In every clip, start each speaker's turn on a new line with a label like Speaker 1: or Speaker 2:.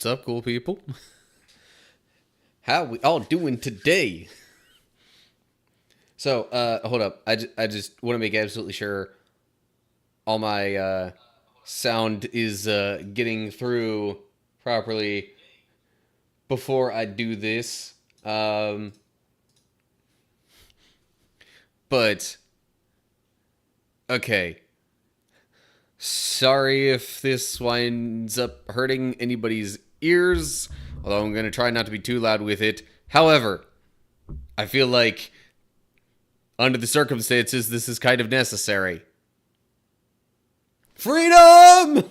Speaker 1: What's up, cool people? How we all doing today? So, hold up. I just want to make absolutely sure all my sound is getting through properly before I do this. But okay. Sorry if this winds up hurting anybody's ears, although I'm going to try not to be too loud with it. However, I feel like under the circumstances, this is kind of necessary. Freedom!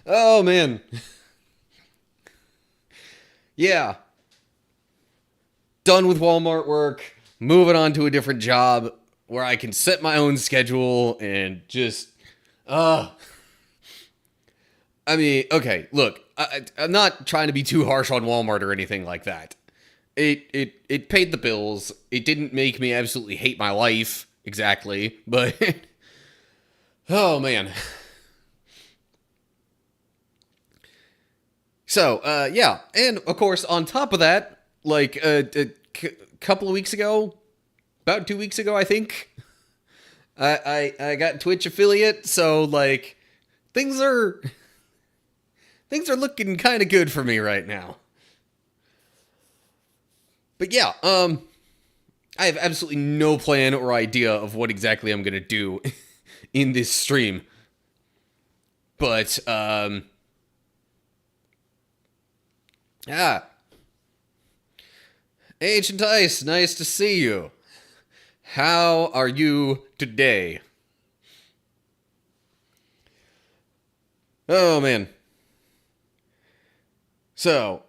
Speaker 1: Oh, man. Yeah. Done with Walmart work, moving on to a different job where I can set my own schedule and just, I mean, okay, look, I'm not trying to be too harsh on Walmart or anything like that. It paid the bills. It didn't make me absolutely hate my life, exactly, but, oh, man. So, yeah, and, of course, on top of that, like, a couple of weeks ago, about 2 weeks ago, I think, I got Twitch affiliate, so, like, things are looking kind of good for me right now. But yeah, I have absolutely no plan or idea of what exactly I'm gonna do in this stream. But, Ancient Ice, nice to see you. How are you today? Oh, man. So,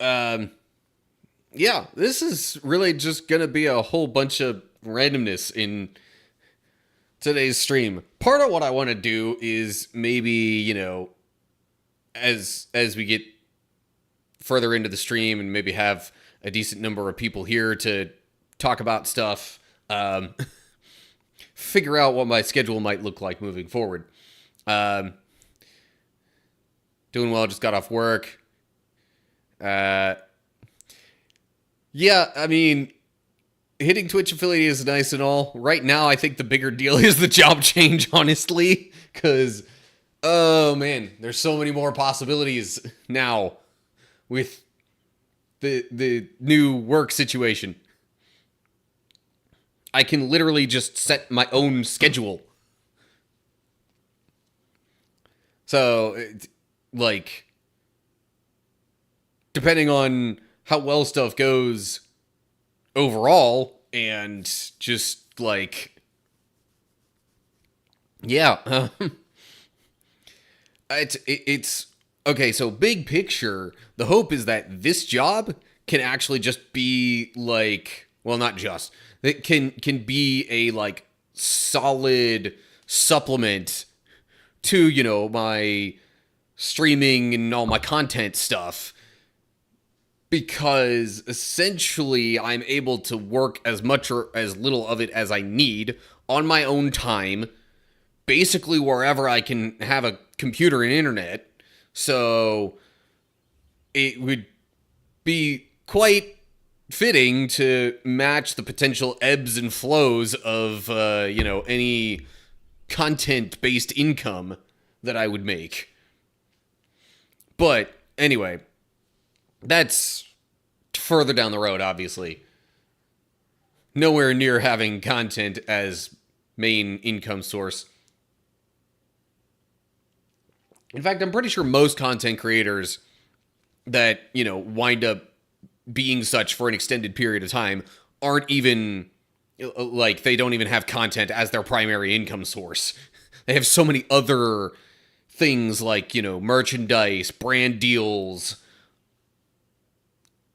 Speaker 1: yeah, this is really just gonna be a whole bunch of randomness in today's stream. Part of what I want to do is maybe, you know, as we get further into the stream and maybe have a decent number of people here to talk about stuff, figure out what my schedule might look like moving forward. Doing well, just got off work. Yeah, I mean, hitting Twitch affiliate is nice and all. Right now, I think the bigger deal is the job change, honestly, because, oh man, there's so many more possibilities now with the new work situation. I can literally just set my own schedule. So, like, depending on how well stuff goes overall, and just, like, yeah, it's okay, so big picture, the hope is that this job can actually just be, like, well, not just, it can be a, like, solid supplement to, you know, my streaming and all my content stuff, because essentially I'm able to work as much or as little of it as I need on my own time, basically wherever I can have a computer and internet. So it would be quite fitting to match the potential ebbs and flows of, you know, any content-based income that I would make. But anyway, that's further down the road, obviously. Nowhere near having content as main income source. In fact, I'm pretty sure most content creators that, you know, wind up being such for an extended period of time aren't even, like, they don't even have content as their primary income source. They have so many other things like, you know, merchandise, brand deals,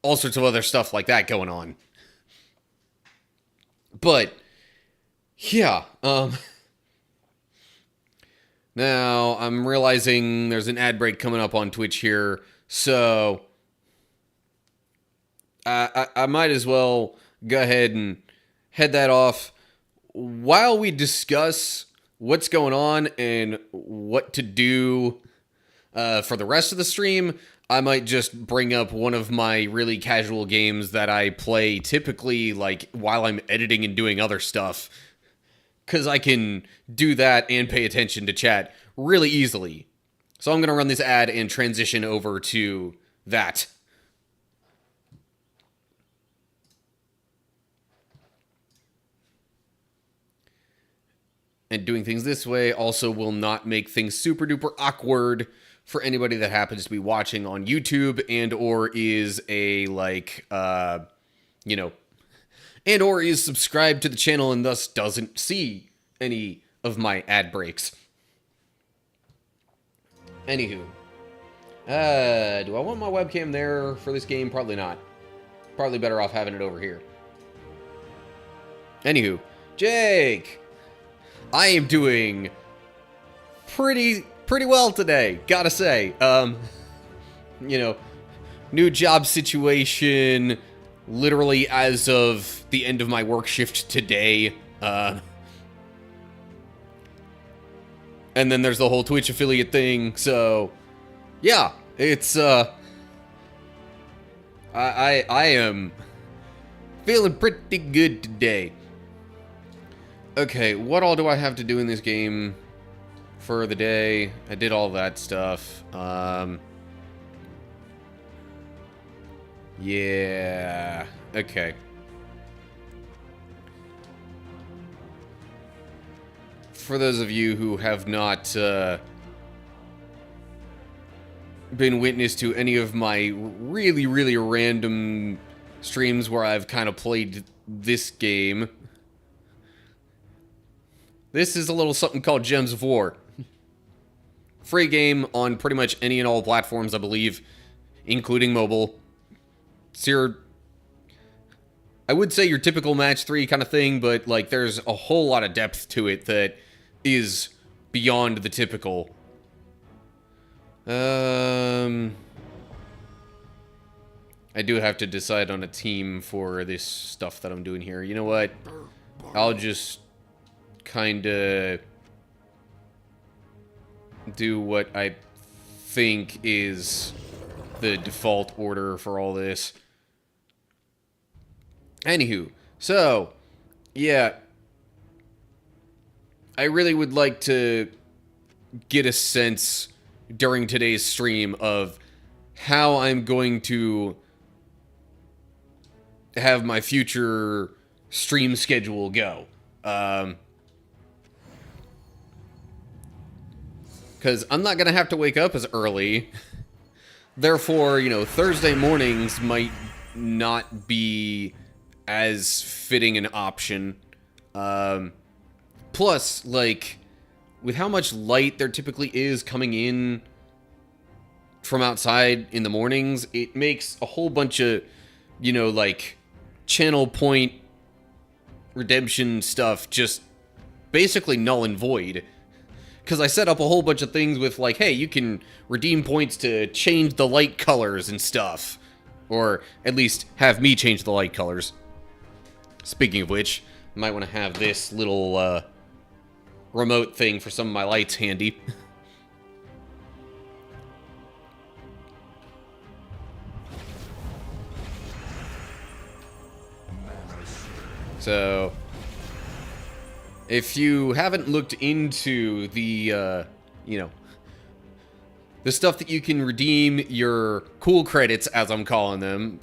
Speaker 1: all sorts of other stuff like that going on. But, yeah, now I'm realizing there's an ad break coming up on Twitch here, so I might as well go ahead and head that off while we discuss what's going on and what to do For the rest of the stream, I might just bring up one of my really casual games that I play typically, like, while I'm editing and doing other stuff. Because I can do that and pay attention to chat really easily. So I'm going to run this ad and transition over to that. And doing things this way also will not make things super duper awkward for anybody that happens to be watching on YouTube and or is a, like, you know, and or is subscribed to the channel and thus doesn't see any of my ad breaks. Anywho. Do I want my webcam there for this game? Probably not. Probably better off having it over here. Anywho. Jake! I am doing pretty well today, gotta say. You know, new job situation, literally as of the end of my work shift today. And then there's the whole Twitch affiliate thing, so yeah, it's I am feeling pretty good today. Okay, what all do I have to do in this game for the day? I did all that stuff. Yeah, okay. For those of you who have not been witness to any of my really random streams where I've kind of played this game, this is a little something called Gems of War. Free game on pretty much any and all platforms, I believe, including mobile. It's your, I would say your typical match 3 kind of thing, but like there's a whole lot of depth to it that is beyond the typical. I do have to decide on a team for this stuff that I'm doing here. You know what? I'll just kind of do what I think is the default order for all this. Anywho, so, yeah, I really would like to get a sense during today's stream of how I'm going to have my future stream schedule go. Because I'm not going to have to wake up as early. Therefore, you know, Thursday mornings might not be as fitting an option. Plus, like, with how much light there typically is coming in from outside in the mornings, it makes a whole bunch of, you know, like, channel point redemption stuff just basically null and void. Because I set up a whole bunch of things with, like, hey, you can redeem points to change the light colors and stuff. Or at least have me change the light colors. Speaking of which, I might want to have this little remote thing for some of my lights handy. So, if you haven't looked into the, you know, the stuff that you can redeem your cool credits, as I'm calling them,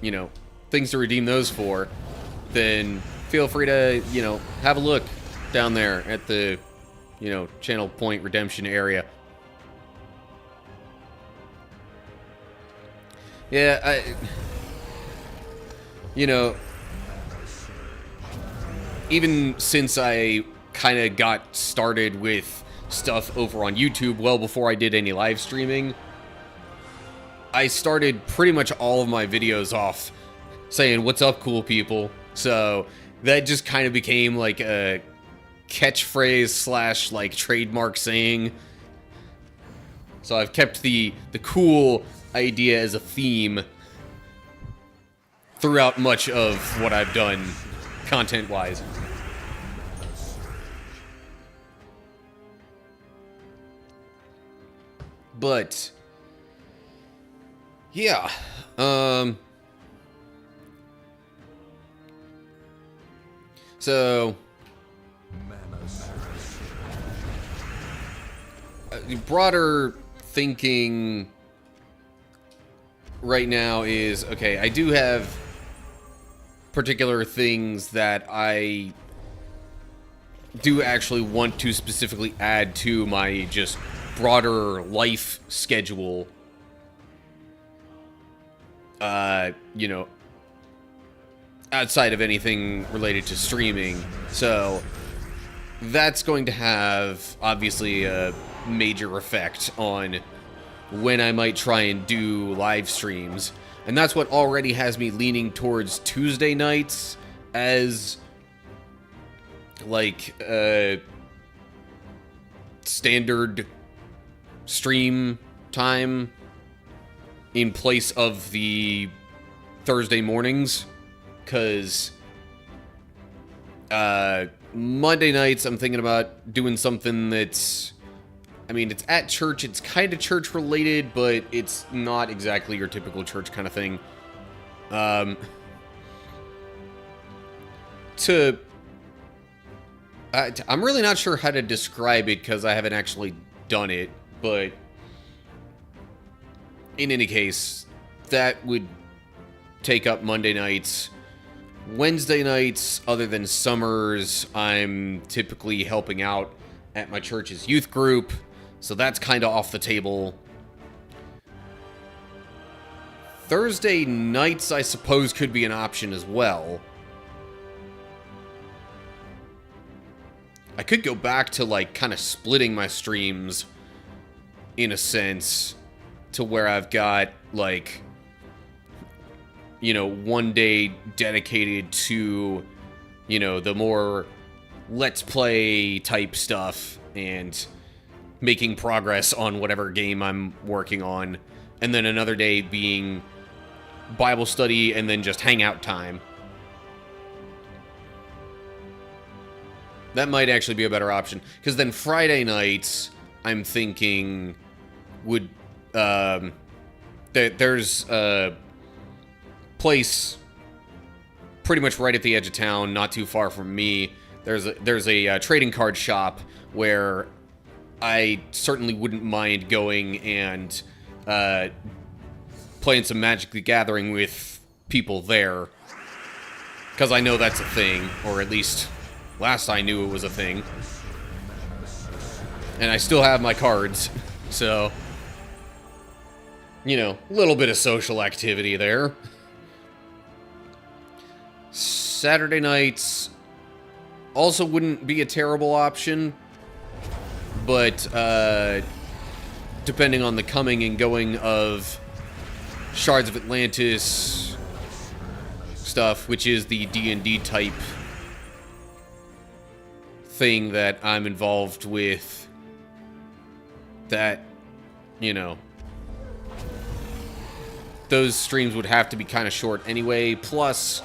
Speaker 1: you know, things to redeem those for, then feel free to, you know, have a look down there at the, you know, channel point redemption area. Yeah, you know, even since I kind of got started with stuff over on YouTube well before I did any live streaming, I started pretty much all of my videos off saying, "What's up, cool people?" So that just kind of became like a catchphrase slash like trademark saying. So I've kept the cool idea as a theme throughout much of what I've done content-wise. But yeah, so broader thinking right now is, okay, I do have particular things that I do actually want to specifically add to my just broader life schedule. You know, outside of anything related to streaming. So that's going to have, obviously, a major effect on when I might try and do live streams. And that's what already has me leaning towards Tuesday nights as, like, standard stream time in place of the Thursday mornings. Because Monday nights, I'm thinking about doing something that's, I mean, it's at church. It's kind of church related, but it's not exactly your typical church kind of thing. I'm really not sure how to describe it because I haven't actually done it, but in any case, that would take up Monday nights. Wednesday nights, other than summers, I'm typically helping out at my church's youth group, so that's kind of off the table. Thursday nights, I suppose, could be an option as well. I could go back to, like, kind of splitting my streams, in a sense, to where I've got, like, you know, one day dedicated to, you know, the more let's play type stuff and making progress on whatever game I'm working on, and then another day being Bible study and then just hangout time. That might actually be a better option, because then Friday nights, I'm thinking, would, there's a place pretty much right at the edge of town, not too far from me. There's a trading card shop where I certainly wouldn't mind going and playing some Magic the Gathering with people there, because I know that's a thing, or at least last I knew it was a thing. And I still have my cards, so, you know, a little bit of social activity there. Saturday nights also wouldn't be a terrible option, but depending on the coming and going of Shards of Atlantis stuff, which is the D&D type thing that I'm involved with, that, you know, those streams would have to be kind of short anyway. Plus,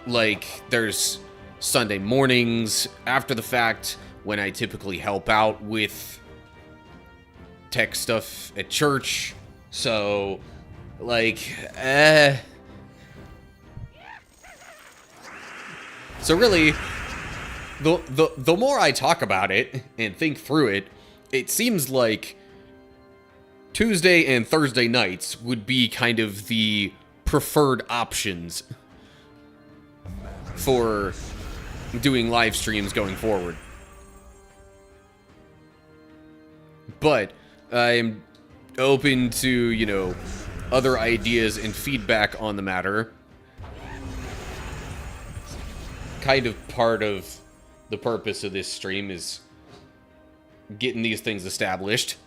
Speaker 1: like, there's Sunday mornings after the fact when I typically help out with tech stuff at church. So, like, so really, the more I talk about it and think through it, it seems like Tuesday and Thursday nights would be kind of the preferred options for doing live streams going forward. But I'm open to, you know, other ideas and feedback on the matter. Kind of part of the purpose of this stream is getting these things established.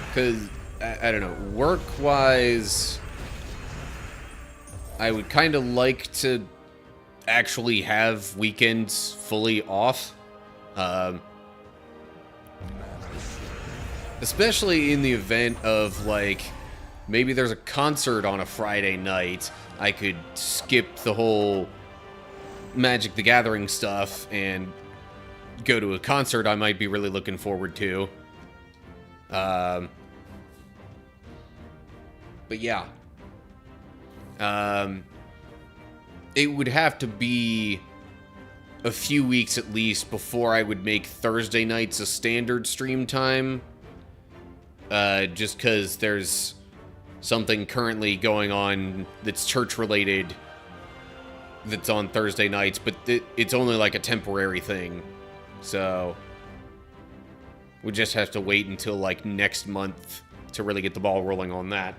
Speaker 1: Because, I don't know, work-wise, I would kind of like to actually have weekends fully off. Especially in the event of, like, maybe there's a concert on a Friday night. I could skip the whole Magic the Gathering stuff and go to a concert I might be really looking forward to. But yeah. It would have to be a few weeks at least before I would make Thursday nights a standard stream time. Just because there's something currently going on that's church-related that's on Thursday nights, but it's only like a temporary thing. So we just have to wait until like next month to really get the ball rolling on that.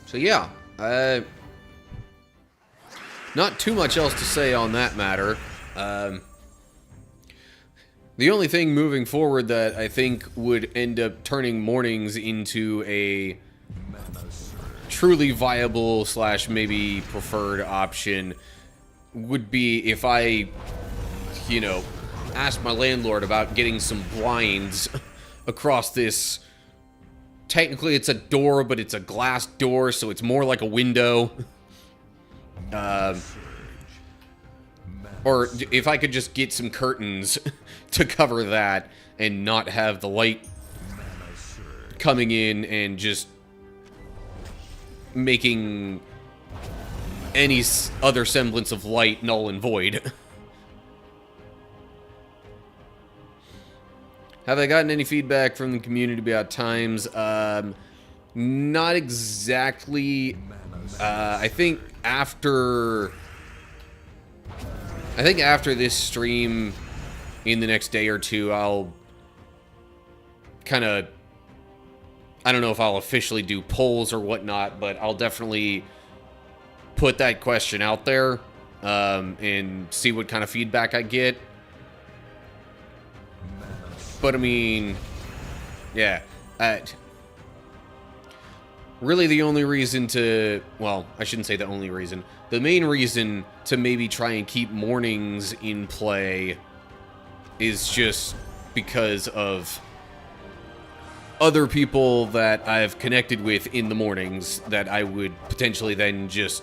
Speaker 1: So yeah, not too much else to say on that matter. The only thing moving forward that I think would end up turning mornings into a truly viable / maybe preferred option would be if I, asked my landlord about getting some blinds across this. Technically, it's a door, but it's a glass door, so it's more like a window. Or if I could just get some curtains to cover that and not have the light coming in and just making any other semblance of light null and void. Have I gotten any feedback from the community about times? Not exactly. I think after this stream, in the next day or two, I'll kind of, I don't know if I'll officially do polls or whatnot, but I'll definitely put that question out there and see what kind of feedback I get. But I mean, yeah, really the only reason to, well, I shouldn't say the only reason. The main reason to maybe try and keep mornings in play is just because of other people that I've connected with in the mornings that I would potentially then just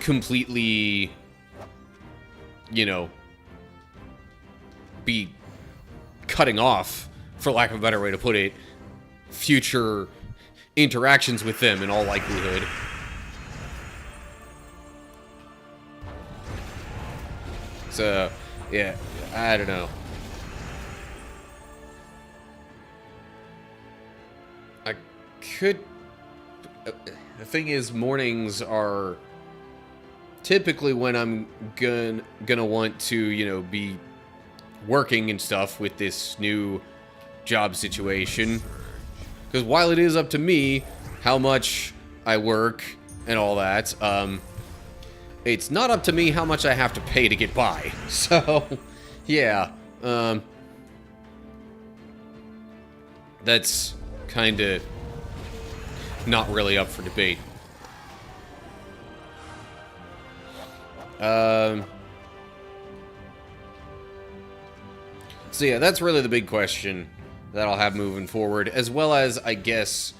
Speaker 1: completely, be cutting off, for lack of a better way to put it, future interactions with them in all likelihood. So, yeah, I don't know. I could... The thing is, mornings are typically when I'm gonna want to, be working and stuff with this new job situation. Because while it is up to me how much I work and all that, it's not up to me how much I have to pay to get by. So, yeah, that's kind of not really up for debate. So yeah, that's really the big question that I'll have moving forward, as well as, I guess,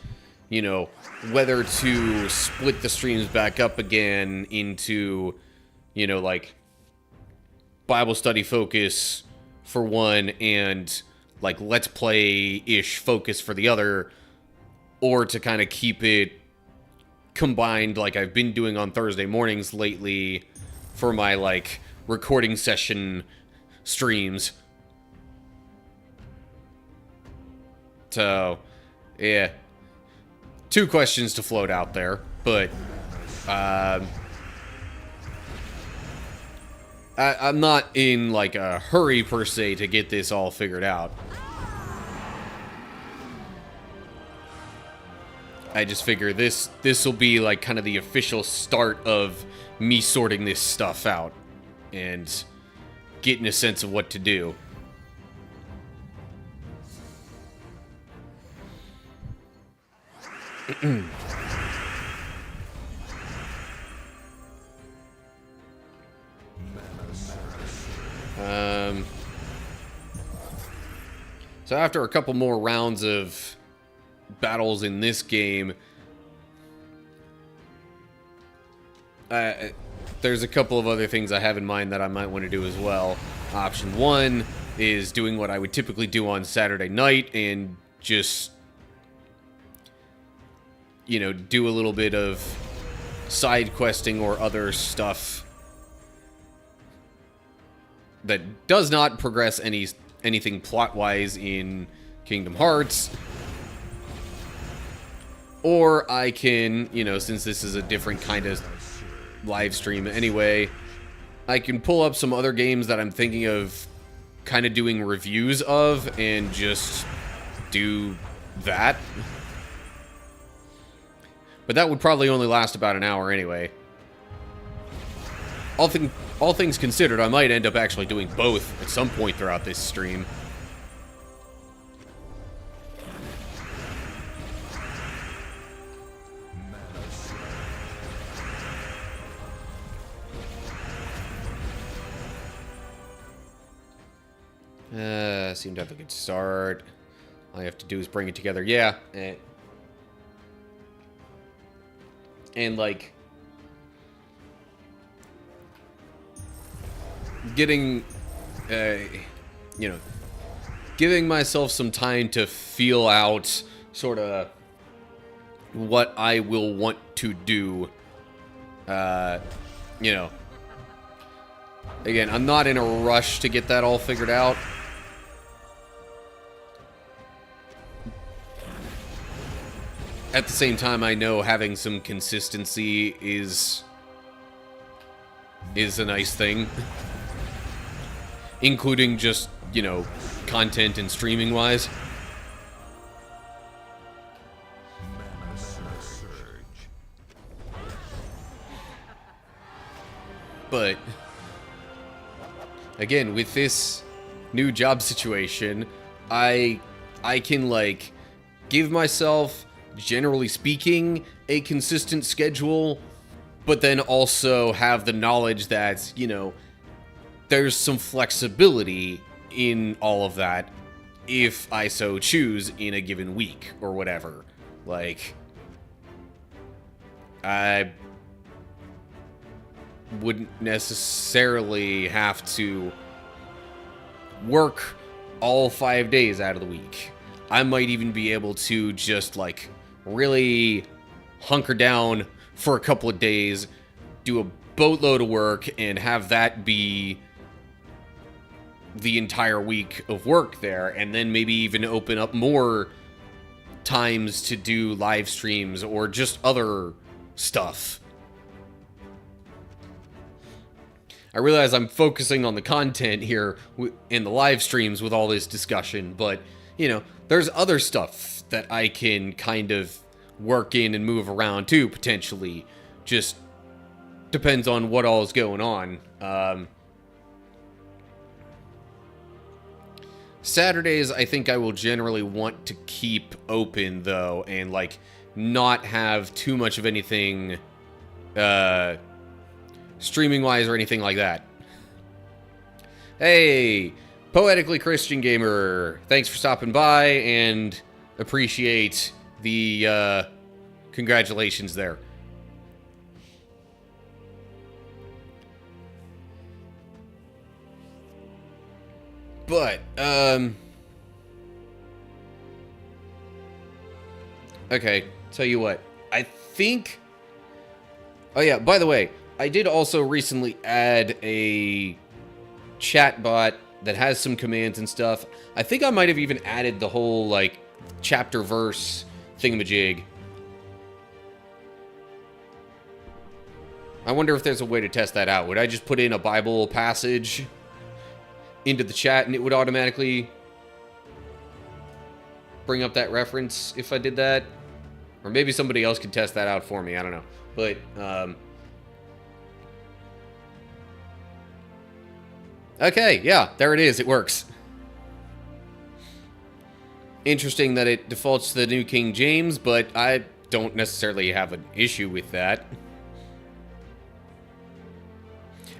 Speaker 1: whether to split the streams back up again into, like, Bible study focus for one and, like, Let's Play-ish focus for the other, or to kind of keep it combined like I've been doing on Thursday mornings lately for my, like, recording session streams. So, yeah. Two questions to float out there, but I'm not in, like, a hurry, per se, to get this all figured out. I just figure this will be, like, kind of the official start of me sorting this stuff out and getting a sense of what to do. So after a couple more rounds of battles in this game, there's a couple of other things I have in mind that I might want to do as well. Option one is doing what I would typically do on Saturday night and just, you know, do a little bit of side questing or other stuff that does not progress anything plot-wise in Kingdom Hearts. Or I can, you know, since this is a different kind of live stream anyway, I can pull up some other games that I'm thinking of kind of doing reviews of and just do that. But that would probably only last about an hour anyway. All things considered, I might end up actually doing both at some point throughout this stream. Seem to have a good start. All I have to do is bring it together. Yeah. And like, getting, you know, giving myself some time to feel out sort of what I will want to do. You know, again, I'm not in a rush to get that all figured out. At the same time, I know having some consistency is a nice thing. Including just, you know, content and streaming wise. But again, with this new job situation, I can like give myself, generally speaking, a consistent schedule, but then also have the knowledge that, you know, there's some flexibility in all of that if I so choose in a given week or whatever. Like, I wouldn't necessarily have to work all 5 days out of the week. I might even be able to just, like, really hunker down for a couple of days, do a boatload of work, and have that be the entire week of work there, and then maybe even open up more times to do live streams or just other stuff. I realize I'm focusing on the content here in the live streams with all this discussion, but, you know, there's other stuff that I can kind of work in and move around too, potentially. Just depends on what all is going on. Saturdays, I think I will generally want to keep open, though, and, like, not have too much of anything, streaming-wise or anything like that. Hey, Poetically Christian Gamer, thanks for stopping by, and appreciate the, congratulations there. But, okay, tell you what, I think, oh yeah, by the way, I did also recently add a chat bot that has some commands and stuff. I think I might have even added the whole, like, chapter verse thingamajig. I wonder if there's a way to test that out. Would I just put in a Bible passage into the chat and it would automatically bring up that reference if I did that? Or maybe somebody else could test that out for me. I don't know. But, okay, yeah, there it is. It works. Interesting that it defaults to the New King James, but I don't necessarily have an issue with that.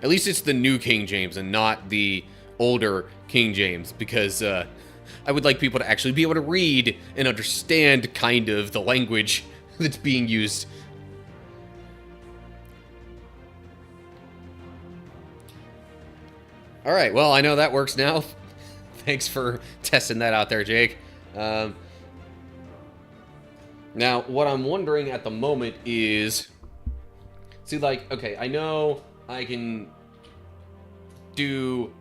Speaker 1: At least it's the New King James and not the older King James, because I would like people to actually be able to read and understand kind of the language that's being used. All right, well, I know that works now. Thanks for testing that out there, Jake. Now, what I'm wondering at the moment is... See, like, okay, I know I can do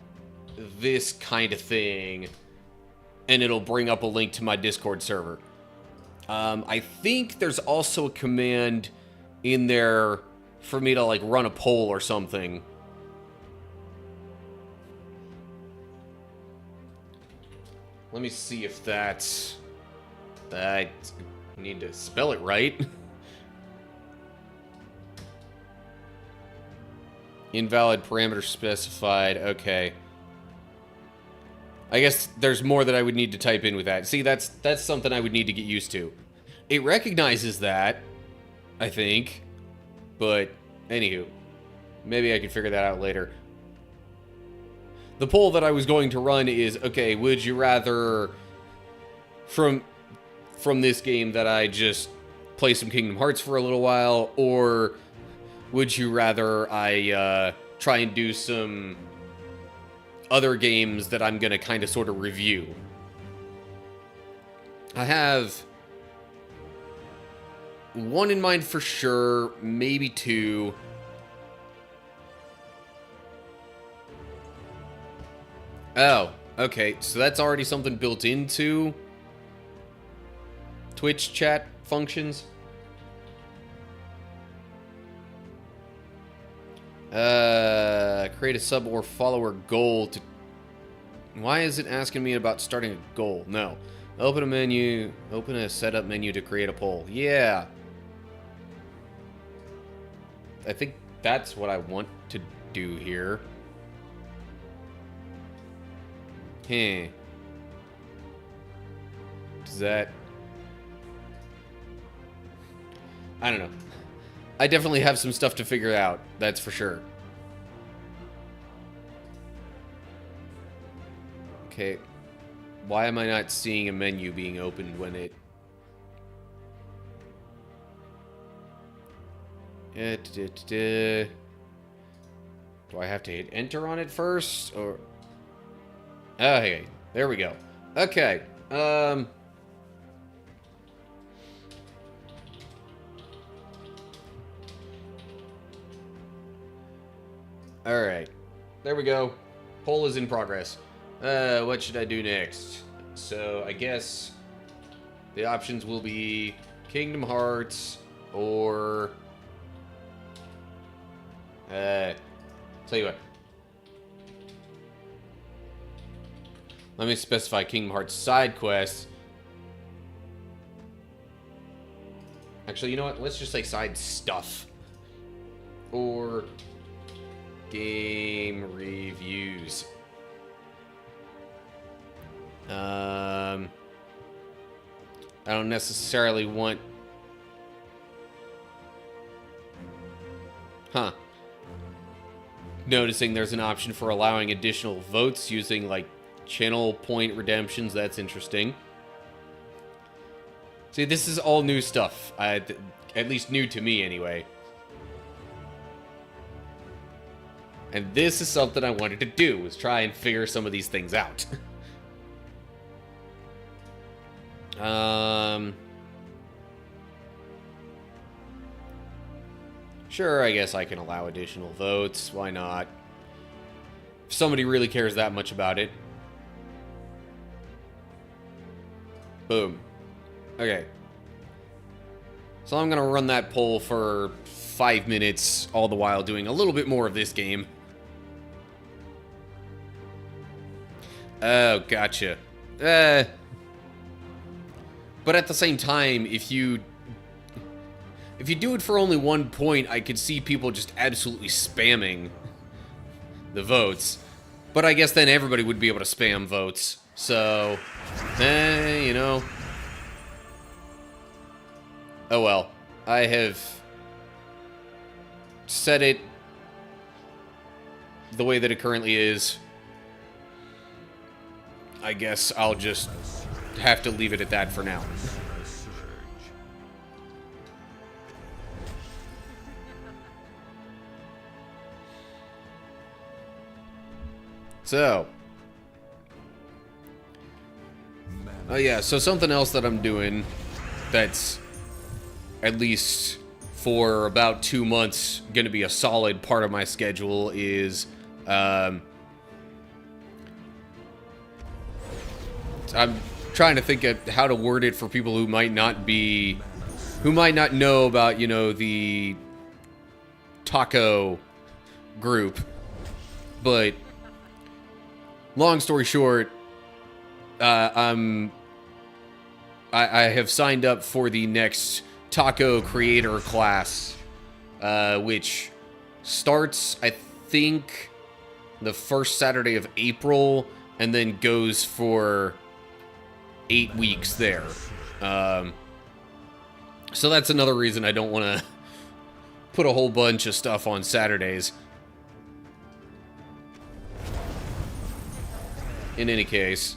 Speaker 1: this kind of thing, and it'll bring up a link to my Discord server. I think there's also a command in there for me to, like, run a poll or something. Let me see if that's... I need to spell it right. Invalid parameter specified. Okay. I guess there's more that I would need to type in with that. See, that's something I would need to get used to. It recognizes that, I think. But, anywho. Maybe I could figure that out later. The poll that I was going to run is, okay, would you rather from this game that I just play some Kingdom Hearts for a little while, or would you rather I try and do some other games that I'm going to kind of sort of review? I have one in mind for sure, maybe two. Oh, okay, so that's already something built into Twitch chat functions. Create a sub or follower goal to... Why is it asking me about starting a goal? No. Open a menu, open a setup menu to create a poll. Yeah. I think that's what I want to do here. Does that... I don't know. I definitely have some stuff to figure out, that's for sure. Okay. Why am I not seeing a menu being opened when it... Do I have to hit enter on it first, or... Okay, there we go. Okay, Alright, there we go. Poll is in progress. What should I do next? So, I guess the options will be Kingdom Hearts, or... tell you what. Let me specify Kingdom Hearts side quests. Actually, you know what? Let's just say side stuff. Or game reviews. I don't necessarily want... Huh. Noticing there's an option for allowing additional votes using, like, channel point redemptions. That's interesting. See, this is all new stuff. At least new to me, anyway. And this is something I wanted to do, was try and figure some of these things out. Sure, I guess I can allow additional votes. Why not? If somebody really cares that much about it. Boom. Okay. So I'm gonna run that poll for 5 minutes, all the while doing a little bit more of this game. Oh, gotcha. But at the same time, if you do it for only 1 point, I could see people just absolutely spamming the votes. But I guess then everybody would be able to spam votes. So, you know. Oh well. I have set it the way that it currently is. I guess I'll just have to leave it at that for now. So, oh yeah, so something else that I'm doing that's at least for about 2 months going to be a solid part of my schedule is I'm trying to think of how to word it for people who might not know about, you know, the taco group. But long story short, I have signed up for the next taco creator class, which starts, I think, the first Saturday of April, and then goes for 8 weeks there. So that's another reason I don't want to put a whole bunch of stuff on Saturdays. In any case.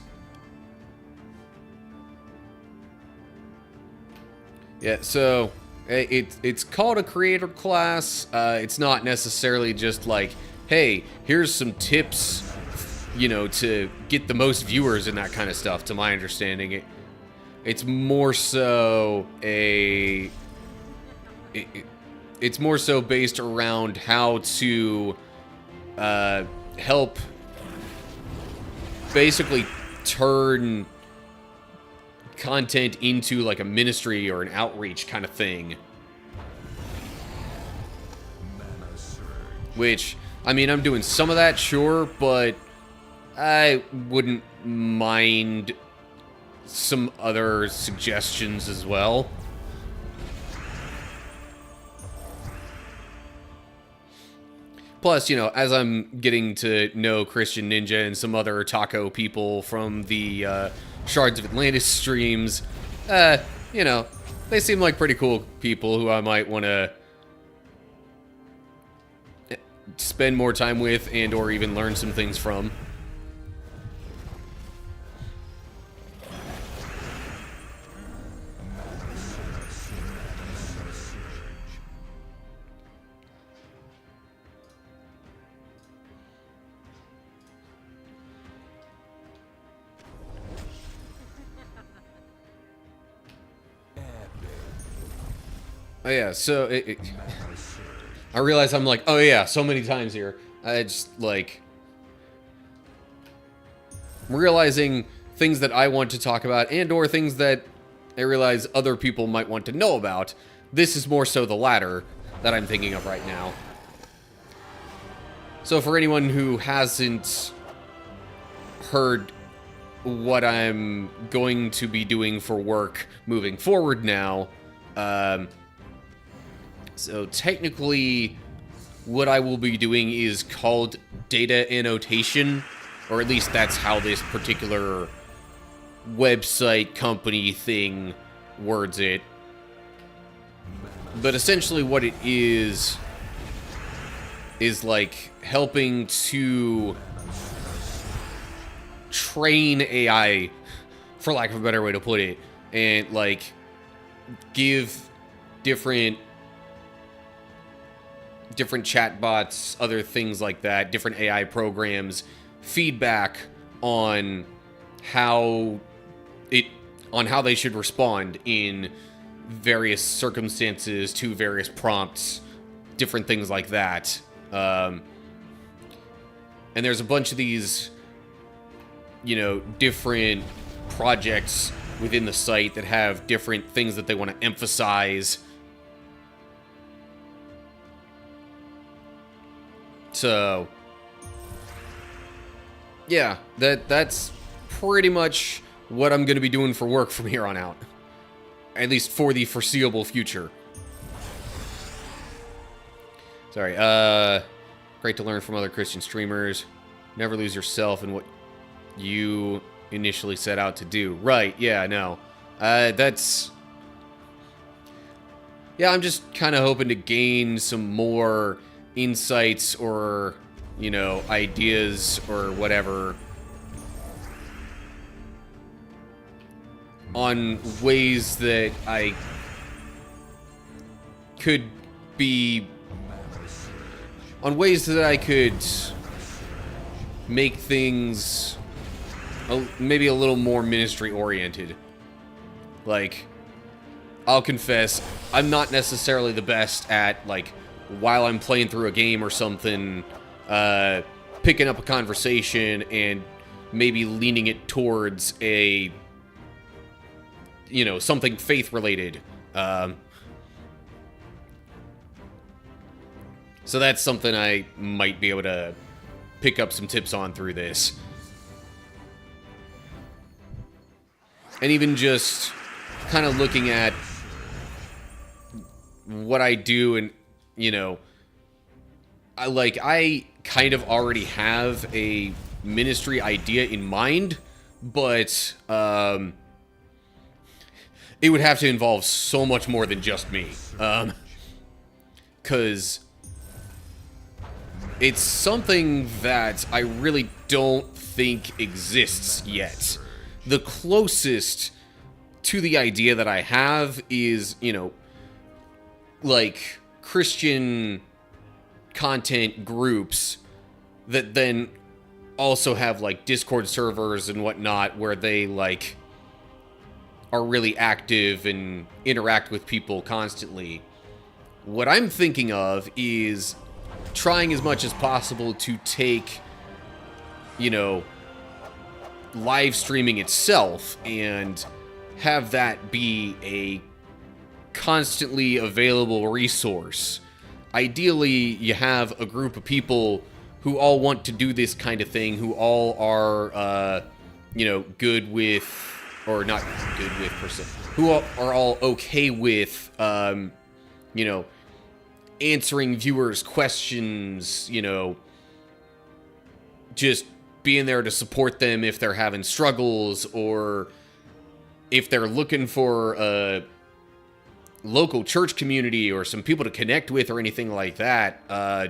Speaker 1: Yeah, so it's called a creator class. It's not necessarily just like, hey, here's some tips, you know, to get the most viewers and that kind of stuff, to my understanding. It's more so it's more so based around how to help basically turn content into like a ministry or an outreach kind of thing. Which, I mean, I'm doing some of that, sure, but I wouldn't mind some other suggestions as well. Plus, you know, as I'm getting to know Christian Ninja and some other taco people from the Shards of Atlantis streams, you know, they seem like pretty cool people who I might want to spend more time with and or even learn some things from. Oh yeah, so I realize I'm like, oh yeah, so many times here. I just, like, I'm realizing things that I want to talk about and or things that I realize other people might want to know about. This is more so the latter that I'm thinking of right now. So for anyone who hasn't heard what I'm going to be doing for work moving forward now, so technically, what I will be doing is called data annotation, or at least that's how this particular website company thing words it. But essentially what it is like helping to train AI, for lack of a better way to put it, and like give different chatbots, other things like that, different AI programs, feedback on how they should respond in various circumstances to various prompts, different things like that. And there's a bunch of these, you know, different projects within the site that have different things that they want to emphasize. So, yeah, that's pretty much what I'm going to be doing for work from here on out. At least for the foreseeable future. Sorry, great to learn from other Christian streamers. Never lose yourself in what you initially set out to do. Right, yeah, no. That's... Yeah, I'm just kind of hoping to gain some more insights or, you know, ideas or whatever on ways that I could be, on ways that I could make things maybe a little more ministry oriented. Like, I'll confess, I'm not necessarily the best at, like, while I'm playing through a game or something, picking up a conversation and maybe leaning it towards a, you know, something faith-related. So that's something I might be able to pick up some tips on through this. And even just kind of looking at what I do, and, you know, I kind of already have a ministry idea in mind, but it would have to involve so much more than just me. 'Cause it's something that I really don't think exists yet. The closest to the idea that I have is, you know, like Christian content groups that then also have like Discord servers and whatnot where they like are really active and interact with people constantly. What I'm thinking of is trying as much as possible to take, you know, live streaming itself and have that be a constantly available resource. Ideally, you have a group of people who all want to do this kind of thing, who all are, you know, good with, or not good with per se, who are all okay with, you know, answering viewers' questions, you know, just being there to support them if they're having struggles, or if they're looking for a local church community or some people to connect with or anything like that.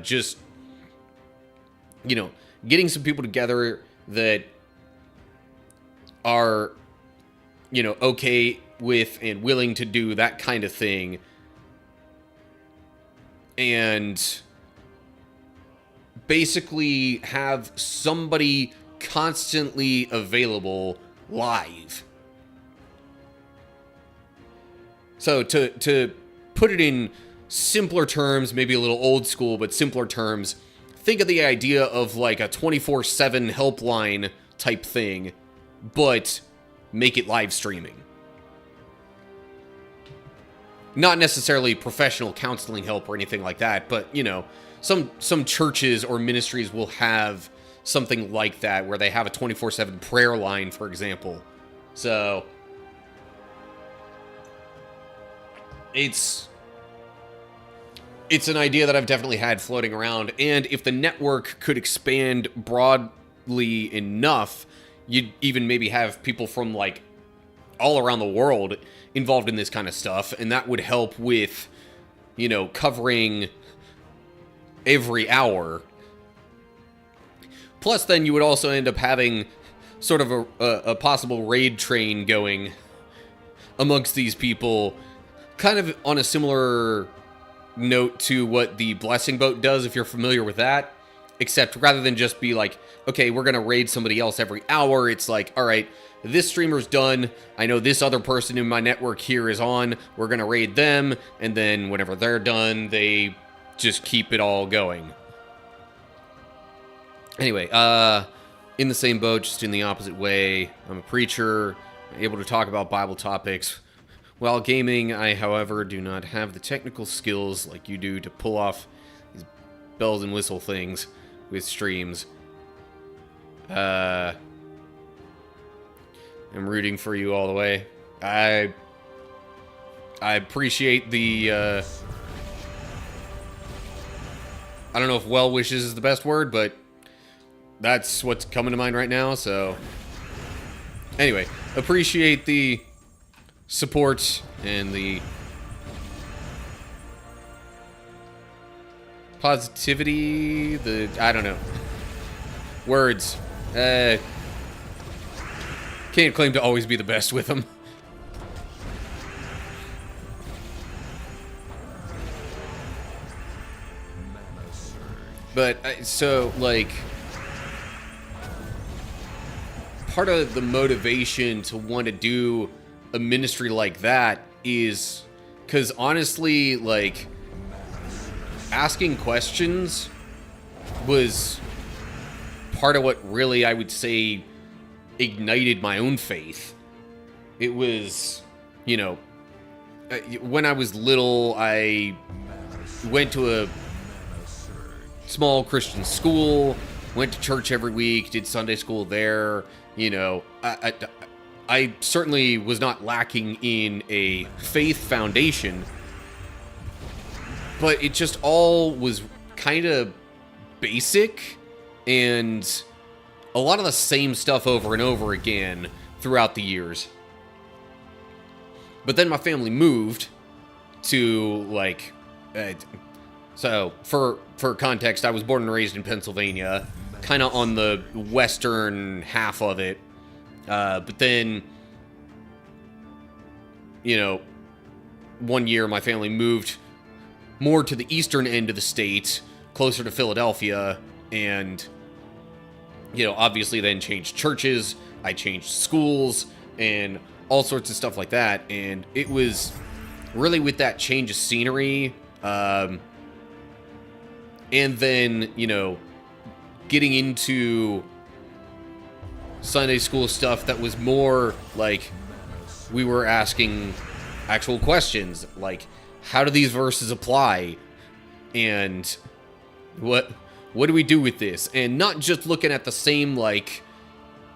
Speaker 1: Just, you know, getting some people together that are, you know, okay with and willing to do that kind of thing. And basically have somebody constantly available live. So to put it in simpler terms, maybe a little old school, but simpler terms, think of the idea of like a 24/7 helpline type thing, but make it live streaming. Not necessarily professional counseling help or anything like that, but, you know, some churches or ministries will have something like that where they have a 24/7 prayer line, for example. So it's an idea that I've definitely had floating around, and if the network could expand broadly enough, you'd even maybe have people from like all around the world involved in this kind of stuff, and that would help with, you know, covering every hour. Plus, then you would also end up having sort of a possible raid train going amongst these people, kind of on a similar note to what the Blessing Boat does, if you're familiar with that. Except rather than just be like, okay, we're going to raid somebody else every hour, it's like, all right, this streamer's done, I know this other person in my network here is on, we're going to raid them, and then whenever they're done, they just keep it all going. Anyway, in the same boat, just in the opposite way, I'm a preacher, able to talk about Bible topics. While gaming, I, however, do not have the technical skills like you do to pull off these bells and whistle things with streams. I'm rooting for you all the way. I appreciate the, I don't know if well wishes is the best word, but that's what's coming to mind right now, so. Anyway, appreciate the support and the positivity, I don't know. Words. Can't claim to always be the best with them. But so like part of the motivation to want to do a ministry like that is because honestly, like, asking questions was part of what really, I would say, ignited my own faith. It was, you know, when I was little, I went to a small Christian school, went to church every week, did Sunday school there. You know, I certainly was not lacking in a faith foundation, but it just all was kind of basic and a lot of the same stuff over and over again throughout the years. But then my family moved to, like, so for context, I was born and raised in Pennsylvania, kind of on the western half of it. But then, you know, one year my family moved more to the eastern end of the state, closer to Philadelphia, and, you know, obviously then changed churches, I changed schools, and all sorts of stuff like that. And it was really with that change of scenery, and then, you know, getting into Sunday school stuff that was more like we were asking actual questions, like, how do these verses apply? And what do we do with this? And not just looking at the same, like,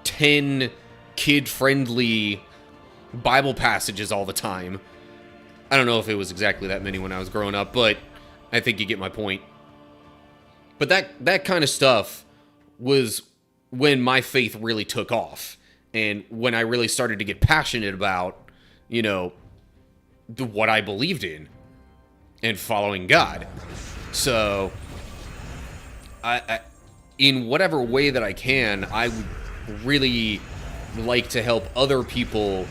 Speaker 1: 10 kid-friendly Bible passages all the time. I don't know if it was exactly that many when I was growing up, but I think you get my point. But that kind of stuff was when my faith really took off, and when I really started to get passionate about, you know, what I believed in and following God. So I in whatever way that I can, I would really like to help other people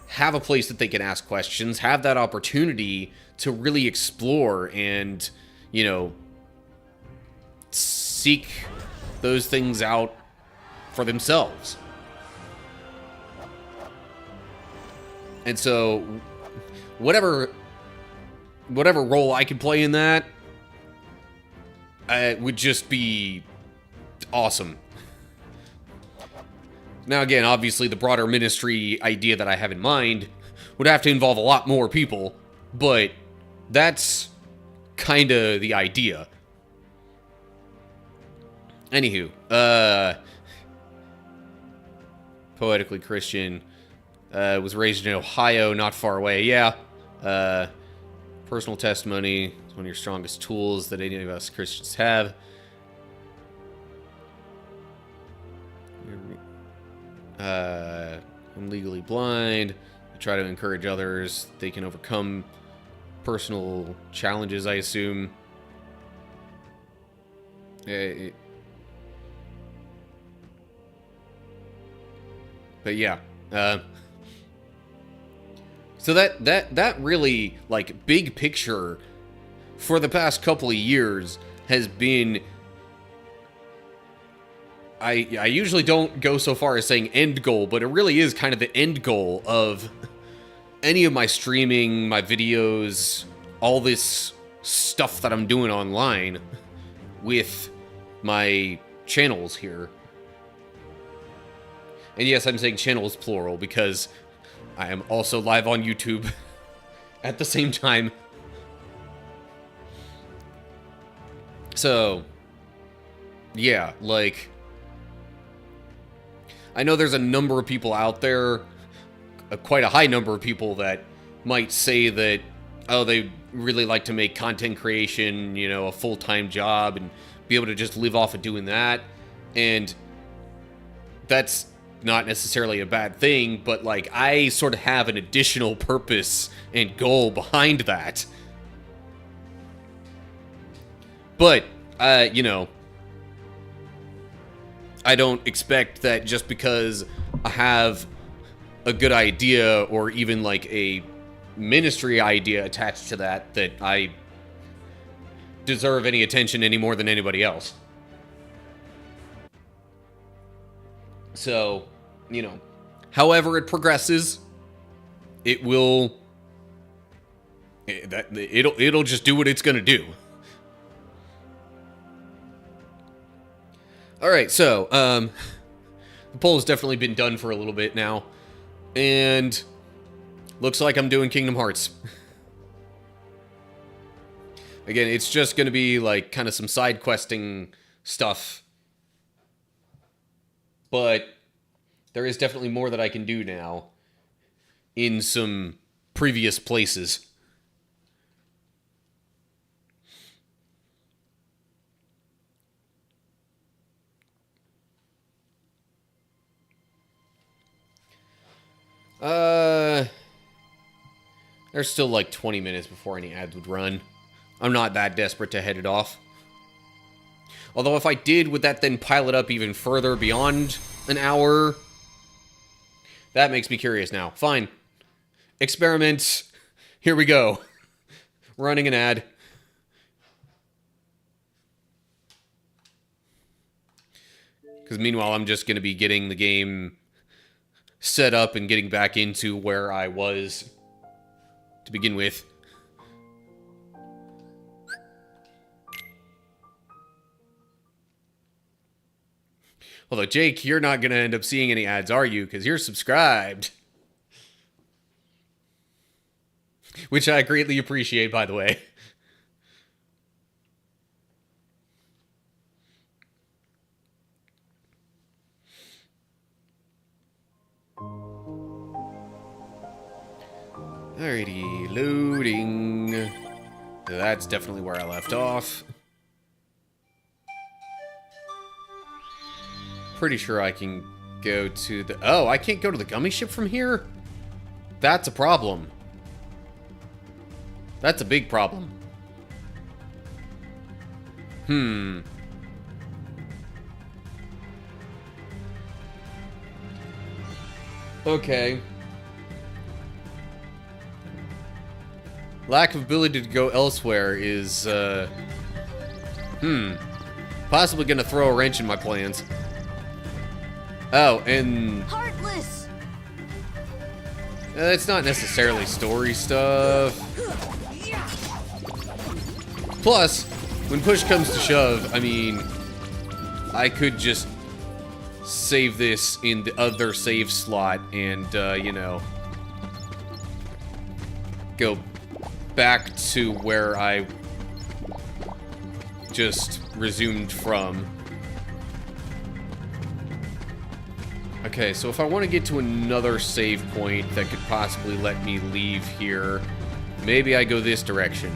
Speaker 1: have a place that they can ask questions, have that opportunity to really explore and, you know, seek those things out for themselves. And so whatever role I could play in that, would just be awesome. Now again, obviously the broader ministry idea that I have in mind would have to involve a lot more people, but that's kind of the idea. Anywho, poetically Christian, was raised in Ohio, not far away. Yeah, personal testimony is one of your strongest tools that any of us Christians have. I'm legally blind. I try to encourage others. They can overcome personal challenges, I assume. But yeah, so that really, like, big picture for the past couple of years has been, I usually don't go so far as saying end goal, but it really is kind of the end goal of any of my streaming, my videos, all this stuff that I'm doing online with my channels here. And yes, I'm saying channels plural because I am also live on YouTube at the same time. So, yeah, like, I know there's a number of people out there, quite a high number of people that might say that, oh, they really like to make content creation, you know, a full-time job and be able to just live off of doing that. And that's not necessarily a bad thing, but, like, I sort of have an additional purpose and goal behind that. But, you know, I don't expect that just because I have a good idea or even, like, a ministry idea attached to that, that I deserve any attention any more than anybody else. So, you know, however it progresses, it'll just do what it's gonna do. Alright, so, the poll has definitely been done for a little bit now. And looks like I'm doing Kingdom Hearts. Again, it's just gonna be like kind of some side questing stuff. But there is definitely more that I can do now in some previous places. There's still like 20 minutes before any ads would run. I'm not that desperate to head it off. Although if I did, would that then pile it up even further beyond an hour? That makes me curious now. Fine. Experiments. Here we go. Running an ad. Because meanwhile, I'm just going to be getting the game set up and getting back into where I was to begin with. Although, Jake, you're not going to end up seeing any ads, are you? Because you're subscribed. Which I greatly appreciate, by the way. Alrighty, loading. That's definitely where I left off. Pretty sure I can go to the... Oh, I can't go to the gummy ship from here? That's a problem. That's a big problem. Okay. Lack of ability to go elsewhere is, possibly gonna throw a wrench in my plans. Oh, and...
Speaker 2: Heartless!
Speaker 1: It's not necessarily story stuff. Plus, when push comes to shove, I mean, I could just save this in the other save slot and, you know, go back to where I just resumed from. Okay, so if I want to get to another save point that could possibly let me leave here, maybe I go this direction.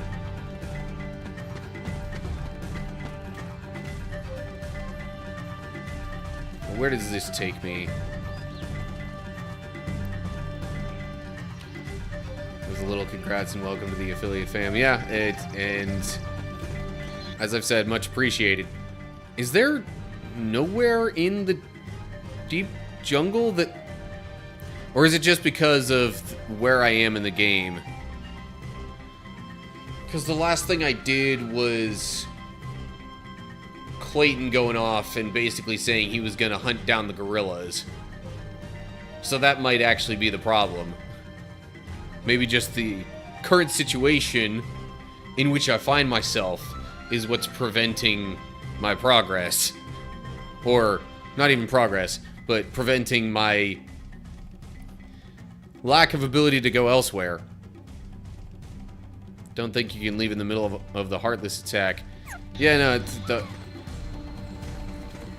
Speaker 1: Where does this take me? With a little congrats and welcome to the affiliate fam. Yeah, and as I've said, much appreciated. Is there nowhere in the deep jungle that... Or is it just because of where I am in the game? Because the last thing I did was Clayton going off and basically saying he was going to hunt down the gorillas. So that might actually be the problem. Maybe just the current situation in which I find myself is what's preventing my progress. Or, not even progress, but preventing my lack of ability to go elsewhere. Don't think you can leave in the middle of the Heartless attack. Yeah, no, it's the...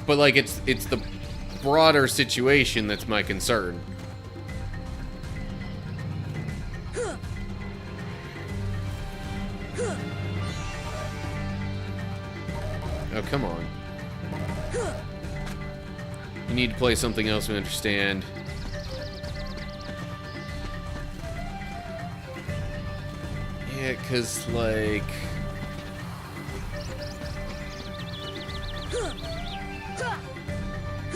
Speaker 1: But, like, it's the broader situation that's my concern. Oh, come on. You need to play something else we understand. Yeah, because, like...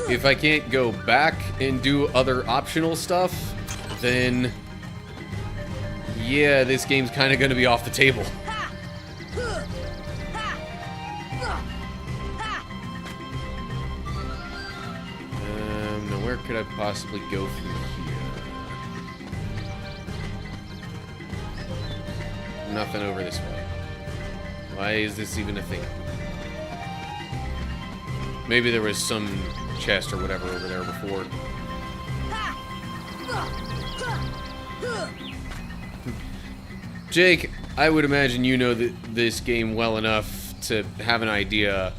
Speaker 1: If I can't go back and do other optional stuff, then... Yeah, this game's kind of going to be off the table. Now where could I possibly go from here? Nothing over this way. Why is this even a thing? Maybe there was some chest or whatever over there before. Jake, I would imagine you know this game well enough to have an idea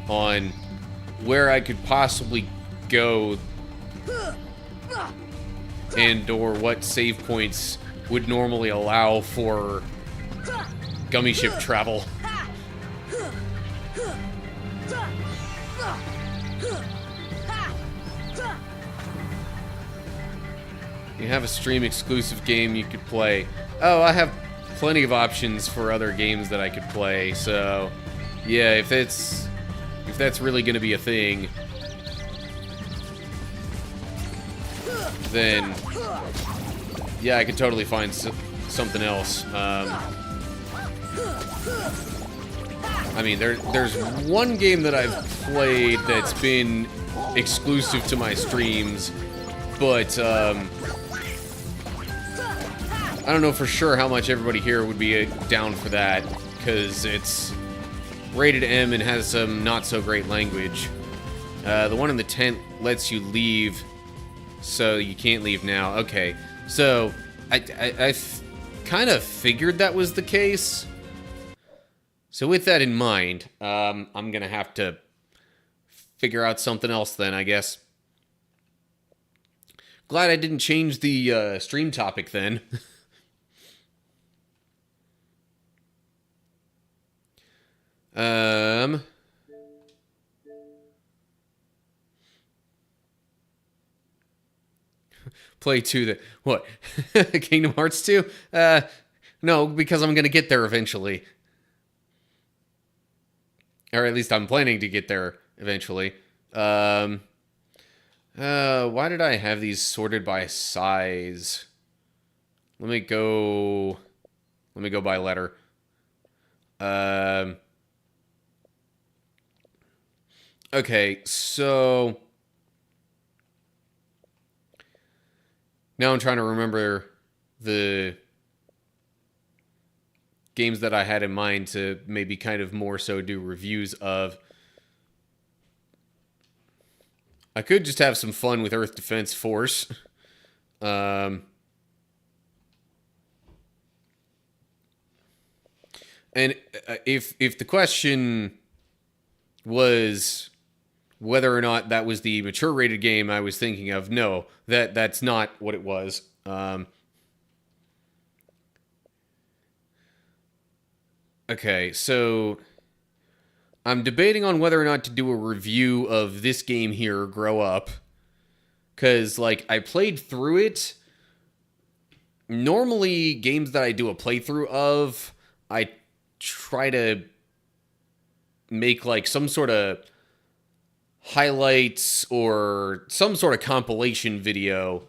Speaker 1: on where I could possibly go and or what save points would normally allow for gummy ship travel. You have a stream exclusive game you could play. Oh, I have plenty of options for other games that I could play, so yeah, if that's really gonna be a thing, then yeah, I could totally find something else. I mean, there's one game that I've played that's been exclusive to my streams, but I don't know for sure how much everybody here would be down for that, because it's rated M and has some not so great language. The one in the tent lets you leave, so you can't leave now. Okay, so I kind of figured that was the case. So with that in mind, I'm gonna have to figure out something else then, I guess. Glad I didn't change the stream topic then. Play 2 what? Kingdom Hearts 2? No, because I'm gonna get there eventually. Or at least I'm planning to get there eventually. Why did I have these sorted by size? Let me go by letter. Okay, so now I'm trying to remember the games that I had in mind to maybe kind of more so do reviews of. I could just have some fun with Earth Defense Force. And if the question was whether or not that was the mature rated game I was thinking of, no, that's not what it was. Okay, so I'm debating on whether or not to do a review of this game here, Grow Up. Because, like, I played through it. Normally, games that I do a playthrough of, I try to make, like, some sort of highlights or some sort of compilation video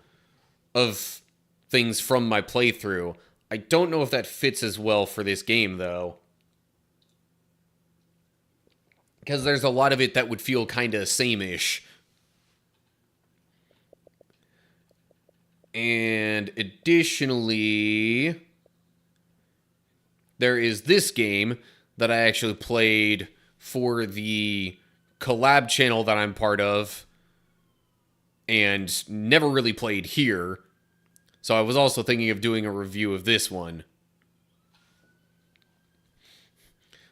Speaker 1: of things from my playthrough. I don't know if that fits as well for this game, though. Because there's a lot of it that would feel kind of same-ish. And additionally, there is this game that I actually played for the collab channel that I'm part of and never really played here. So I was also thinking of doing a review of this one.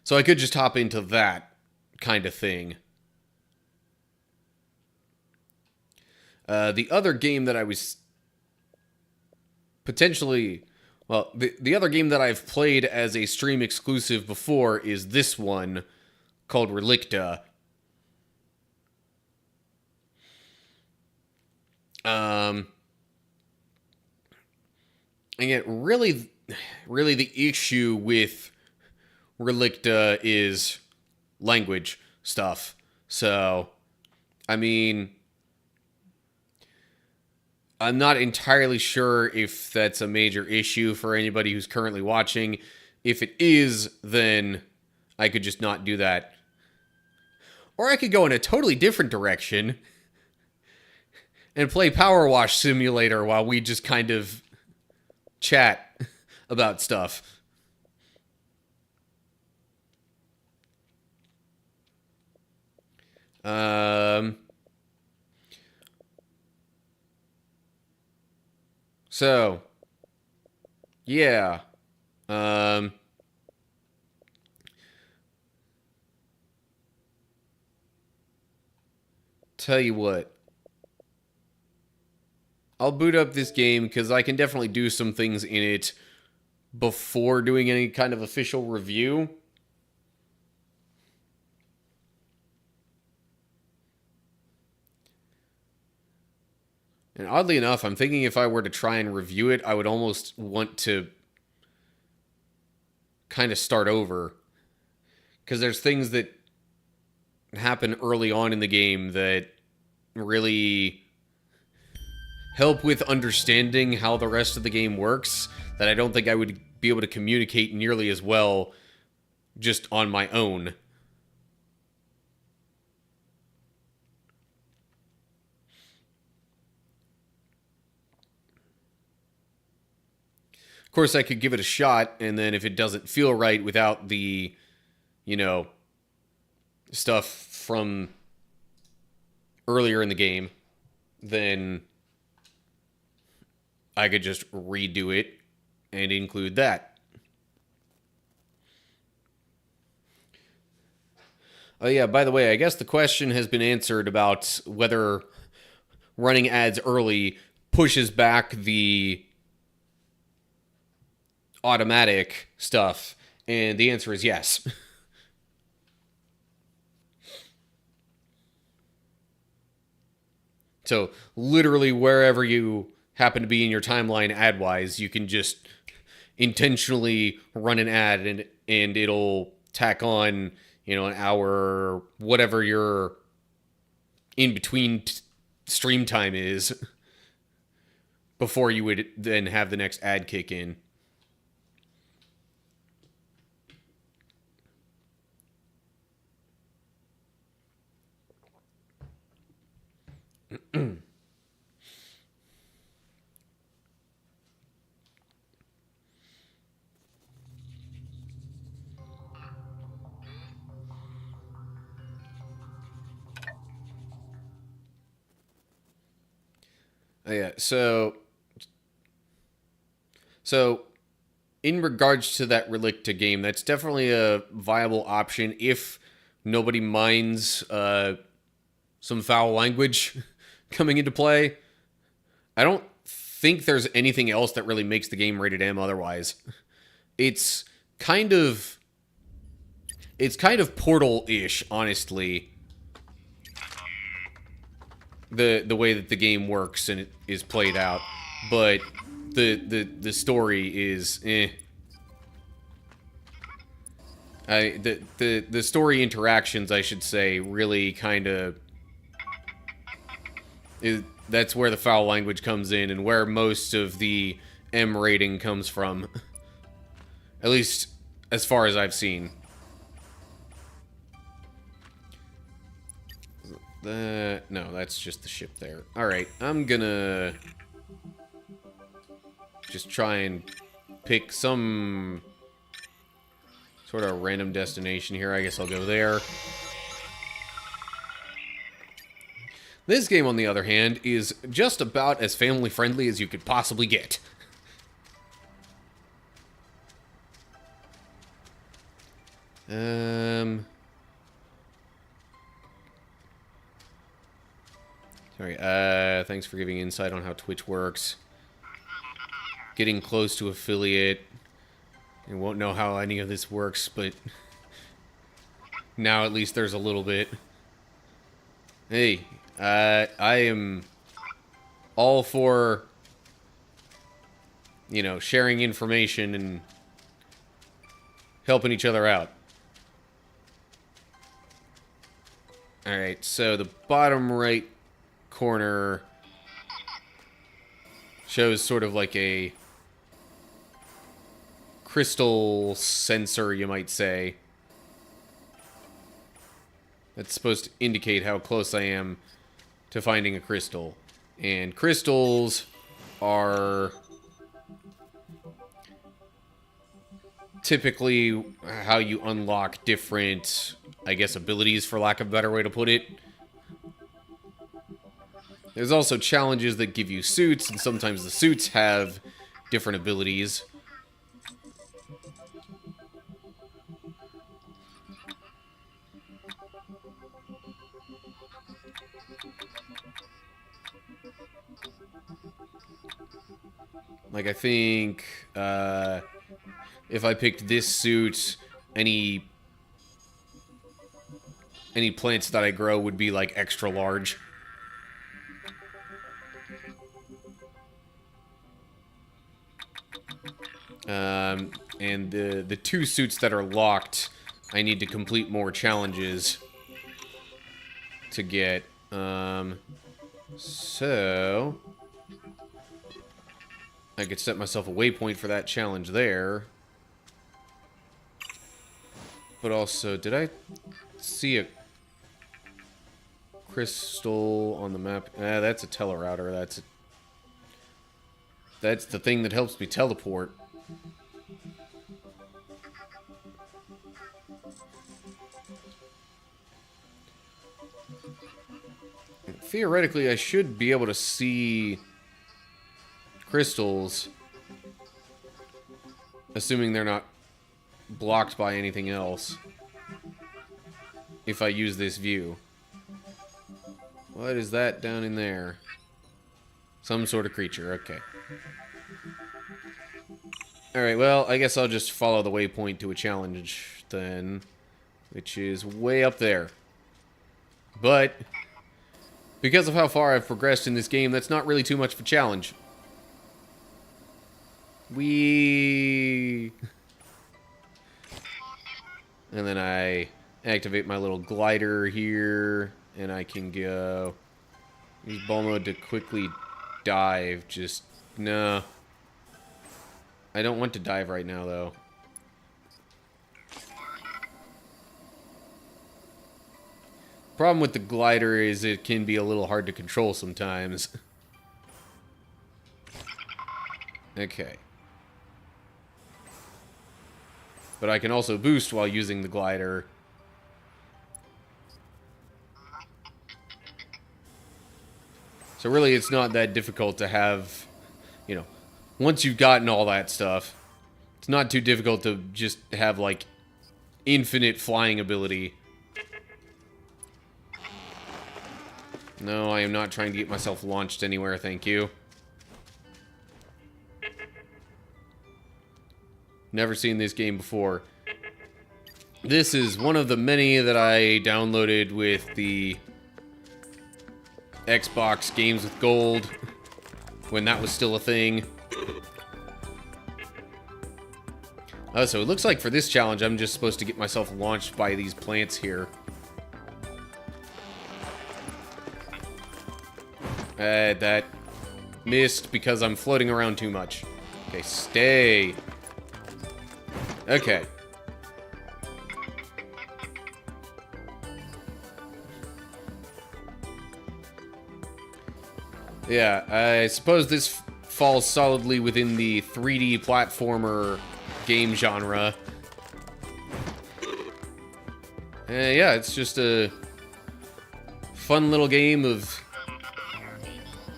Speaker 1: So I could just hop into that kind of thing. The other game that I was potentially... Well, the other game that I've played as a stream exclusive before is this one, called Relicta. And yet, really the issue with Relicta is language stuff. So, I mean, I'm not entirely sure if that's a major issue for anybody who's currently watching. If it is, then I could just not do that. Or I could go in a totally different direction and play Power Wash Simulator while we just kind of chat about stuff. So, yeah. Tell you what. I'll boot up this game because I can definitely do some things in it before doing any kind of official review. And oddly enough, I'm thinking if I were to try and review it, I would almost want to kind of start over. Because there's things that happen early on in the game that really help with understanding how the rest of the game works that I don't think I would be able to communicate nearly as well just on my own. Of course, I could give it a shot, and then if it doesn't feel right without the, stuff from earlier in the game, then I could just redo it and include that. Oh yeah, by the way, I guess the question has been answered about whether running ads early pushes back the automatic stuff, and the answer is yes. So literally wherever you happen to be in your timeline ad-wise, you can just intentionally run an ad and it'll tack on, an hour or whatever your in between stream time is before you would then have the next ad kick in. Oh, yeah, so in regards to that Relicta game, that's definitely a viable option if nobody minds some foul language coming into play. I don't think there's anything else that really makes the game rated M otherwise. It's kind of Portal-ish, honestly. The way that the game works and it is played out, but the story is the story interactions, I should say, really kind of that's where the foul language comes in and where most of the M rating comes from. At least as far as I've seen. No, that's just the ship there. Alright, I'm gonna just try and pick some sort of random destination here. I guess I'll go there. This game, on the other hand, is just about as family-friendly as you could possibly get. Sorry, thanks for giving insight on how Twitch works. Getting close to affiliate. I won't know how any of this works, but now at least there's a little bit. Hey, I am all for, sharing information and helping each other out. Alright, so the bottom right corner shows sort of like a crystal sensor, you might say. That's supposed to indicate how close I am to finding a crystal. And crystals are typically how you unlock different, I guess, abilities, for lack of a better way to put it. There's also challenges that give you suits, and sometimes the suits have different abilities. Like, I think, if I picked this suit, any plants that I grow would be, like, extra large. And the two suits that are locked, I need to complete more challenges to get. So I could set myself a waypoint for that challenge there. But also, did I see a crystal on the map? That's a telerouter. That's the thing that helps me teleport. Theoretically, I should be able to see crystals, assuming they're not blocked by anything else, if I use this view. What is that down in there? Some sort of creature, okay. Alright, well, I guess I'll just follow the waypoint to a challenge then, which is way up there. But because of how far I've progressed in this game, that's not really too much of a challenge. Whee! And then I activate my little glider here, and I can go use ball mode to quickly dive. Just, no. I don't want to dive right now, though. Problem with the glider is it can be a little hard to control sometimes. Okay. But I can also boost while using the glider. So really, it's not that difficult to have, you know, once you've gotten all that stuff, it's not too difficult to just have, like, infinite flying ability. No, I am not trying to get myself launched anywhere, thank you. Never seen this game before. This is one of the many that I downloaded with the Xbox Games with Gold, when that was still a thing. So it looks like for this challenge, I'm just supposed to get myself launched by these plants here. That missed because I'm floating around too much. Okay, stay. Okay. Yeah, I suppose this falls solidly within the 3D platformer game genre. Yeah, it's just a fun little game of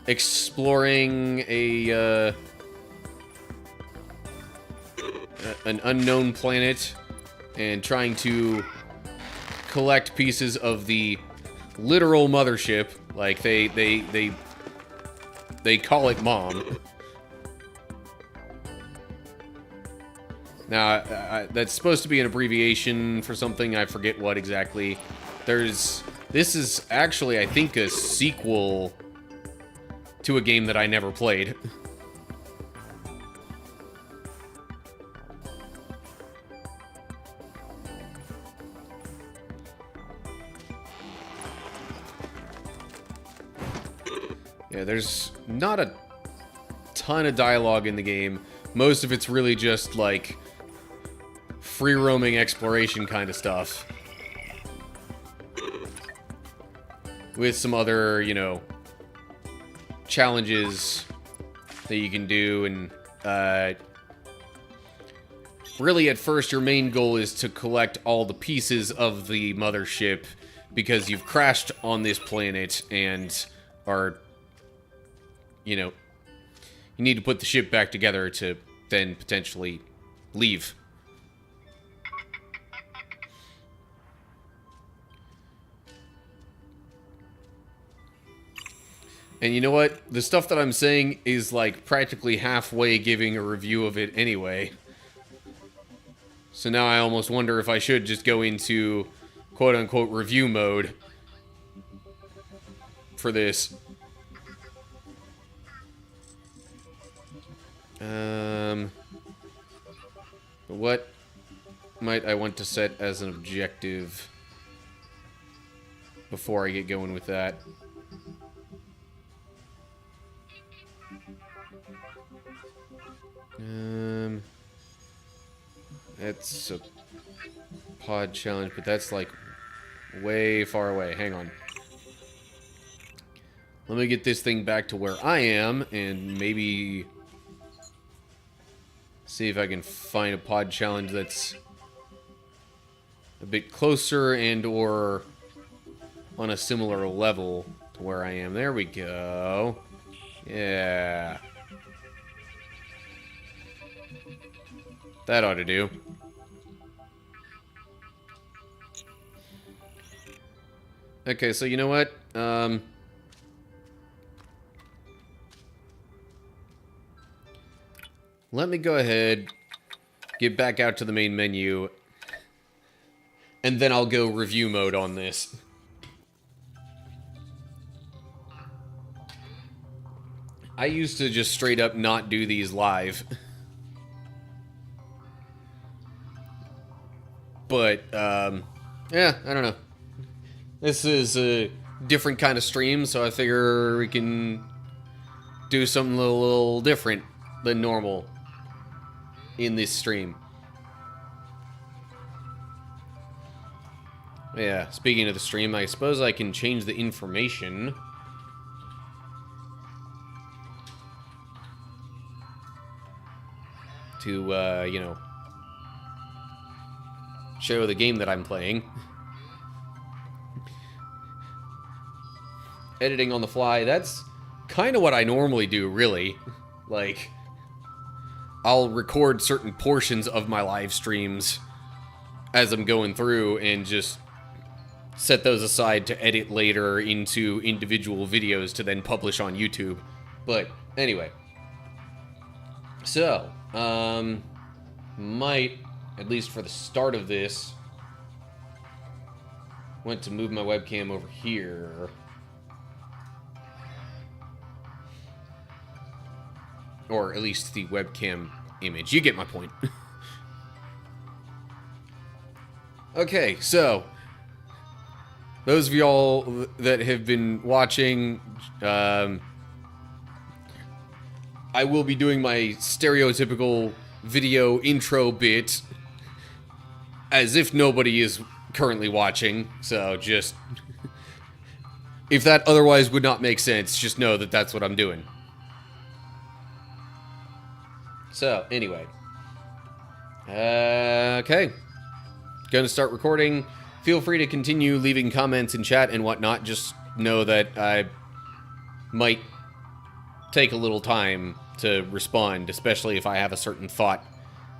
Speaker 1: exploring an unknown planet and trying to collect pieces of the literal mothership. Like they call it Mom. Now that's supposed to be an abbreviation for something. I forget what exactly. This is actually, I think, a sequel to a game that I never played. Yeah, there's not a ton of dialogue in the game. Most of it's really just, like, free-roaming exploration kind of stuff. with some other, you know, challenges that you can do. And really, at first, your main goal is to collect all the pieces of the mothership because you've crashed on this planet and are, you know, you need to put the ship back together to then potentially leave. And you know what? The stuff that I'm saying is like practically halfway giving a review of it anyway. So now I almost wonder if I should just go into quote-unquote review mode for this. What might I want to set as an objective before I get going with that? That's a pod challenge, but that's like way far away. Hang on. Let me get this thing back to where I am and maybe see if I can find a pod challenge that's a bit closer and or on a similar level to where I am. There we go. Yeah. That ought to do. Okay, so you know what? Let me go ahead, get back out to the main menu, and then I'll go review mode on this. I used to just straight up not do these live. But, yeah, I don't know. This is a different kind of stream, so I figure we can do something a little different than normal in this stream. Yeah, speaking of the stream, I suppose I can change the information. To, you know, show the game that I'm playing. Editing on the fly, that's kind of what I normally do, really. Like, I'll record certain portions of my live streams as I'm going through and just set those aside to edit later into individual videos to then publish on YouTube. But anyway, so might, at least for the start of this, want to move my webcam over here. Or at least the webcam image. You get my point. Okay, so those of y'all that have been watching, I will be doing my stereotypical video intro bit as if nobody is currently watching. So just, if that otherwise would not make sense, just know that that's what I'm doing. So, anyway. Okay. Gonna start recording. Feel free to continue leaving comments in chat and whatnot. Just know that I might take a little time to respond, especially if I have a certain thought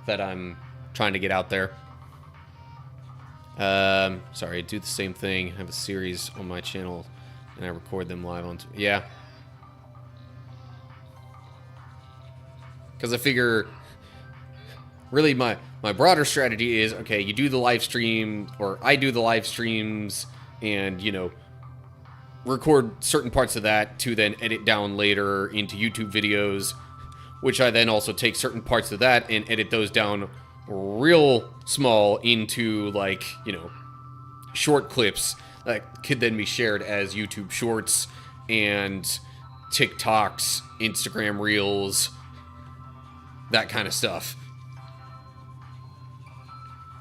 Speaker 1: that I'm trying to get out there. Sorry, I do the same thing. I have a series on my channel, and I record them live on... Yeah. Because I figure, really, my broader strategy is, okay, you do the live stream, or I do the live streams, and, you know, record certain parts of that to then edit down later into YouTube videos, which I then also take certain parts of that and edit those down real small into, like, you know, short clips that could then be shared as YouTube Shorts and TikToks, Instagram Reels, that kind of stuff.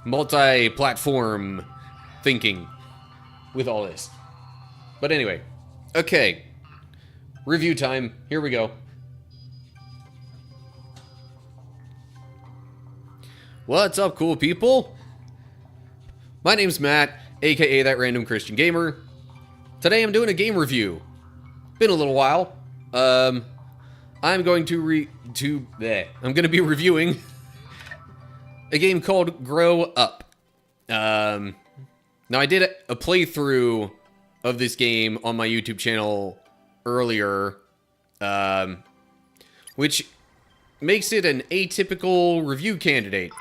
Speaker 1: Multi-platform thinking with all this. But anyway, Okay, review time. Here we go. What's up, cool people? My name's Matt, aka That Random Christian Gamer. Today I'm doing a game review. Been a little while. I'm going to I'm going to be reviewing a game called Grow Up. Now I did a playthrough of this game on my YouTube channel earlier, which makes it an atypical review candidate.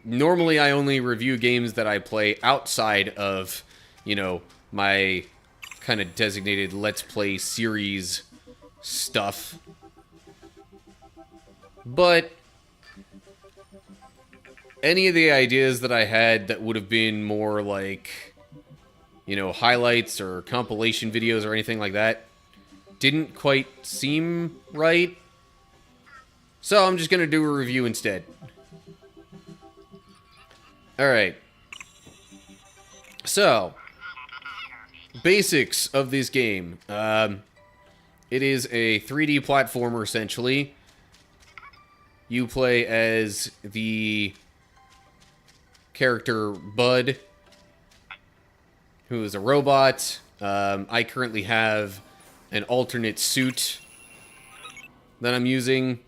Speaker 1: Normally I only review games that I play outside of, you know, my kind of designated Let's Play series stuff. But any of the ideas that I had that would have been more like, you know, highlights or compilation videos or anything like that didn't quite seem right. So I'm just going to do a review instead. Alright. So, basics of this game. It is a 3D platformer, essentially. You play as the character Bud, who is a robot. I currently have an alternate suit that I'm using.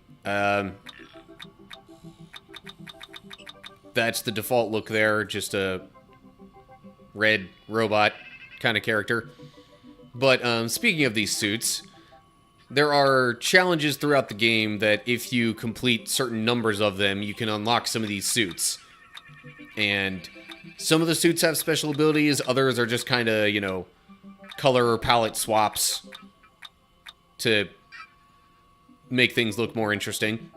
Speaker 1: That's the default look there, just a red robot kind of character. But speaking of these suits, there are challenges throughout the game that if you complete certain numbers of them, you can unlock some of these suits. And some of the suits have special abilities, others are just kind of, you know, color or palette swaps to make things look more interesting.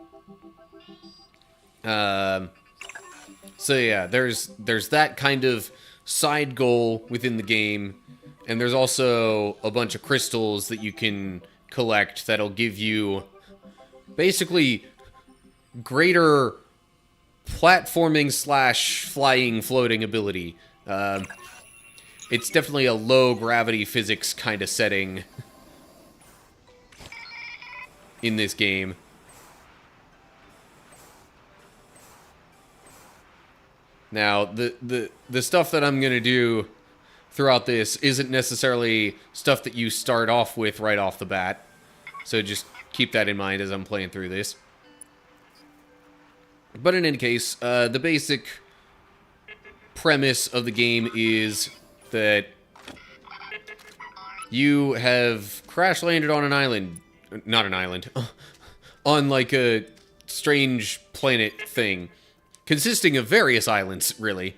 Speaker 1: So yeah, there's that kind of side goal within the game, and there's also a bunch of crystals that you can collect that'll give you basically greater platforming / flying floating ability. It's definitely a low gravity physics kind of setting in this game. Now, the stuff that I'm going to do throughout this isn't necessarily stuff that you start off with right off the bat. So just keep that in mind as I'm playing through this. But in any case, the basic premise of the game is that you have crash landed on an island. Not an island. On like a strange planet thing. Consisting of various islands, really.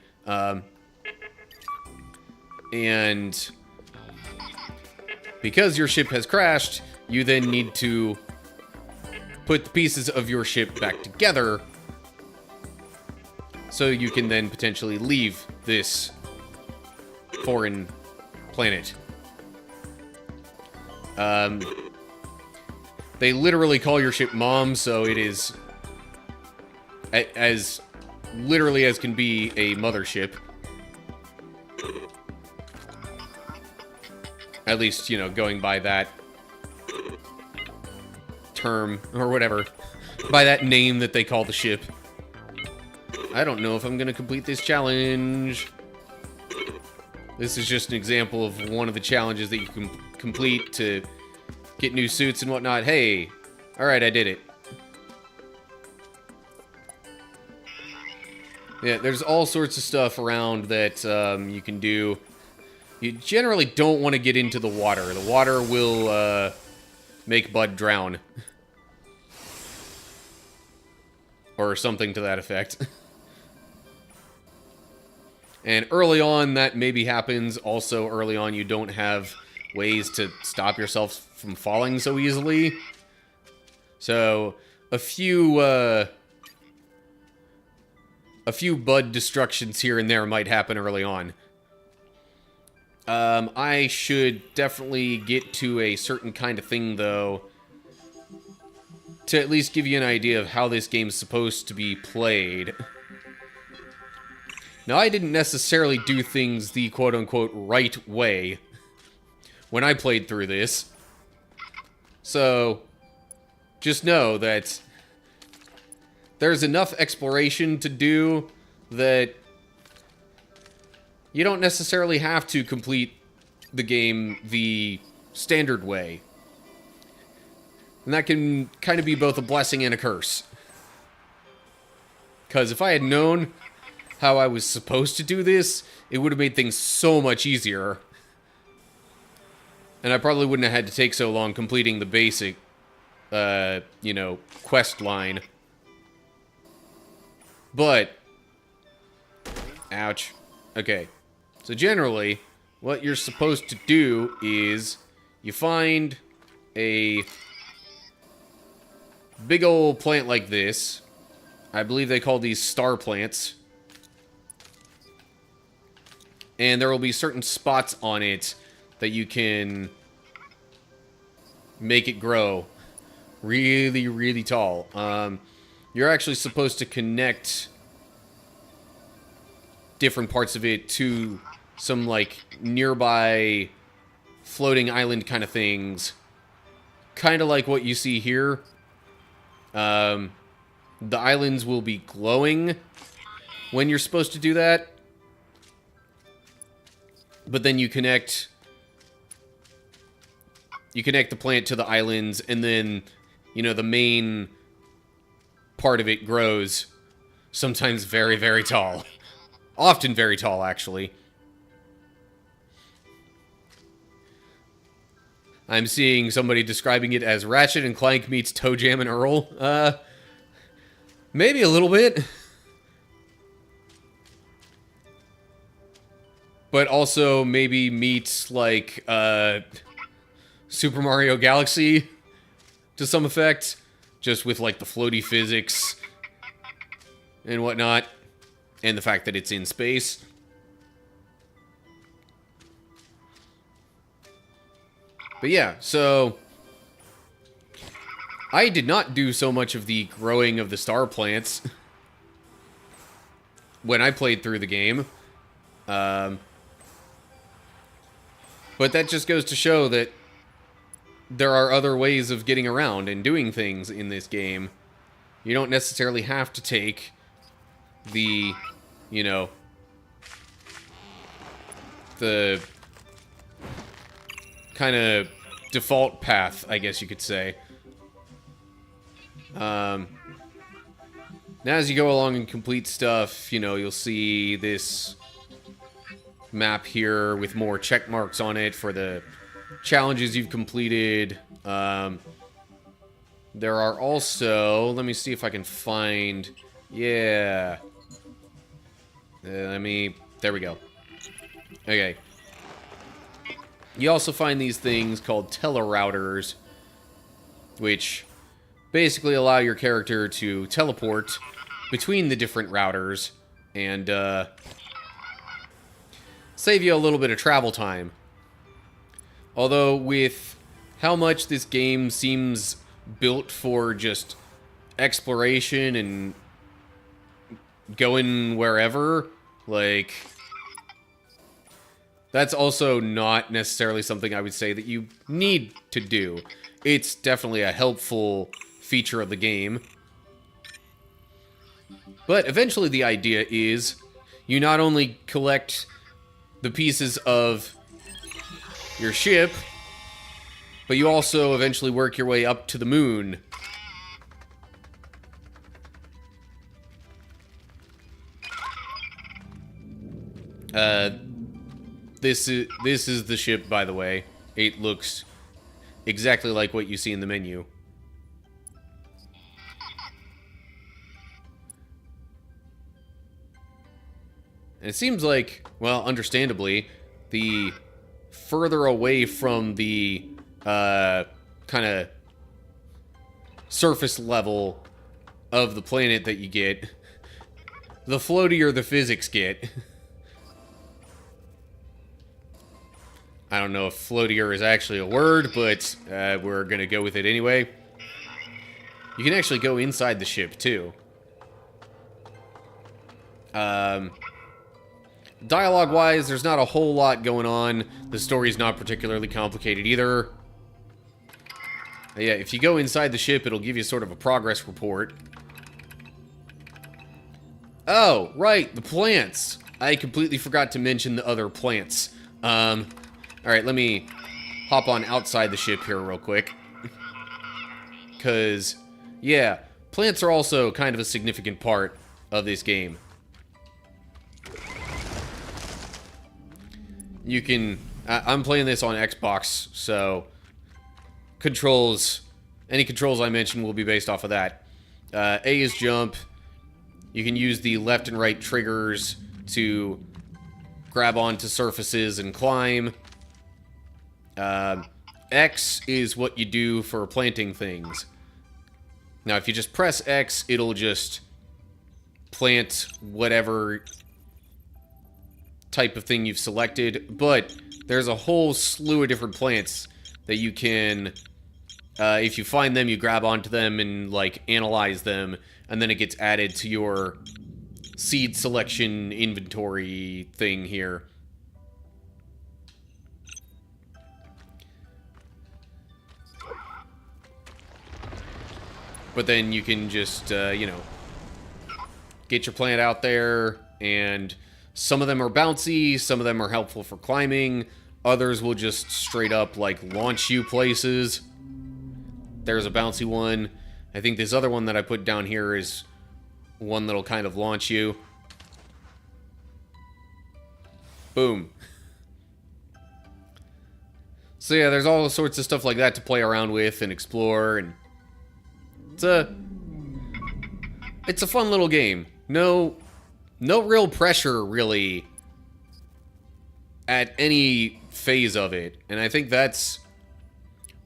Speaker 1: And because your ship has crashed, you then need to put the pieces of your ship back together so you can then potentially leave this foreign planet. They literally call your ship Mom, so it is as literally as can be a mothership. At least, you know, going by that term, or whatever. By that name that they call the ship. I don't know if I'm gonna complete this challenge. This is just an example of one of the challenges that you can complete to get new suits and whatnot. Hey, alright, I did it. Yeah, there's all sorts of stuff around that you can do. You generally don't want to get into the water. The water will make Bud drown. Or something to that effect. And early on, that maybe happens. Also, early on, you don't have ways to stop yourself from falling so easily. So, a few Bud destructions here and there might happen early on. I should definitely get to a certain kind of thing, though, to at least give you an idea of how this game's supposed to be played. Now, I didn't necessarily do things the quote-unquote right way when I played through this. So, just know that there's enough exploration to do that you don't necessarily have to complete the game the standard way. And that can kind of be both a blessing and a curse. Because if I had known how I was supposed to do this, it would have made things so much easier. And I probably wouldn't have had to take so long completing the basic, quest line. But, ouch. Okay. So generally, what you're supposed to do is you find a big old plant like this. I believe they call these star plants. And there will be certain spots on it that you can make it grow really, really tall. You're actually supposed to connect different parts of it to some, like, nearby floating island kind of things. Kind of like what you see here. The islands will be glowing when you're supposed to do that. But then you connect the plant to the islands, and then, the main part of it grows. Sometimes very, very tall. Often very tall, actually. I'm seeing somebody describing it as Ratchet and Clank meets Toe Jam and Earl. Maybe a little bit. But also maybe meets, like, Super Mario Galaxy to some effect. Just with, like, the floaty physics and whatnot. And the fact that it's in space. But yeah, so I did not do so much of the growing of the star plants when I played through the game. But that just goes to show that there are other ways of getting around and doing things in this game. You don't necessarily have to take the, the kind of default path, I guess you could say. Now as you go along and complete stuff, you'll see this map here with more check marks on it for the challenges you've completed. There are also, let me see if I can find, there we go. Okay. You also find these things called telerouters, which basically allow your character to teleport between the different routers and save you a little bit of travel time. Although with how much this game seems built for just exploration and going wherever, like, that's also not necessarily something I would say that you need to do. It's definitely a helpful feature of the game. But eventually the idea is you not only collect the pieces of your ship, but you also eventually work your way up to the moon. This is the ship, by the way. It looks exactly like what you see in the menu. And it seems like, well, understandably, the further away from the kind of surface level of the planet that you get, the floatier the physics get. I don't know if floatier is actually a word, but we're going to go with it anyway. You can actually go inside the ship, too. Dialogue-wise, there's not a whole lot going on. The story's not particularly complicated either. Yeah, if you go inside the ship, it'll give you sort of a progress report. Oh, right, the plants. I completely forgot to mention the other plants. Alright, let me hop on outside the ship here real quick. Because, yeah, plants are also kind of a significant part of this game. You can... I'm playing this on Xbox, so... Any controls I mention will be based off of that. A is jump. You can use the left and right triggers to grab onto surfaces and climb. X is what you do for planting things. Now, if you just press X, it'll just plant whatever type of thing you've selected. But there's a whole slew of different plants that you can... if you find them, you grab onto them and, like, analyze them, and then it gets added to your seed selection inventory thing here. But then you can just, you know, get your plant out there, and some of them are bouncy, some of them are helpful for climbing, others will just straight up, like, launch you places. There's a bouncy one. I think this other one that I put down here is one that'll kind of launch you. Boom. So yeah, there's all sorts of stuff like that to play around with and explore, and it's a fun little game. No real pressure, really, at any phase of it. And I think that's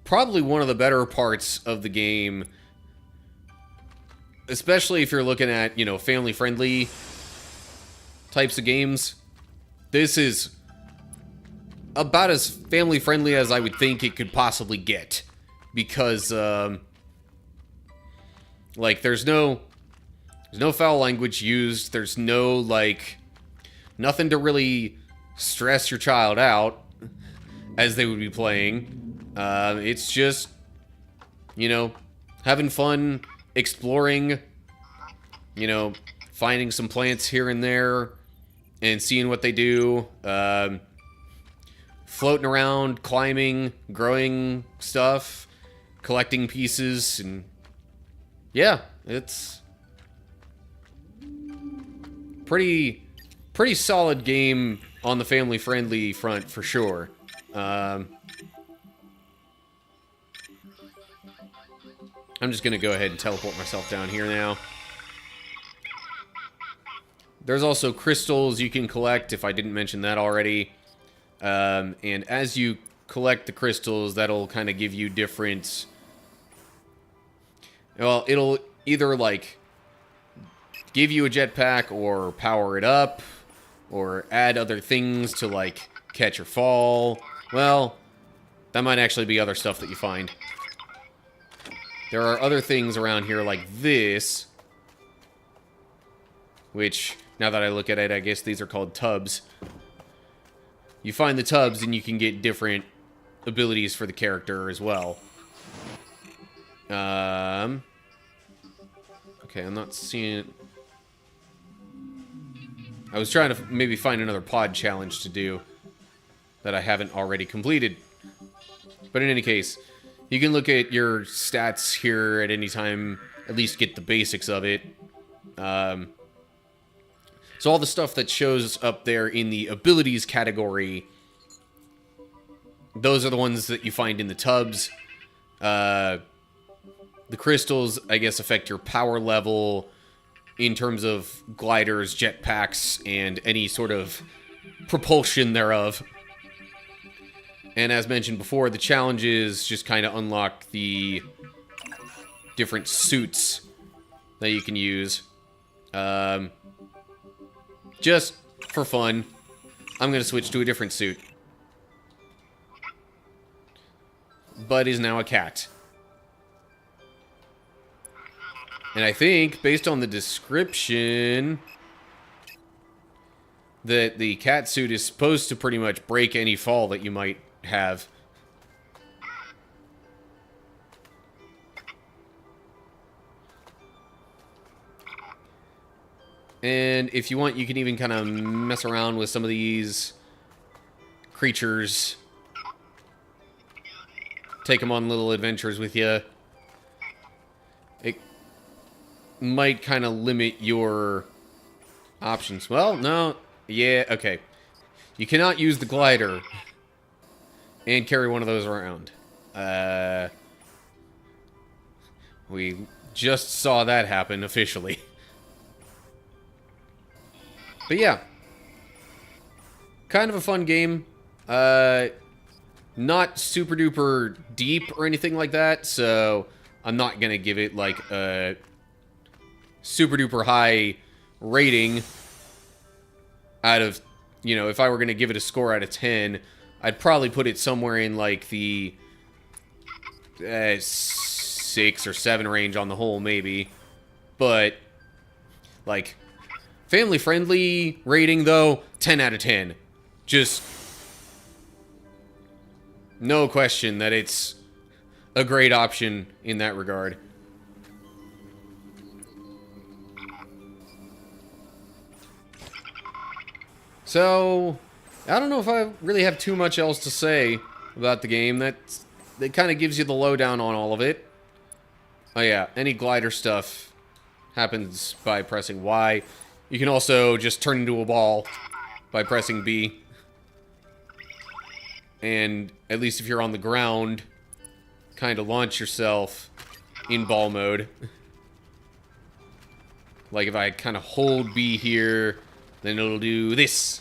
Speaker 1: probably one of the better parts of the game, especially if you're looking at, you know, family-friendly types of games. This is about as family-friendly as I would think it could possibly get, because, like, there's no foul language used. There's no, like, nothing to really stress your child out as they would be playing. It's just, you know, having fun, exploring, you know, finding some plants here and there and seeing what they do. Floating around, climbing, growing stuff, collecting pieces, and yeah, it's pretty solid game on the family-friendly front for sure. I'm just going to go ahead and teleport myself down here now. There's also crystals you can collect, if I didn't mention that already. And as you collect the crystals, that'll kind of give you different... Well, it'll either, like, give you a jetpack or power it up, or add other things to, like, catch or fall. Well, that might actually be other stuff that you find. There are other things around here like this, which, now that I look at it, I guess these are called tubs. You find the tubs and you can get different abilities for the character as well. Okay, I'm not seeing it. I was trying to maybe find another pod challenge to do that I haven't already completed. But in any case, you can look at your stats here at any time, at least get the basics of it. So all the stuff that shows up there in the abilities category, those are the ones that you find in the tubs. The crystals, I guess, affect your power level in terms of gliders, jetpacks, and any sort of propulsion thereof. And as mentioned before, the challenges just kind of unlock the different suits that you can use. Just for fun, I'm going to switch to a different suit. Bud is now a cat. And I think, based on the description, that the cat suit is supposed to pretty much break any fall that you might have. And if you want, you can even kind of mess around with some of these creatures. Take them on little adventures with you. It might kind of limit your options. Well, no. Yeah, okay. You cannot use the glider and carry one of those around. We just saw that happen officially. But yeah. Kind of a fun game. Not super duper deep or anything like that, so I'm not gonna give it like a super duper high rating out of, you know, if I were gonna give it a score out of 10, I'd probably put it somewhere in like the 6 or 7 range on the whole, maybe. But like family friendly rating though, 10 out of 10. Just no question that it's a great option in that regard. So, I don't know if I really have too much else to say about the game. That kind of gives you the lowdown on all of it. Oh yeah, any glider stuff happens by pressing Y. You can also just turn into a ball by pressing B. And at least if you're on the ground, kind of launch yourself in ball mode. Like if I kind of hold B here, then it'll do this.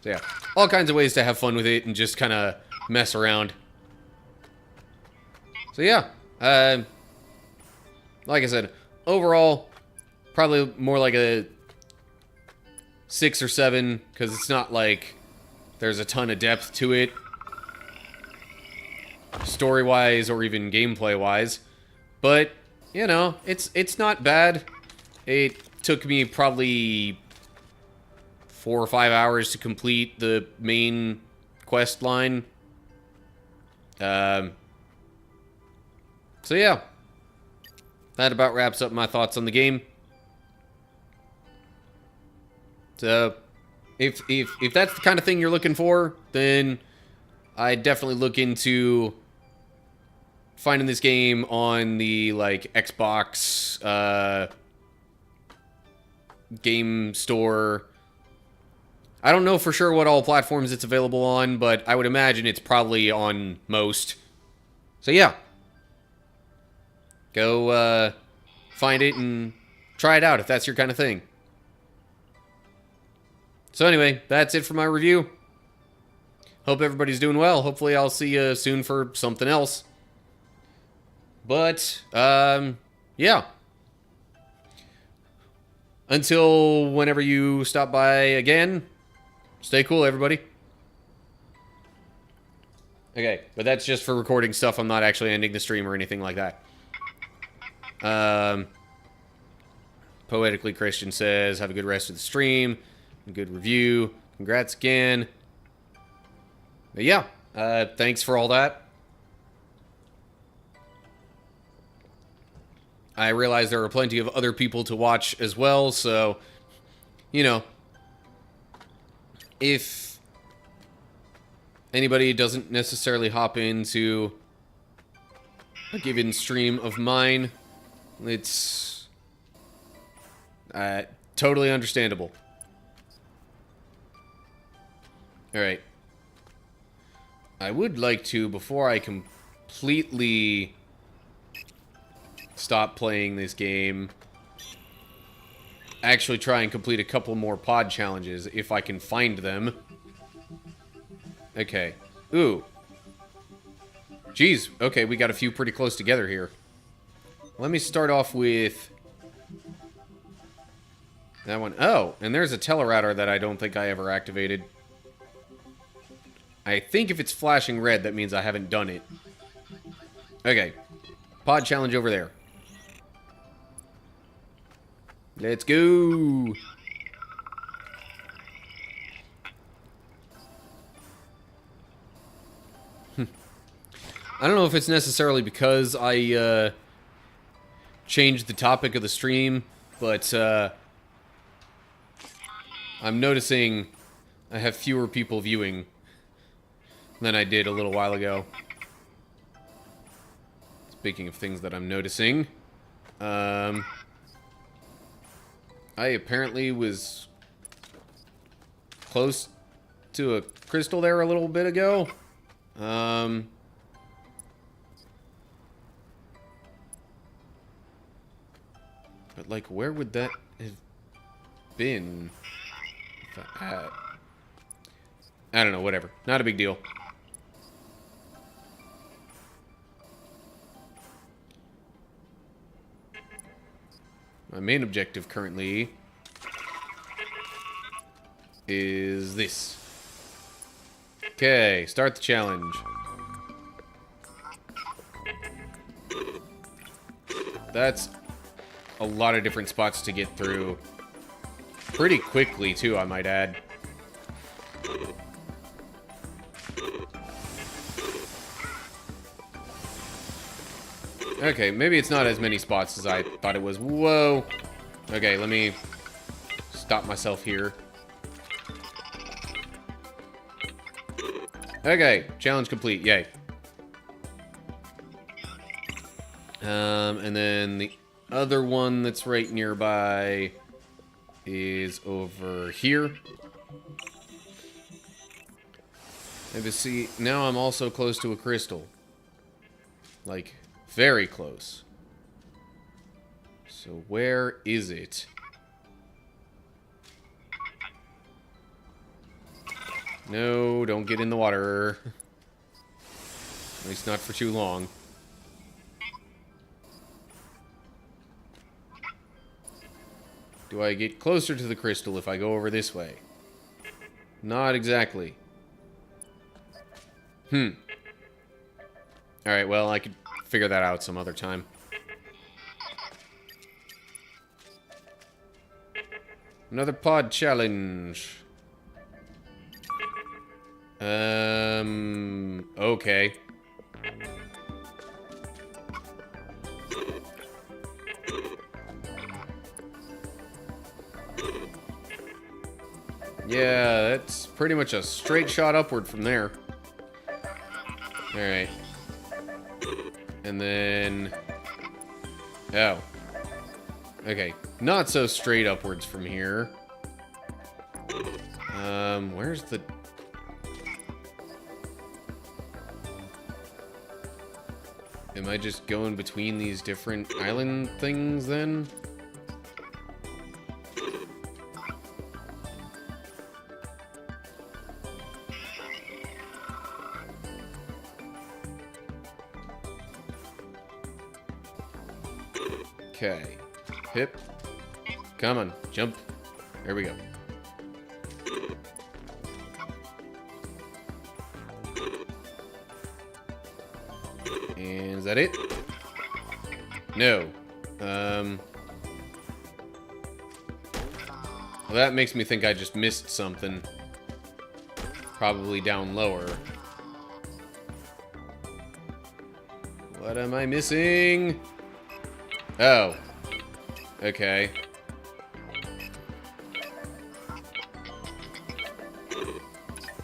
Speaker 1: So yeah, all kinds of ways to have fun with it and just kind of mess around. So yeah, like I said, overall, probably more like a 6 or 7, because it's not like there's a ton of depth to it, story-wise or even gameplay-wise. But, you know, it's not bad. It took me probably 4 or 5 hours to complete the main quest line. So yeah, that about wraps up my thoughts on the game. So, if that's the kind of thing you're looking for, then I definitely look into finding this game on the like Xbox game store. I don't know for sure what all platforms it's available on, but I would imagine it's probably on most. So yeah, go find it and try it out if that's your kind of thing. So anyway, that's it for my review. Hope everybody's doing well. Hopefully I'll see you soon for something else. But, yeah. Until whenever you stop by again, stay cool, everybody. Okay, but that's just for recording stuff. I'm not actually ending the stream or anything like that. Poetically Christian says, have a good rest of the stream. Good review. Congrats again. But yeah, thanks for all that. I realize there are plenty of other people to watch as well, so, you know, if anybody doesn't necessarily hop into a given stream of mine, it's totally understandable. Alright. I would like to, before I completely stop playing this game, actually try and complete a couple more pod challenges, if I can find them. Okay. Ooh. Jeez. Okay, we got a few pretty close together here. Let me start off with that one. Oh, and there's a telerouter that I don't think I ever activated. I think if it's flashing red, that means I haven't done it. Okay. Pod challenge over there. Let's go. I don't know if it's necessarily because I changed the topic of the stream, but I'm noticing I have fewer people viewing than I did a little while ago. Speaking of things that I'm noticing, I apparently was close to a crystal there a little bit ago. But, like, where would that have been? If I don't know, whatever. Not a big deal. My main objective currently is this. Okay, start the challenge. That's a lot of different spots to get through. Pretty quickly, too, I might add. Okay, maybe it's not as many spots as I thought it was. Whoa. Okay, let me stop myself here. Okay, challenge complete. Yay. And then the other one that's right nearby is over here. And to see, now I'm also close to a crystal. Like, very close. So where is it? No, don't get in the water. At least not for too long. Do I get closer to the crystal if I go over this way? Not exactly. Alright, well, I could figure that out some other time. Another pod challenge. Okay. Yeah, that's pretty much a straight shot upward from there. Alright. And then... Oh. Okay. Not so straight upwards from here. Where's the... Am I just going between these different island things then? Okay. Hip. Come on. Jump. There we go. And is that it? No. Well, that makes me think I just missed something. Probably down lower. What am I missing? Oh. Okay.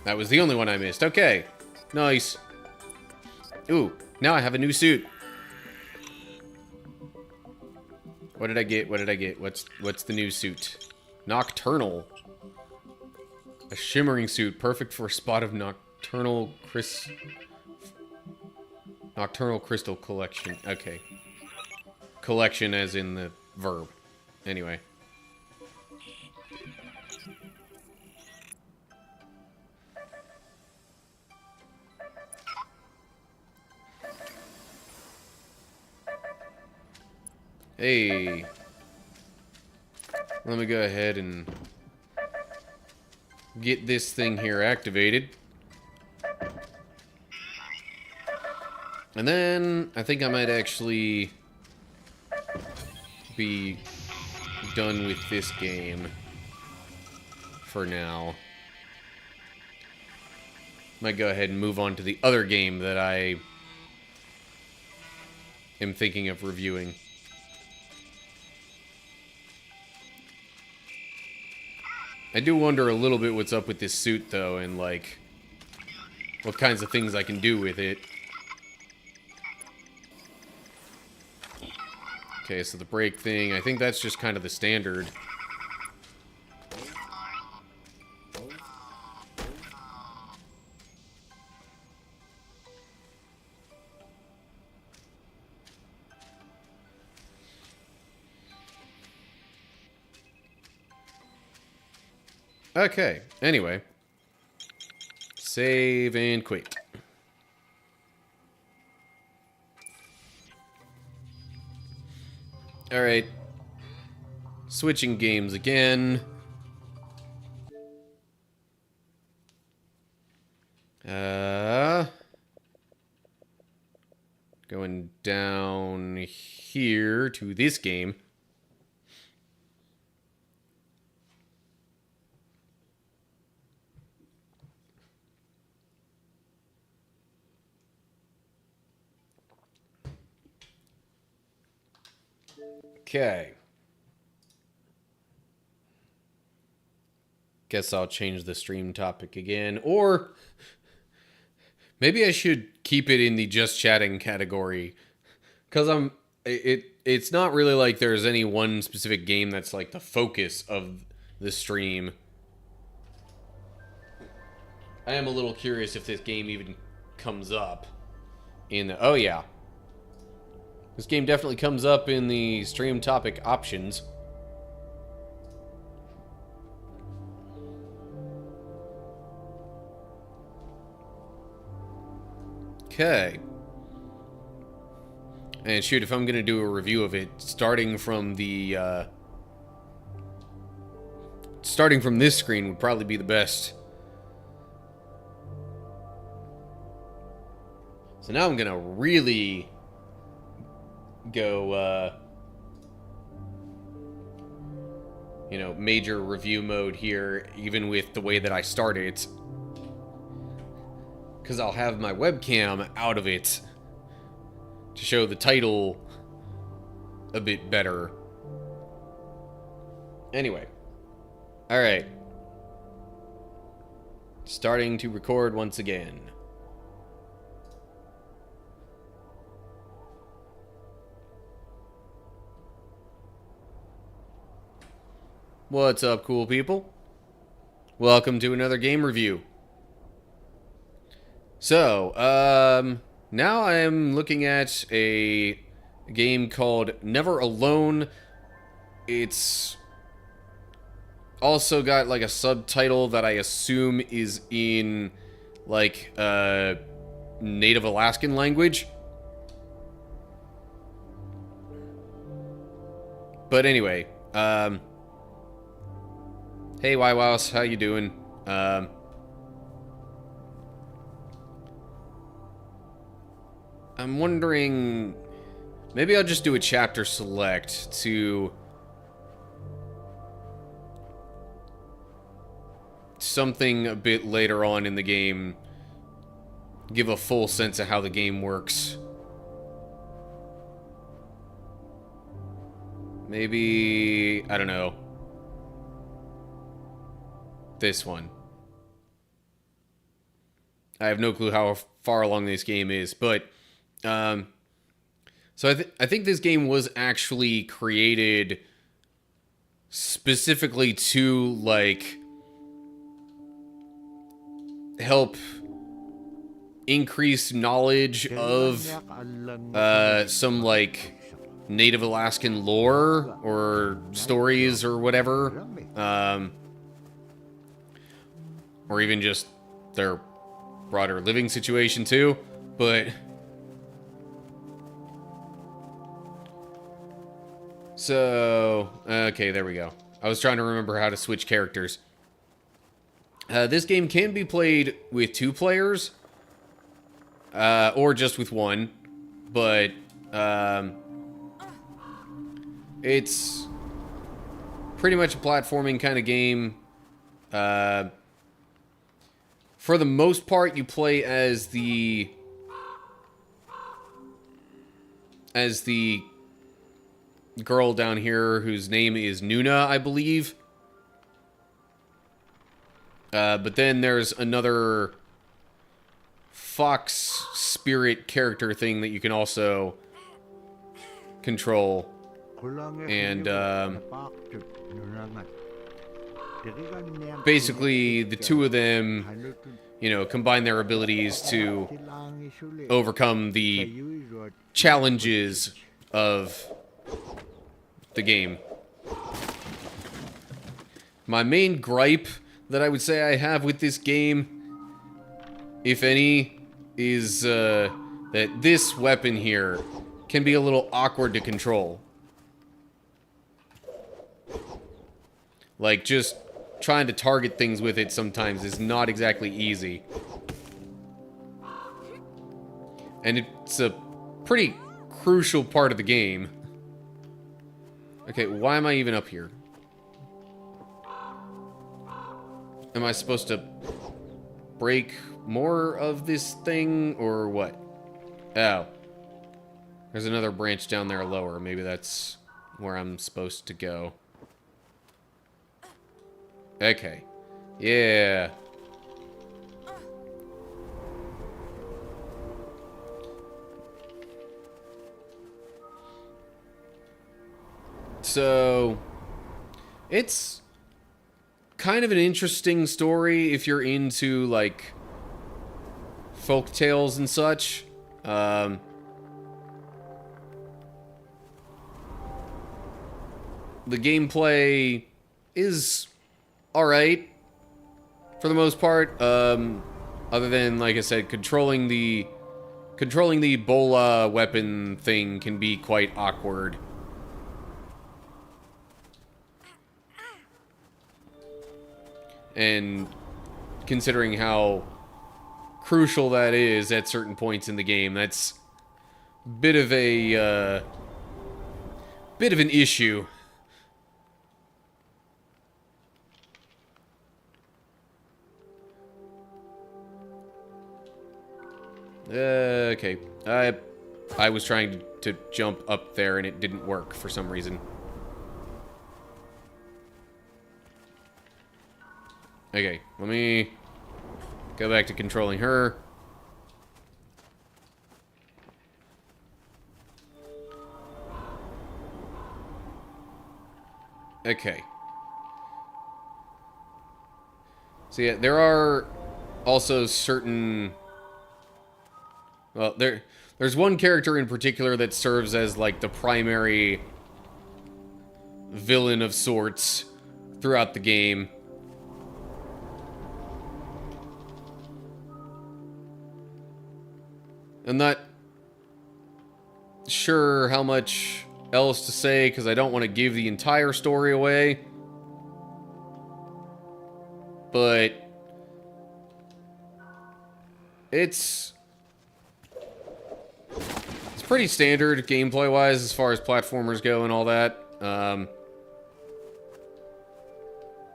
Speaker 1: That was the only one I missed. Okay. Nice. Ooh, now I have a new suit. What did I get? What did I get? What's the new suit? Nocturnal. A shimmering suit, perfect for a spot of nocturnal crystal collection. Okay. Collection as in the verb. Anyway. Hey. Let me go ahead and get this thing here activated. And then I think I might actually be done with this game for now. Might go ahead and move on to the other game that I am thinking of reviewing. I do wonder a little bit what's up with this suit, though, and, like, what kinds of things I can do with it. Okay, so the brake thing, I think that's just kind of the standard. Okay, anyway. Save and quit. Alright. Switching games again. Going down here to this game. Okay. Guess I'll change the stream topic again. Or maybe I should keep it in the just chatting category. Because it's not really like there's any one specific game that's like the focus of the stream. I am a little curious if this game even comes up in the... Oh, yeah. This game definitely comes up in the stream topic options. Okay. And shoot, if I'm going to do a review of it, starting from the... starting from this screen would probably be the best. So now I'm going to really... go, you know, major review mode here, even with the way that I start it. Because I'll have my webcam out of it to show the title a bit better. Anyway. Alright. Starting to record once again. What's up, cool people? Welcome to another game review. So, now I'm looking at a game called Never Alone. It's also got, like, a subtitle that I assume is in, like, Native Alaskan language. But anyway, hey, YWows, how you doing? I'm wondering... Maybe I'll just do a chapter select to... something a bit later on in the game. Give a full sense of how the game works. Maybe... I don't know. This one. I have no clue how far along this game is, but... so I think this game was actually created specifically to, like, help increase knowledge of some, like, Native Alaskan lore or stories or whatever. Or even just their broader living situation too. But... So, okay, there we go. I was trying to remember how to switch characters. This game can be played with 2 players, or just with 1, but, it's pretty much a platforming kind of game. For the most part, you play as the girl down here whose name is Nuna, I believe. But then there's another fox spirit character thing that you can also control. And basically the two of them, you know, combine their abilities to overcome the challenges of the game. My main gripe that I would say I have with this game, if any, is that this weapon here can be a little awkward to control. Like, just trying to target things with it sometimes is not exactly easy. And it's a pretty crucial part of the game. Okay, why am I even up here? Am I supposed to break more of this thing, or what? Oh. There's another branch down there lower. Maybe that's where I'm supposed to go. Okay. Yeah. So, it's kind of an interesting story if you're into, like, folk tales and such. The gameplay is alright for the most part. Other than, like I said, controlling the Ebola weapon thing can be quite awkward. And considering how crucial that is at certain points in the game, that's a bit of an issue. Okay. I was trying to jump up there and it didn't work for some reason. Okay, let me go back to controlling her. Okay. So yeah, there are also certain... Well, there's one character in particular that serves as, like, the primary villain of sorts throughout the game. I'm not sure how much else to say, because I don't want to give the entire story away. But it's pretty standard gameplay-wise as far as platformers go and all that.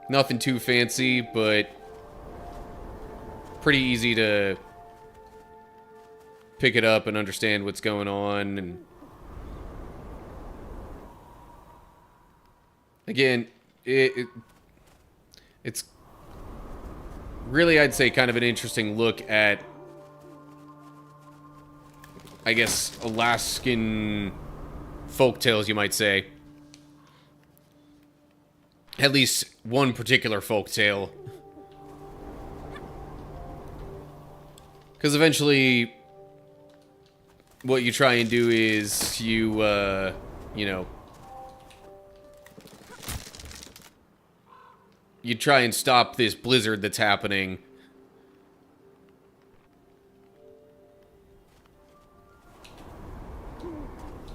Speaker 1: Nothing too fancy, but pretty easy to pick it up and understand what's going on. And again, it's really, I'd say, kind of an interesting look at, I guess, Alaskan folktales, you might say. At least one particular folktale. Because eventually, what you try and do is you know, you try and stop this blizzard that's happening.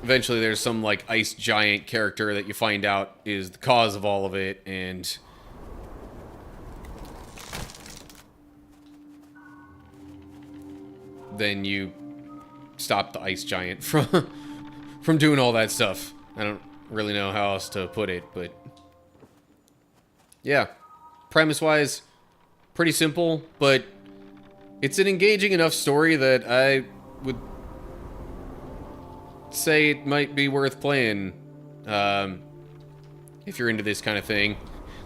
Speaker 1: Eventually there's some, like, ice giant character that you find out is the cause of all of it, and then you stop the ice giant from doing all that stuff. I don't really know how else to put it, but Yeah, premise-wise, pretty simple, but it's an engaging enough story that I would say it might be worth playing if you're into this kind of thing.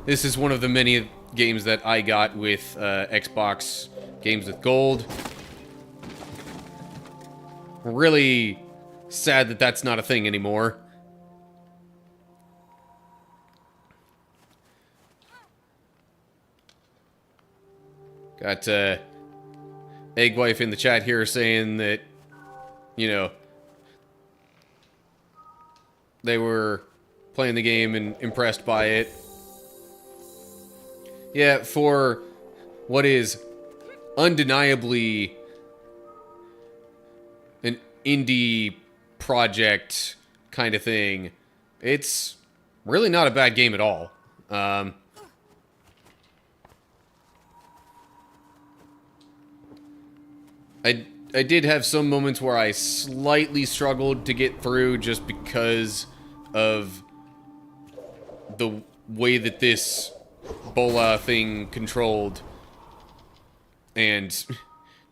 Speaker 1: This is one of the many games that I got with Xbox Games with Gold. Really sad that that's not a thing anymore. Got Egg Wife in the chat here saying that, you know, they were playing the game and impressed by it. Yeah, for what is undeniably an indie project kind of thing, it's really not a bad game at all. I did have some moments where I slightly struggled to get through just because of the way that this bola thing controlled and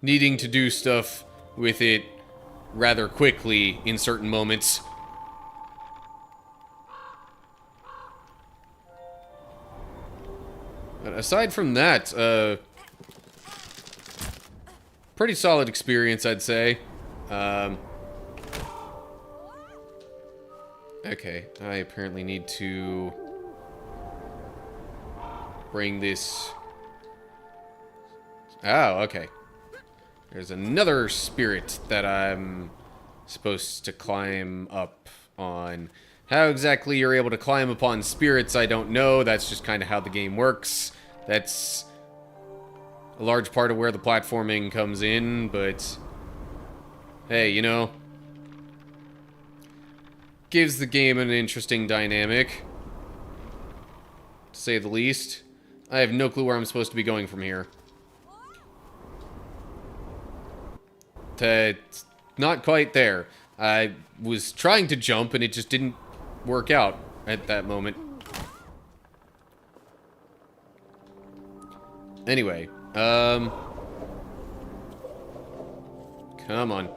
Speaker 1: needing to do stuff with it rather quickly in certain moments. But aside from that, pretty solid experience, I'd say. Okay, I apparently need to bring this... Oh, okay. There's another spirit that I'm supposed to climb up on. How exactly you're able to climb upon spirits, I don't know. That's just kind of how the game works. That's a large part of where the platforming comes in, but hey, you know, gives the game an interesting dynamic, to say the least. I have no clue where I'm supposed to be going from here. It's not quite there. I was trying to jump and it just didn't work out at that moment. Anyway, come on.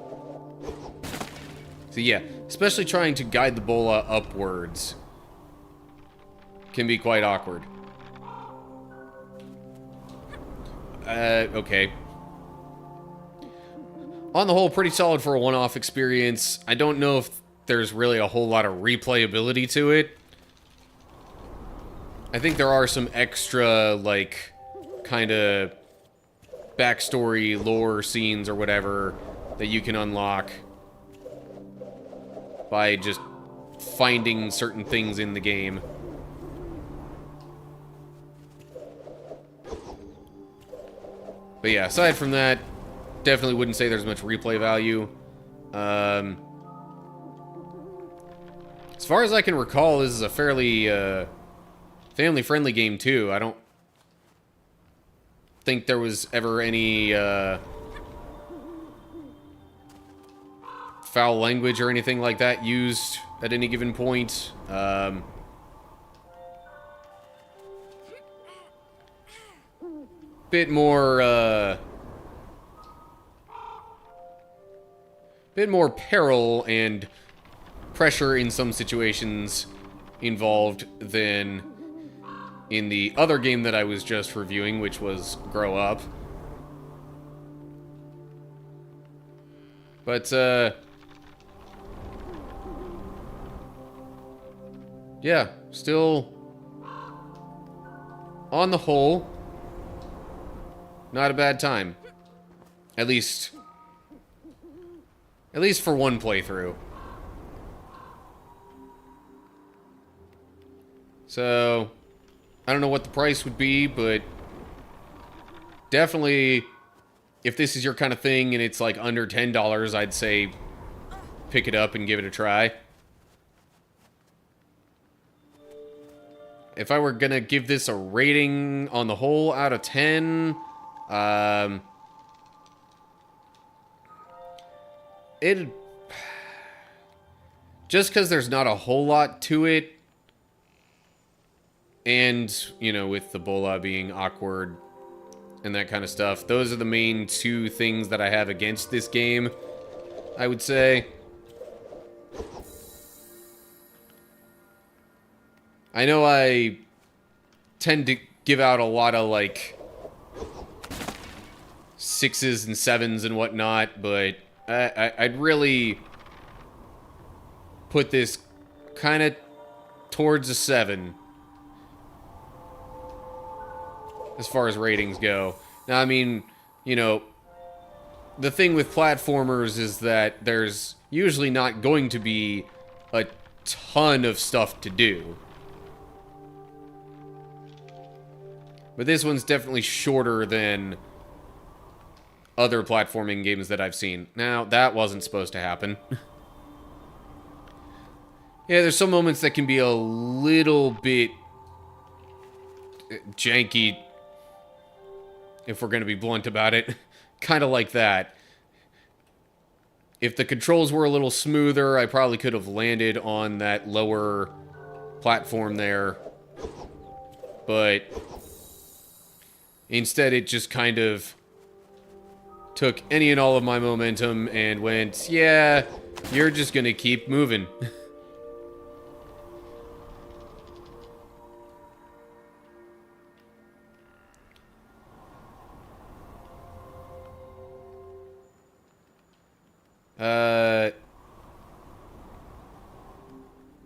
Speaker 1: So yeah, especially trying to guide the bola upwards can be quite awkward. Okay. On the whole, pretty solid for a one-off experience. I don't know if there's really a whole lot of replayability to it. I think there are some extra, like, kind of backstory, lore scenes or whatever that you can unlock by just finding certain things in the game. But yeah, aside from that, definitely wouldn't say there's much replay value. As far as I can recall, this is a fairly family-friendly game too. I don't think there was ever any foul language or anything like that used at any given point. Bit more peril and pressure in some situations involved than in the other game that I was just reviewing, which was Grow Up. But, yeah, still, on the whole, not a bad time. At least for one playthrough. So, I don't know what the price would be, but definitely, if this is your kind of thing and it's like under $10, I'd say pick it up and give it a try. If I were gonna give this a rating on the whole out of 10, just because there's not a whole lot to it, And, you know, with the bola being awkward and that kind of stuff. Those are the main two things that I have against this game, I would say. I know I tend to give out a lot of, like, 6s and 7s and whatnot, but I'd really put this kind of towards a 7 as far as ratings go. Now, I mean, you know, the thing with platformers is that there's usually not going to be a ton of stuff to do. But this one's definitely shorter than other platforming games that I've seen. Now, that wasn't supposed to happen. Yeah, there's some moments that can be a little bit janky, if we're going to be blunt about it. Kind of like that. If the controls were a little smoother, I probably could have landed on that lower platform there. But instead, it just kind of took any and all of my momentum and went, yeah, you're just going to keep moving.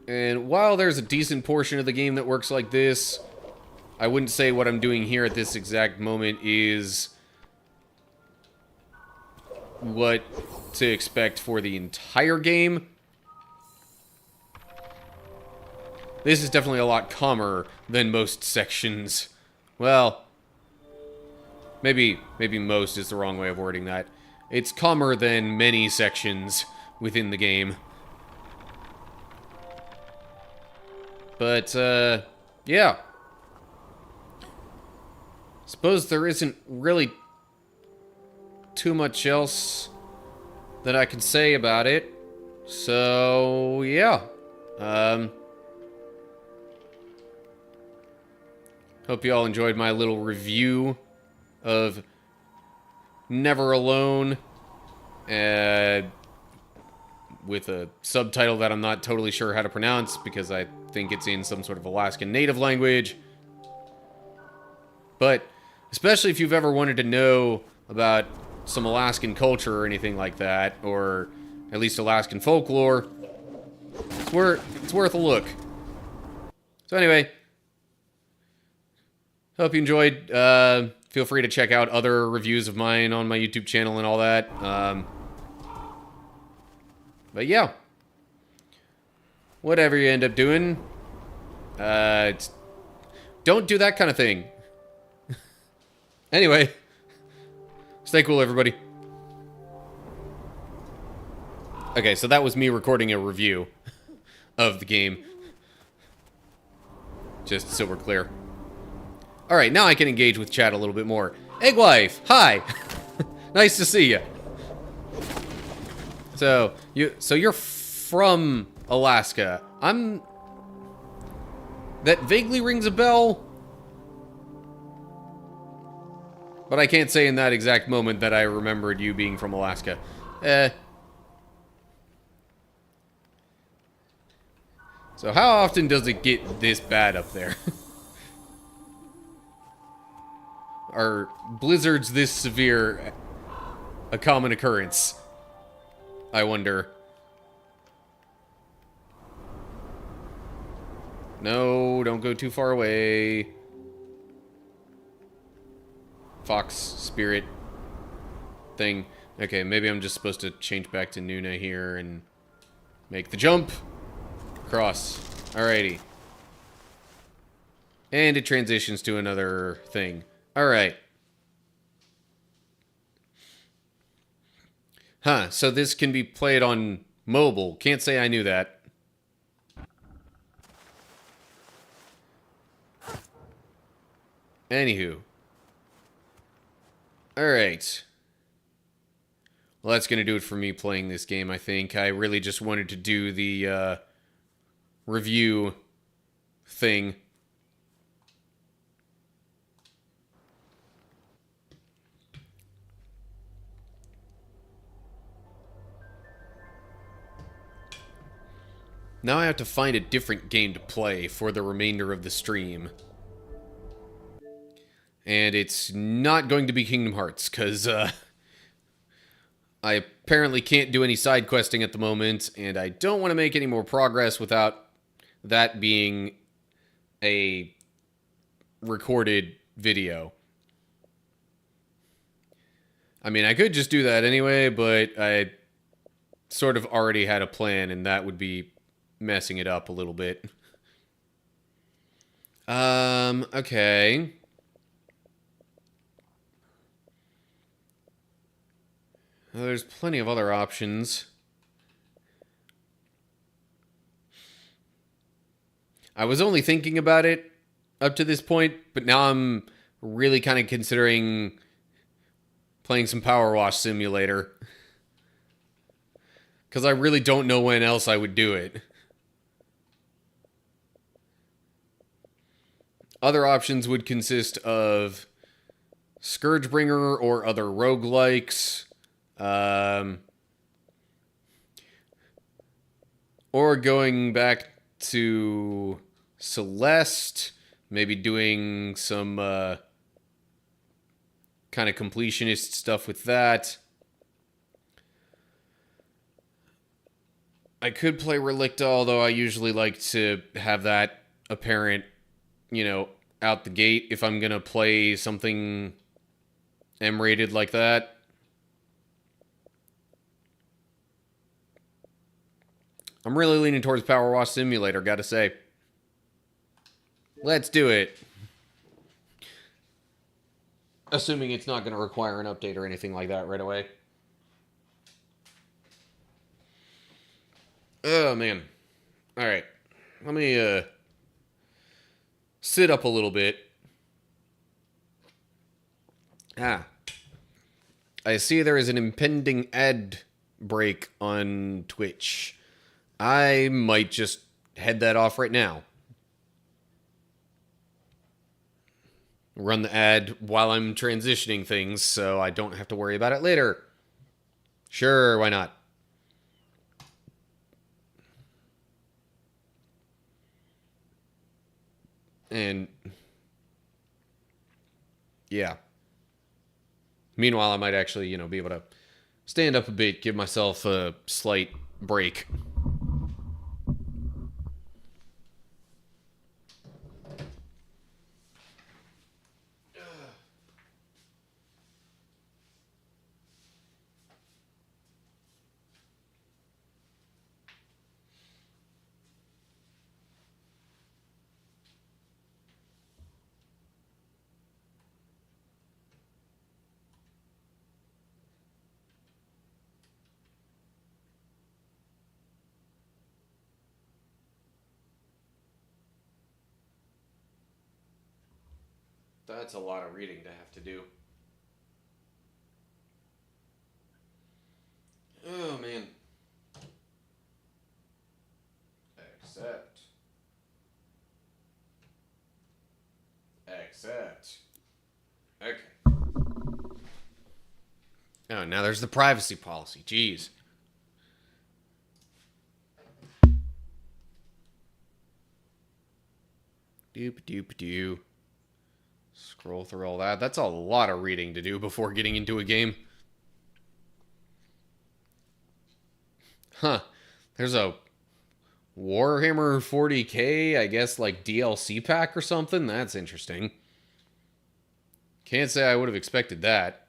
Speaker 1: And while there's a decent portion of the game that works like this, I wouldn't say what I'm doing here at this exact moment is what to expect for the entire game. This is definitely a lot calmer than most sections. Well, maybe most is the wrong way of wording that. It's calmer than many sections within the game. But, yeah. Suppose there isn't really too much else that I can say about it. So, yeah. Hope you all enjoyed my little review of Never Alone. With a subtitle that I'm not totally sure how to pronounce because I think it's in some sort of Alaskan native language. But especially if you've ever wanted to know about some Alaskan culture or anything like that, or at least Alaskan folklore, it's worth a look. So anyway, hope you enjoyed. Feel free to check out other reviews of mine on my YouTube channel and all that. But yeah, whatever you end up doing, don't do that kind of thing. Anyway, stay cool, everybody. Okay, so that was me recording a review of the game. Just so we're clear. Alright, now I can engage with chat a little bit more. Eggwife, hi! Nice to see you. So you're from Alaska. That vaguely rings a bell, but I can't say in that exact moment that I remembered you being from Alaska. So how often does it get this bad up there? Are blizzards this severe a common occurrence? I wonder. No, don't go too far away. Fox spirit thing. Okay, maybe I'm just supposed to change back to Nuna here and make the jump. Cross. Alrighty. And it transitions to another thing. Alright. Huh, so this can be played on mobile. Can't say I knew that. Anywho. Alright. Well, that's going to do it for me playing this game, I think. I really just wanted to do the review thing Now I have to find a different game to play for the remainder of the stream. And it's not going to be Kingdom Hearts, because I apparently can't do any side questing at the moment, and I don't want to make any more progress without that being a recorded video. I mean, I could just do that anyway, but I sort of already had a plan, and that would be messing it up a little bit. Okay. Well, there's plenty of other options. I was only thinking about it up to this point, but now I'm really kind of considering playing some Power Wash Simulator. Because I really don't know when else I would do it. Other options would consist of Scourgebringer or other roguelikes. Or going back to Celeste. Maybe doing some kind of completionist stuff with that. I could play Relicta, although I usually like to have that apparent, out the gate if I'm going to play something M-rated like that. I'm really leaning towards Power Wash Simulator, gotta say. Let's do it. Assuming it's not going to require an update or anything like that right away. Oh, man. Alright. Let me, sit up a little bit. I see there is an impending ad break on Twitch. I might just head that off right now. Run the ad while I'm transitioning things so I don't have to worry about it later. Sure, why not? And yeah. Meanwhile, I might actually, be able to stand up a bit, give myself a slight break. That's a lot of reading to have to do. Oh, man. Accept. Okay. Oh, now there's the privacy policy. Jeez. Doop-doop-doo. Scroll through all that. That's a lot of reading to do before getting into a game. Huh. There's a Warhammer 40k, I guess, like DLC pack or something. That's interesting. Can't say I would have expected that.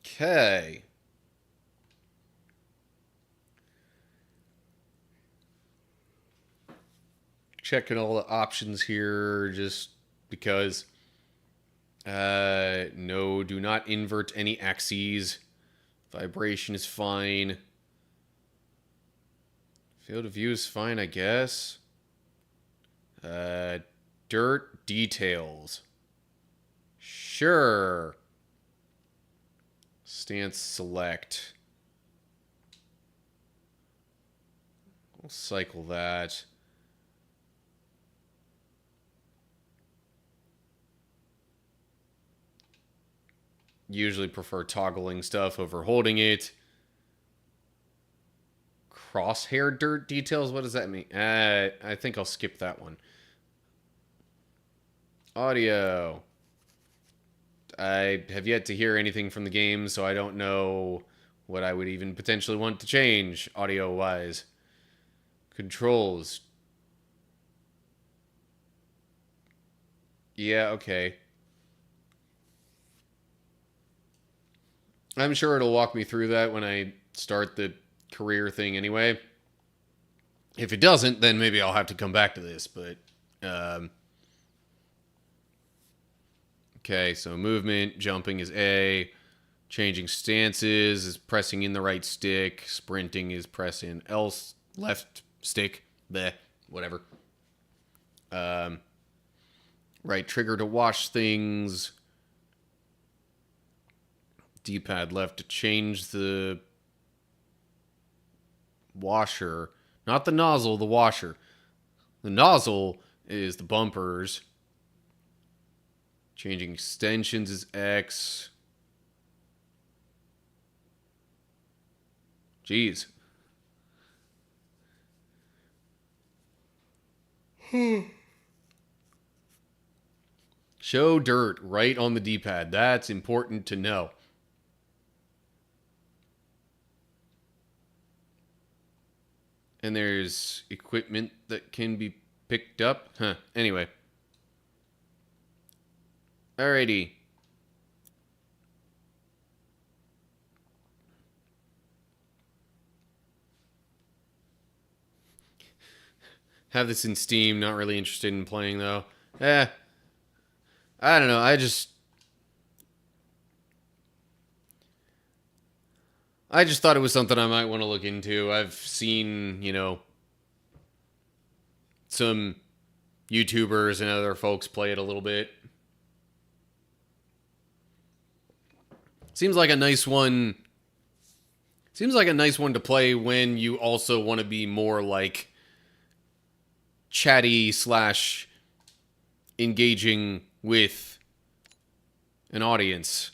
Speaker 1: Okay. Checking all the options here just because. No, do not invert any axes. Vibration is fine. Field of view is fine, I guess. Dirt details. Sure. Stance select. We'll cycle that. Usually prefer toggling stuff over holding it. crosshair dirt details. What does that mean? I think I'll skip that one. Audio. I have yet to hear anything from the game, so I don't know what I would even potentially want to change audio-wise. Controls. Yeah, okay. I'm sure it'll walk me through that when I start the career thing anyway. If it doesn't, then maybe I'll have to come back to this, but... okay, so movement, jumping is A. Changing stances is pressing in the right stick. Sprinting is pressing else left stick. Bleh, whatever. Right trigger to wash things. D-pad left to change the washer. Not the nozzle, the washer. The nozzle is the bumpers. Changing extensions is X. Jeez. Show dirt right on the D-pad. That's important to know. And there's equipment that can be picked up. Huh. Anyway. Alrighty. Have this in Steam. Not really interested in playing, though. I don't know. I just thought it was something I might want to look into. I've seen, some YouTubers and other folks play it a little bit. Seems like a nice one. Seems like a nice one to play when you also want to be more like chatty / engaging with an audience.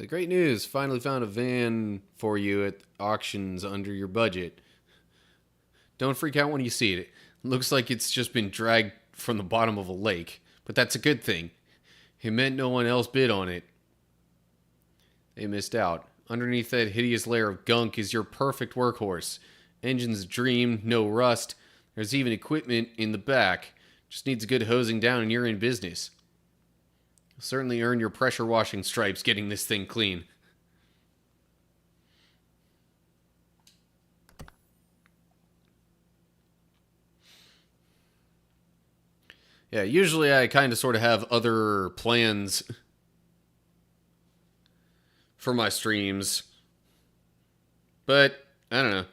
Speaker 1: Great news. Finally found a van for you at auctions under your budget. Don't freak out when you see it. It looks like it's just been dragged from the bottom of a lake, but that's a good thing. It meant no one else bid on it. They missed out. Underneath that hideous layer of gunk is your perfect workhorse. Engine's dream, no rust. There's even equipment in the back. Just needs a good hosing down and you're in business. You'll certainly earn your pressure washing stripes getting this thing clean. Yeah, usually I kind of sort of have other plans for my streams. But, I don't know.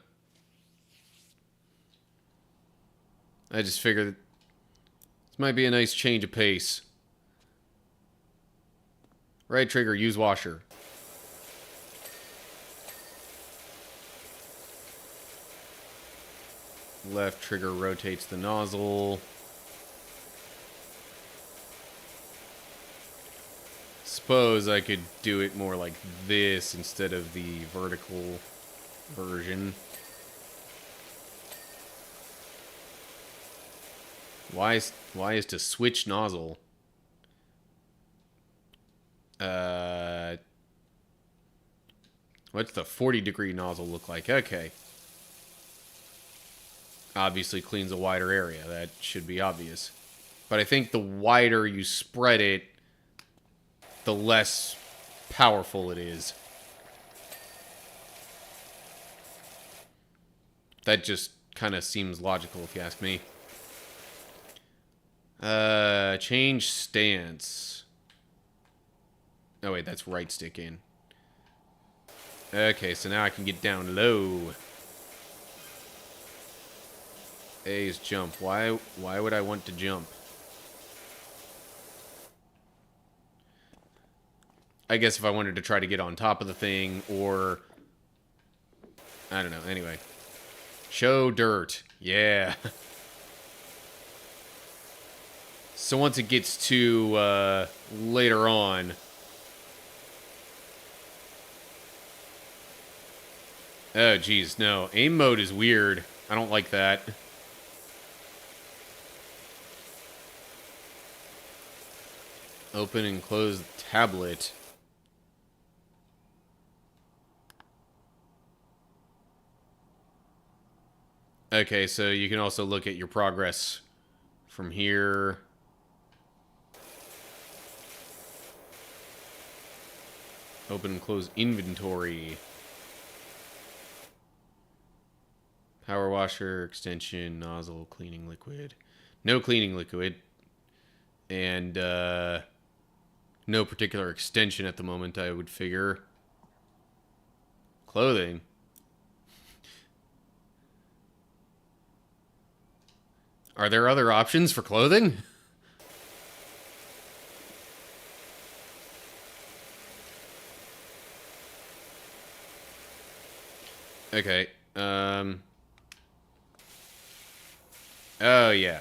Speaker 1: I just figured this might be a nice change of pace. Right trigger, use washer. Left trigger rotates the nozzle. Suppose I could do it more like this instead of the vertical version. Why is to switch nozzle? What's the 40-degree nozzle look like? Okay. Obviously cleans a wider area. That should be obvious. But I think the wider you spread it, the less powerful it is. That just kind of seems logical if you ask me. Change stance. Oh wait, that's right stick in. Okay, so now I can get down low. A is jump. Why would I want to jump? I guess if I wanted to try to get on top of the thing, or... I don't know, anyway. Show dirt. Yeah. So once it gets to, later on... Oh, geez, no. Aim mode is weird. I don't like that. Open and close the tablet. Okay, so you can also look at your progress from here. Open and close inventory. Power washer, extension, nozzle, cleaning liquid. No cleaning liquid. And no particular extension at the moment, I would figure. Clothing. Are there other options for clothing? Okay. Oh, yeah.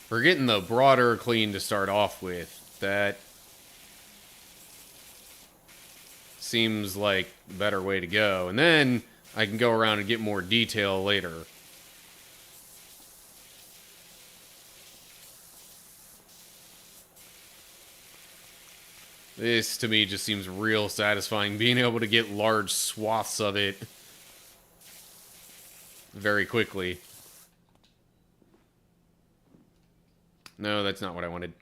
Speaker 1: We're getting the broader clean to start off with. That seems like the better way to go. And then I can go around and get more detail later. This, to me, just seems real satisfying. Being able to get large swaths of it very quickly. No, that's not what I wanted.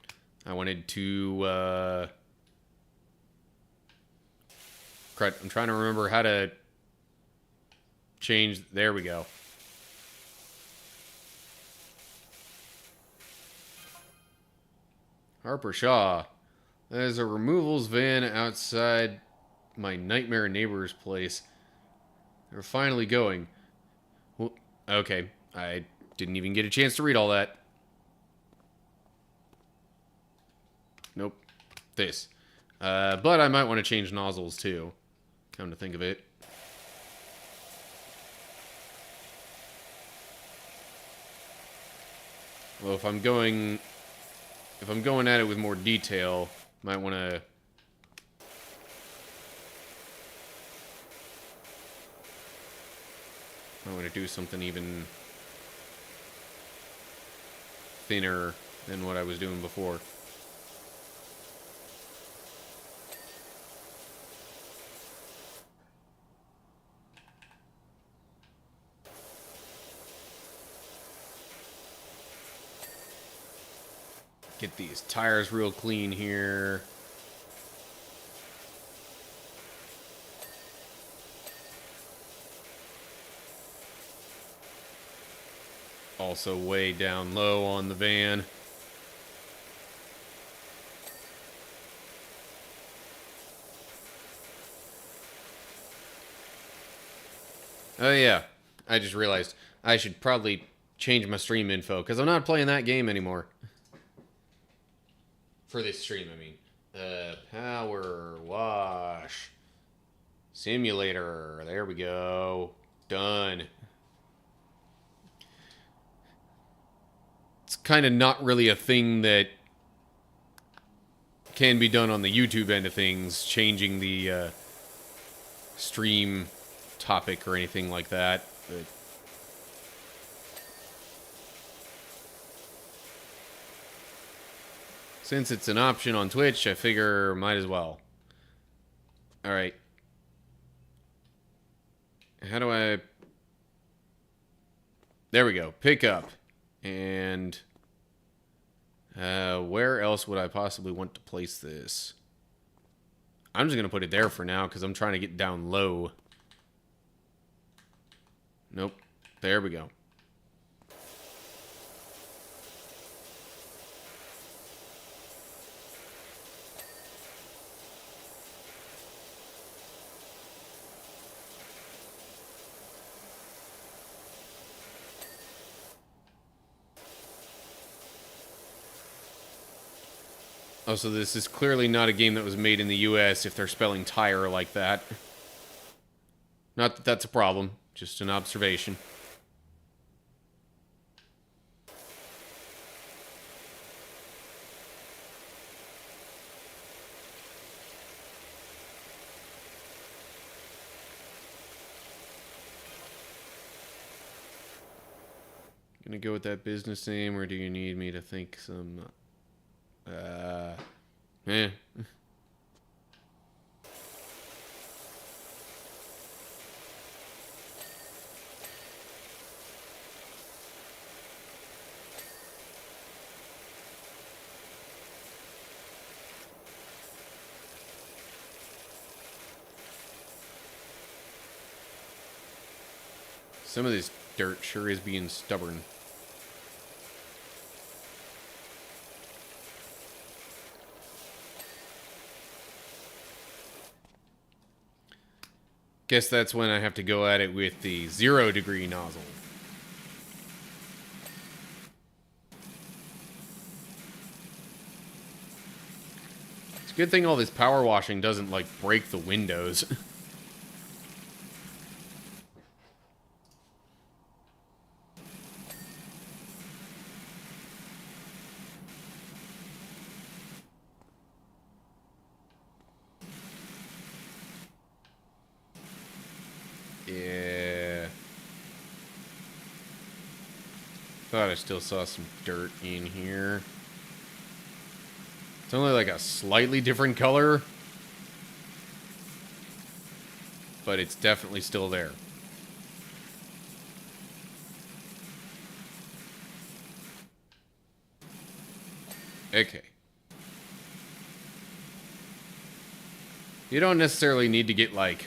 Speaker 1: I wanted to, crud, I'm trying to remember how to change. There we go. Harper Shaw. There's a removals van outside my nightmare neighbor's place. They're finally going. Well, okay, I didn't even get a chance to read all that. Nope. This. But I might want to change nozzles too. Come to think of it. Well, if I'm going at it with more detail, might want to do something even thinner than what I was doing before. Get these tires real clean here. Also way down low on the van. Oh yeah, I just realized I should probably change my stream info because I'm not playing that game anymore. For this stream, I mean. Power wash. Simulator. There we go. Done. It's kind of not really a thing that can be done on the YouTube end of things, changing the stream topic or anything like that. But since it's an option on Twitch, I figure might as well. Alright. How do I... There we go. Pick up. And... where else would I possibly want to place this? I'm just going to put it there for now because I'm trying to get down low. Nope. There we go. Oh, so this is clearly not a game that was made in the US if they're spelling tire like that. Not that that's a problem, just an observation. Gonna go with that business name, or do you need me to think some... Eh. Some of this dirt sure is being stubborn. Guess that's when I have to go at it with the 0-degree nozzle. It's a good thing all this power washing doesn't, like, break the windows. Yeah. Thought I still saw some dirt in here. It's only like a slightly different color, but it's definitely still there. Okay. You don't necessarily need to get like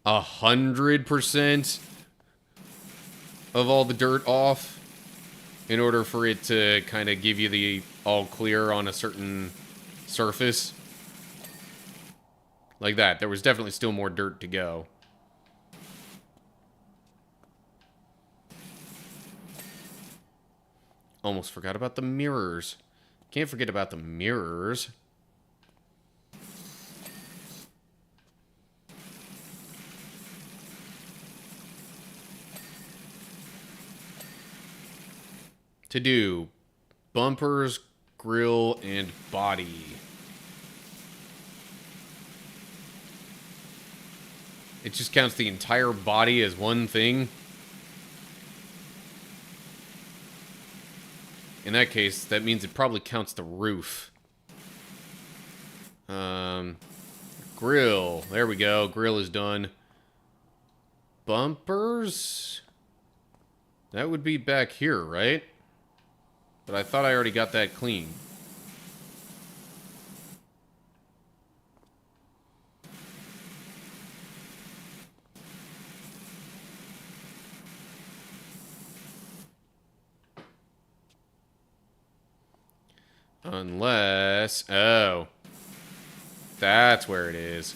Speaker 1: 100% of all the dirt off in order for it to kind of give you the all clear on a certain surface. Like that. There was definitely still more dirt to go. Almost forgot about the mirrors. Can't forget about the mirrors. To do bumpers, grill, and body. It just counts the entire body as one thing. In that case, that means it probably counts the roof. Grill. There we go. Grill is done. Bumpers? That would be back here, right? But I thought I already got that clean. Unless... Oh. That's where it is.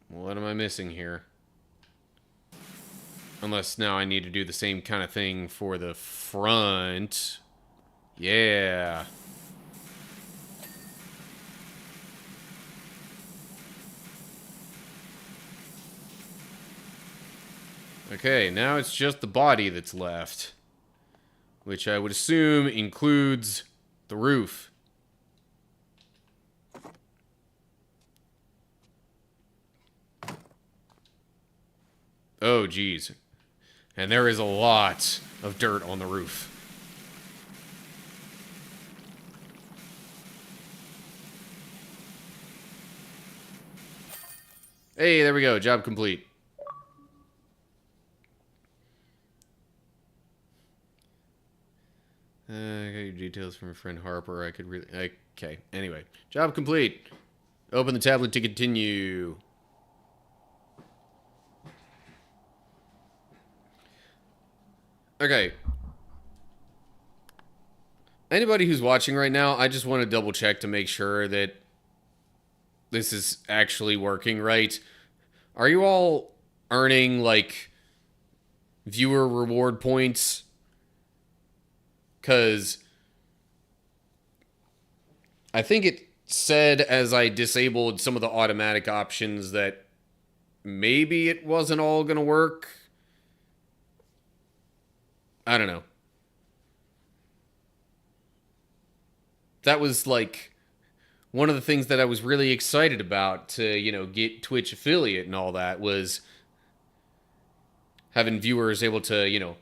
Speaker 1: What am I missing here? Unless now I need to do the same kind of thing for the front. Yeah. Okay, now it's just the body that's left. Which I would assume includes the roof. Oh, geez. And there is a lot of dirt on the roof. Hey, there we go. Job complete. I got your details from your friend Harper. I could really... Okay, anyway. Job complete. Open the tablet to continue. Okay. Anybody who's watching right now, I just want to double check to make sure that this is actually working right. Are you all earning, like, viewer reward points? Because I think it said as I disabled some of the automatic options that maybe it wasn't all going to work. I don't know. that was like one of the things that I was really excited about to, get Twitch affiliate and all that was having viewers able to,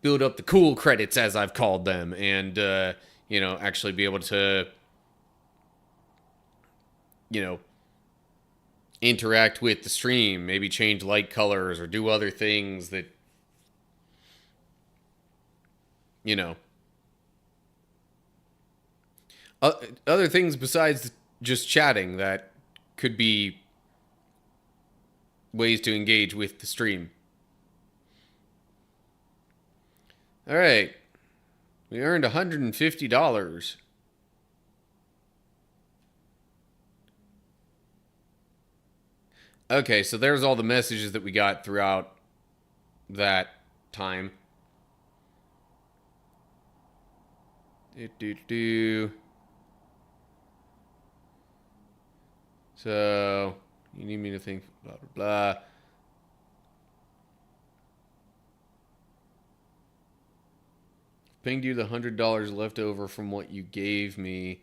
Speaker 1: build up the cool credits as I've called them and, actually be able to, you know, interact with the stream, maybe change light colors or do other things that, you know, other things besides just chatting that could be ways to engage with the stream. All right. We earned $150. Okay, so there's all the messages that we got throughout that time. So, you need me to think, blah, blah, blah. Pinged you the $100 left over from what you gave me.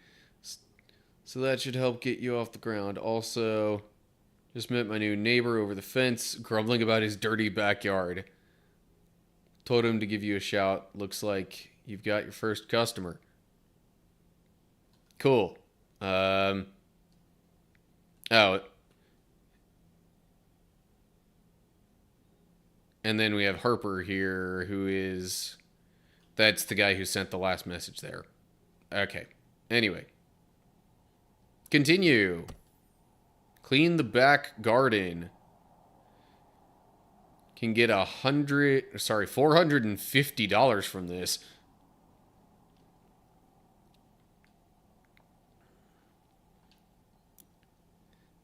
Speaker 1: So that should help get you off the ground. Also, just met my new neighbor over the fence, grumbling about his dirty backyard. Told him to give you a shout. Looks like you've got your first customer. Cool. Oh. And then we have Harper here, who is... That's the guy who sent the last message there. Okay. Anyway. Continue. Clean the back garden. Can get $450 from this.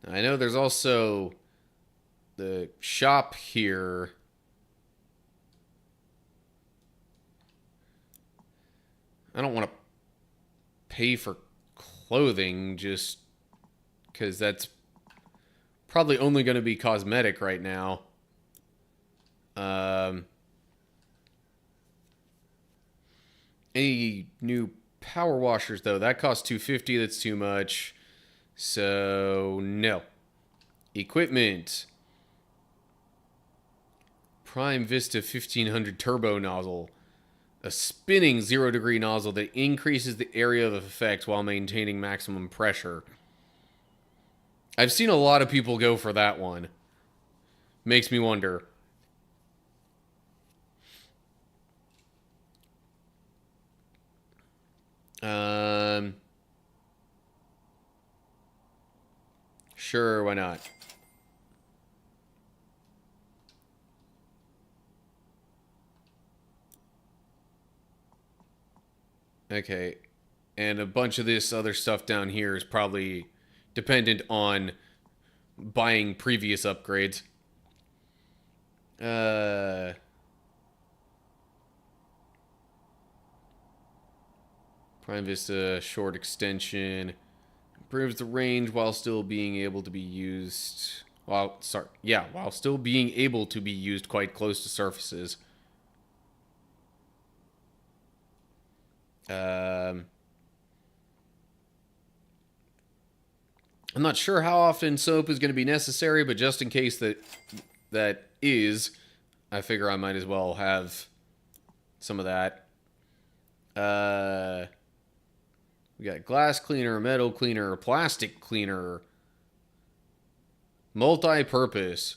Speaker 1: I know there's also the shop here. I don't want to pay for clothing just because that's probably only going to be cosmetic right now. Any new power washers though? That costs $250. That's too much. So no. Equipment. Prime Vista 1500 turbo nozzle. A spinning 0-degree nozzle that increases the area of effect while maintaining maximum pressure. I've seen a lot of people go for that one. Makes me wonder. Sure, why not? Okay. And a bunch of this other stuff down here is probably dependent on buying previous upgrades. Prime Vista short extension improves the range while still being able to be used. While still being able to be used quite close to surfaces. I'm not sure how often soap is going to be necessary, but just in case that is, I figure I might as well have some of that. We got glass cleaner, metal cleaner, plastic cleaner, multi-purpose,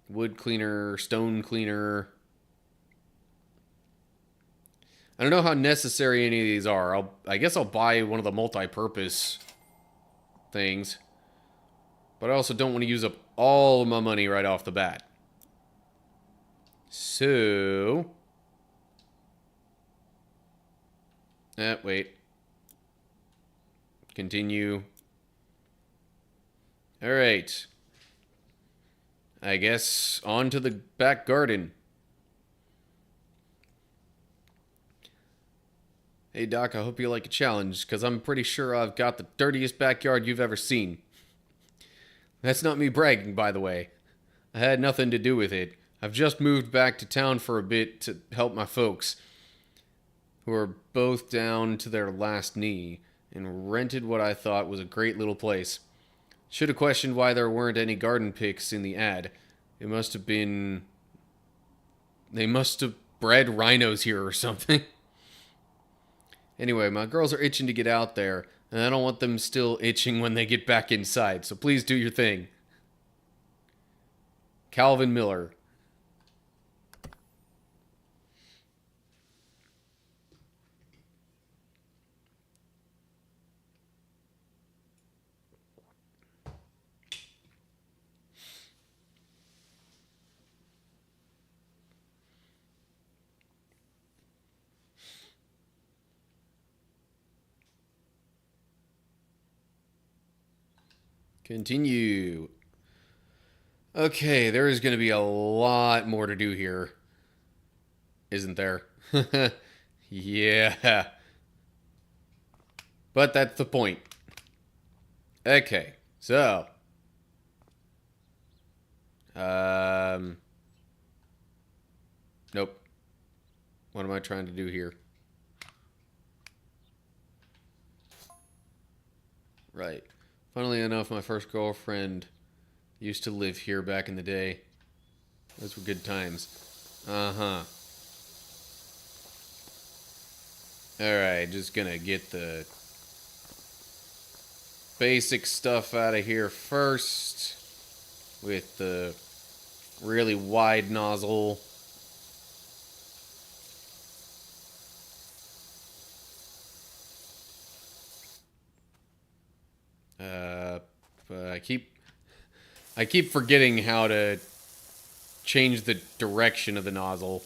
Speaker 1: wood cleaner, stone cleaner. I don't know how necessary any of these are. I guess I'll buy one of the multi-purpose things. But I also don't want to use up all of my money right off the bat. So... wait. Continue. Alright. I guess on to the back garden. Hey Doc, I hope you like a challenge, because I'm pretty sure I've got the dirtiest backyard you've ever seen. That's not me bragging, by the way. I had nothing to do with it. I've just moved back to town for a bit to help my folks. who are both down to their last knee and rented what I thought was a great little place. Should have questioned why there weren't any garden pics in the ad. It must have been. They must have bred rhinos here or something. Anyway, my girls are itching to get out there, and I don't want them still itching when they get back inside, so please do your thing. Calvin Miller. Continue. Okay, there is going to be a lot more to do here, isn't there? Yeah. But that's the point. Okay, so. Nope. What am I trying to do here? Right. Funnily enough, my first girlfriend used to live here back in the day. Those were good times. Uh-huh. Alright, just gonna get the basic stuff out of here first. With the really wide nozzle. But I keep forgetting how to change the direction of the nozzle.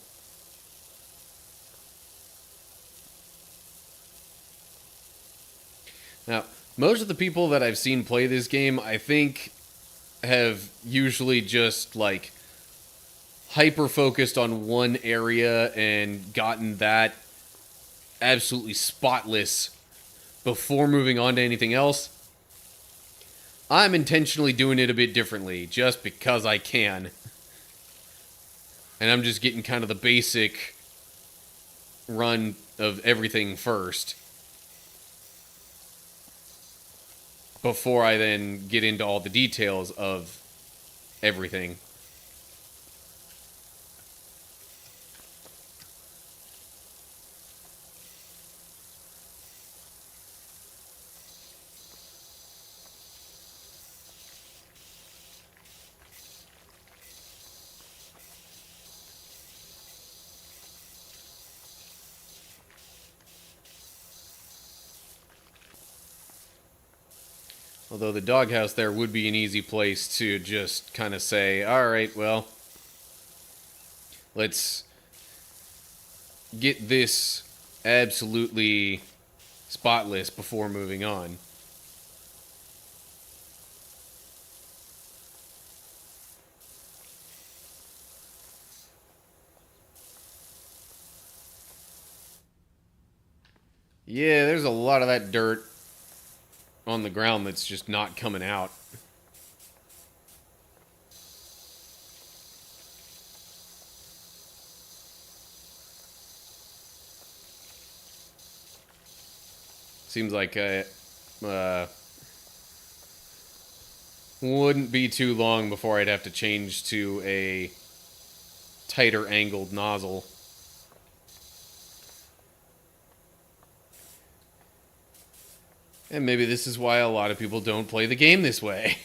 Speaker 1: Now, most of the people that I've seen play this game, I think, have usually just, like, hyper-focused on one area and gotten that absolutely spotless before moving on to anything else. I'm intentionally doing it a bit differently, just because I can. And I'm just getting kind of the basic run of everything first, before I then get into all the details of everything. Although the doghouse there would be an easy place to just kind of say, alright, well, let's get this absolutely spotless before moving on. Yeah, there's a lot of that dirt on the ground that's just not coming out. Seems like I wouldn't be too long before I'd have to change to a tighter angled nozzle. And maybe this is why a lot of people don't play the game this way.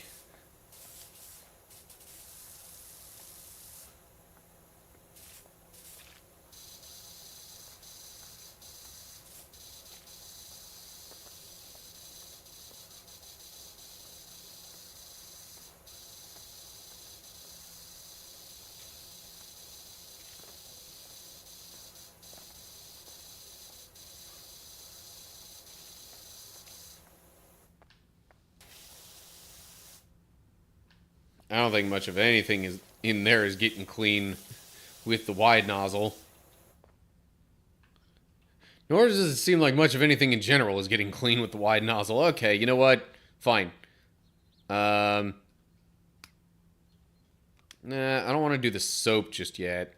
Speaker 1: I don't think much of anything is in there is getting clean with the wide nozzle. Nor does it seem like much of anything in general is getting clean with the wide nozzle. Okay, you know what? Fine. Nah, I don't want to do the soap just yet.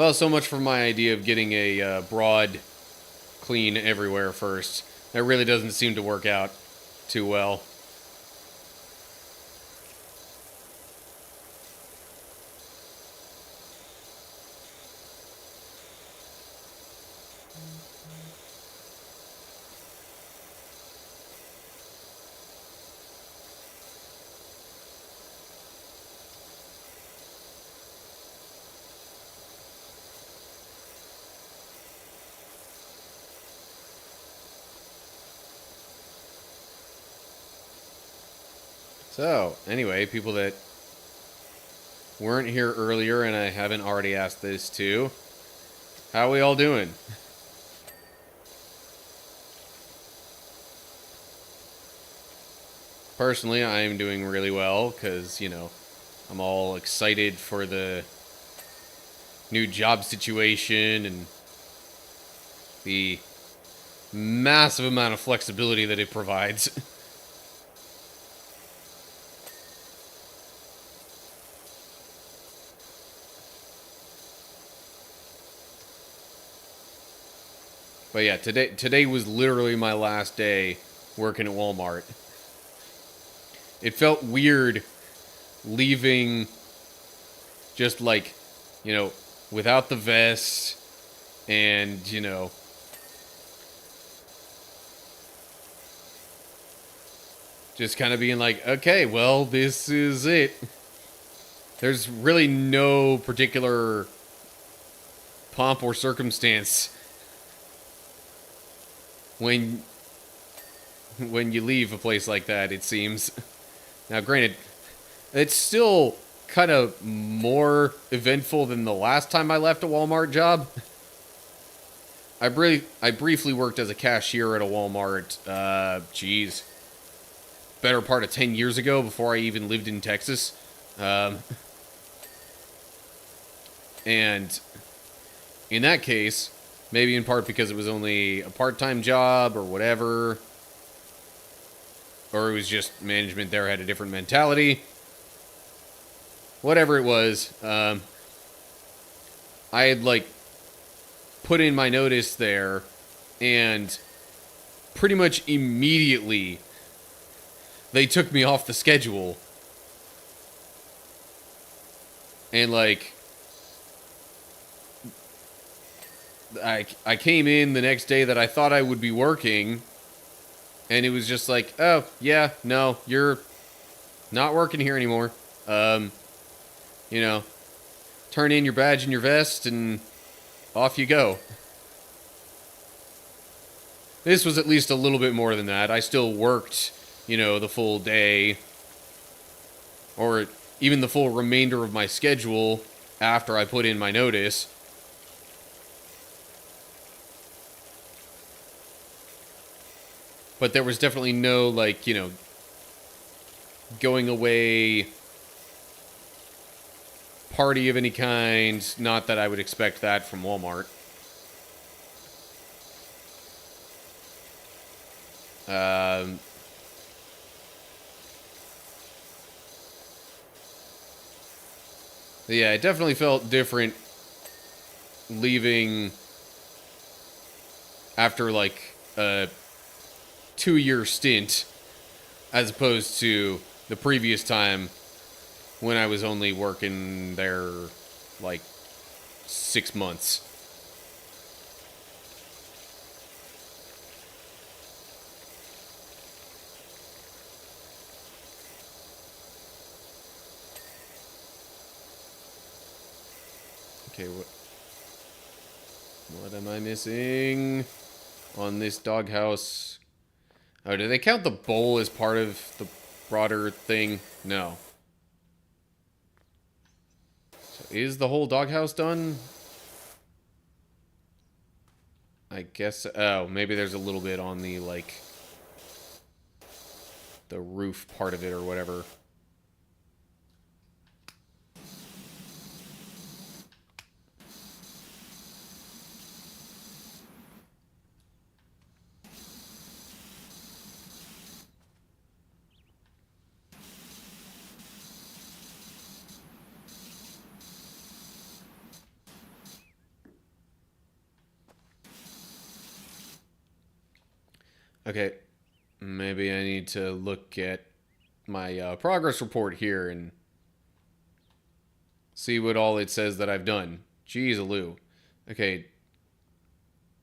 Speaker 1: Well, so much for my idea of getting a broad clean everywhere first. That really doesn't seem to work out too well. So, anyway, people that weren't here earlier and I haven't already asked this to, how are we all doing? Personally, I am doing really well because, I'm all excited for the new job situation and the massive amount of flexibility that it provides. But yeah, today was literally my last day working at Walmart. It felt weird leaving just like, you know, without the vest and, just kind of being like, okay, well, this is it. There's really no particular pomp or circumstance when you leave a place like that, it seems. Now, granted, it's still kind of more eventful than the last time I left a Walmart job. I briefly worked as a cashier at a Walmart, better part of 10 years ago before I even lived in Texas. And in that case, maybe in part because it was only a part-time job or whatever, or it was just management there had a different mentality. Whatever it was, I had put in my notice there, and pretty much immediately they took me off the schedule. And I came in the next day that I thought I would be working, and it was just like, oh, yeah, no, you're not working here anymore. Turn in your badge and your vest, and off you go. This was at least a little bit more than that. I still worked, the full day, or even the full remainder of my schedule after I put in my notice. But there was definitely no, going away party of any kind. Not that I would expect that from Walmart. Yeah, it definitely felt different leaving after a 2-year stint as opposed to the previous time when I was only working there 6 months. Okay, what am I missing on this doghouse? Oh, do they count the bowl as part of the broader thing? No. So is the whole doghouse done? I guess. Oh, maybe there's a little bit on the the roof part of it or whatever. Okay, maybe I need to look at my progress report here and see what all it says that I've done. Jeez-a-loo. Okay,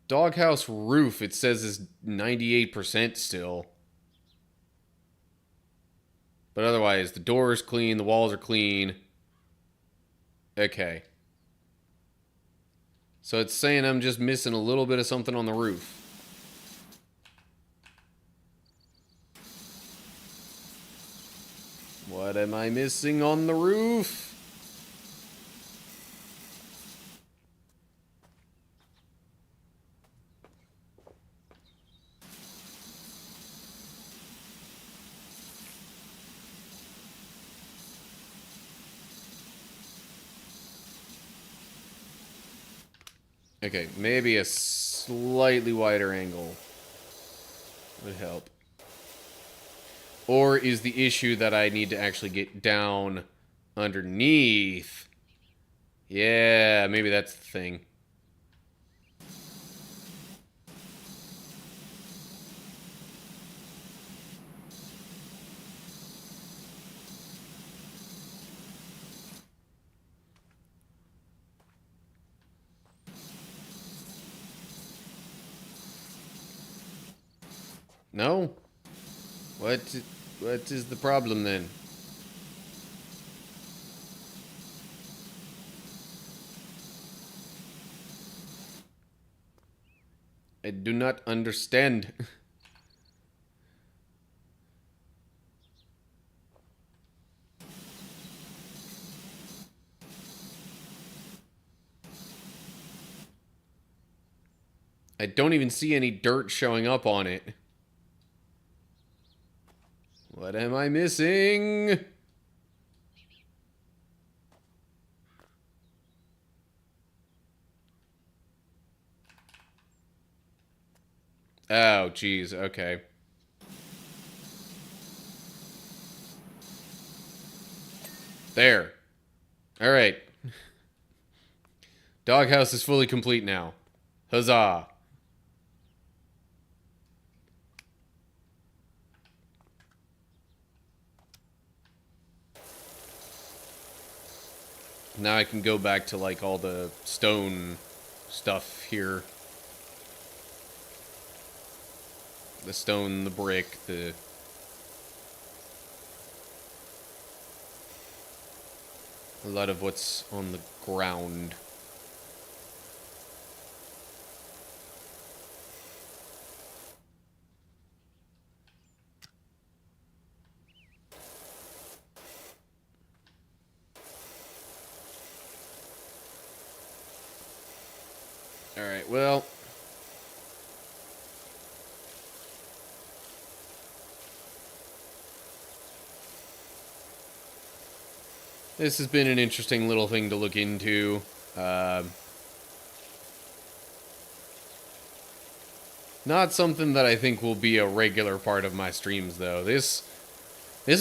Speaker 1: doghouse roof, it says is 98% still. But otherwise, the door is clean, the walls are clean. Okay. So it's saying I'm just missing a little bit of something on the roof. What am I missing on the roof? Okay, maybe a slightly wider angle would help. Or is the issue that I need to actually get down underneath? Yeah, maybe that's the thing. No? What is the problem then? I do not understand. I don't even see any dirt showing up on it. What am I missing? Oh, geez, okay. There. Alright. Doghouse is fully complete now. Huzzah. Now I can go back to, like, all the stone stuff here. The stone, the brick, the... a lot of what's on the ground. Alright, well... this has been an interesting little thing to look into. Not something that I think will be a regular part of my streams, though. This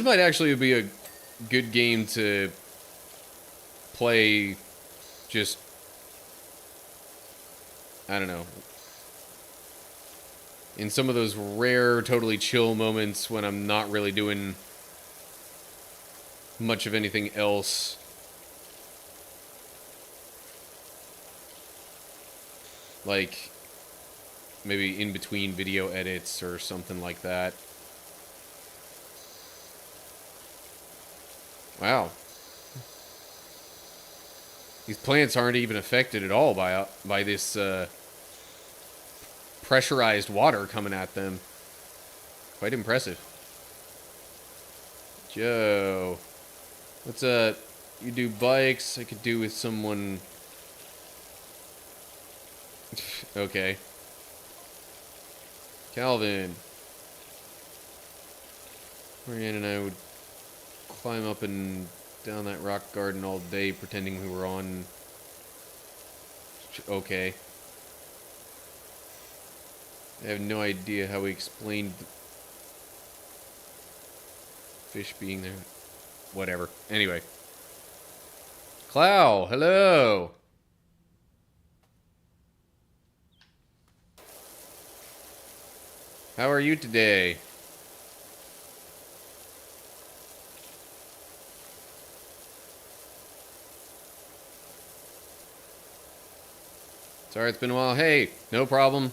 Speaker 1: might actually be a good game to play just... I don't know. In some of those rare, totally chill moments when I'm not really doing much of anything else. Like, maybe in between video edits or something like that. Wow. These plants aren't even affected at all by this pressurized water coming at them. Quite impressive. Joe. What's up? You do bikes? I could do with someone... okay. Calvin. Marianne and I would climb up and down that rock garden all day pretending we were on... okay. I have no idea how we explained fish being there. Whatever. Anyway. Clow, hello! How are you today? Sorry it's been a while. Hey, no problem.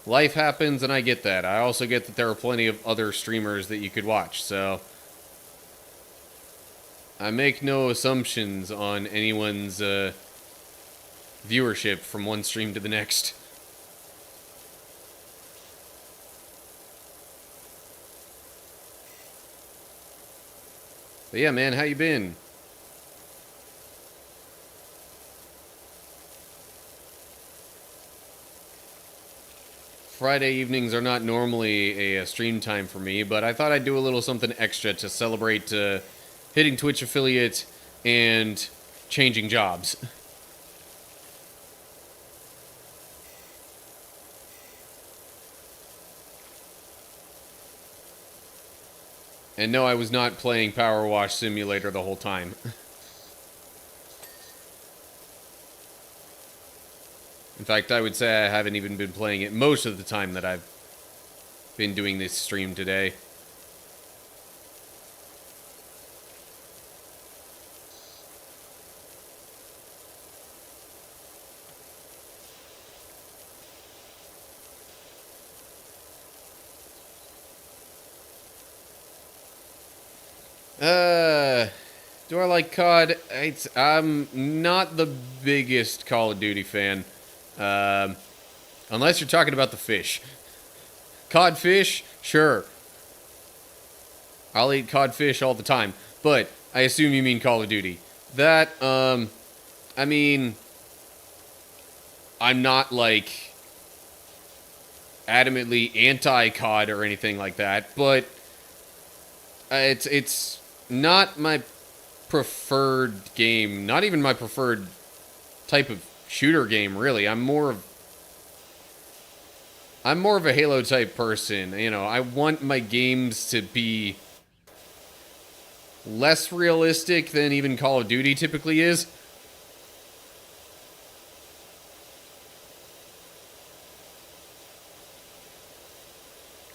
Speaker 1: Life happens and I get that. I also get that there are plenty of other streamers that you could watch, so I make no assumptions on anyone's viewership from one stream to the next. But yeah, man, how you been? Friday evenings are not normally a stream time for me, but I thought I'd do a little something extra to celebrate hitting Twitch affiliate and changing jobs. And no, I was not playing Power Wash Simulator the whole time. In fact, I would say I haven't even been playing it most of the time that I've been doing this stream today. Do I like COD? I'm not the biggest Call of Duty fan. Unless you're talking about the fish. Codfish? Sure. I'll eat codfish all the time. But I assume you mean Call of Duty. That, I mean, I'm not, like, adamantly anti-COD or anything like that, but it's not my preferred game. Not even my preferred type of shooter game, really. I'm more of a Halo type person. You know, I want my games to be less realistic than even Call of Duty typically is.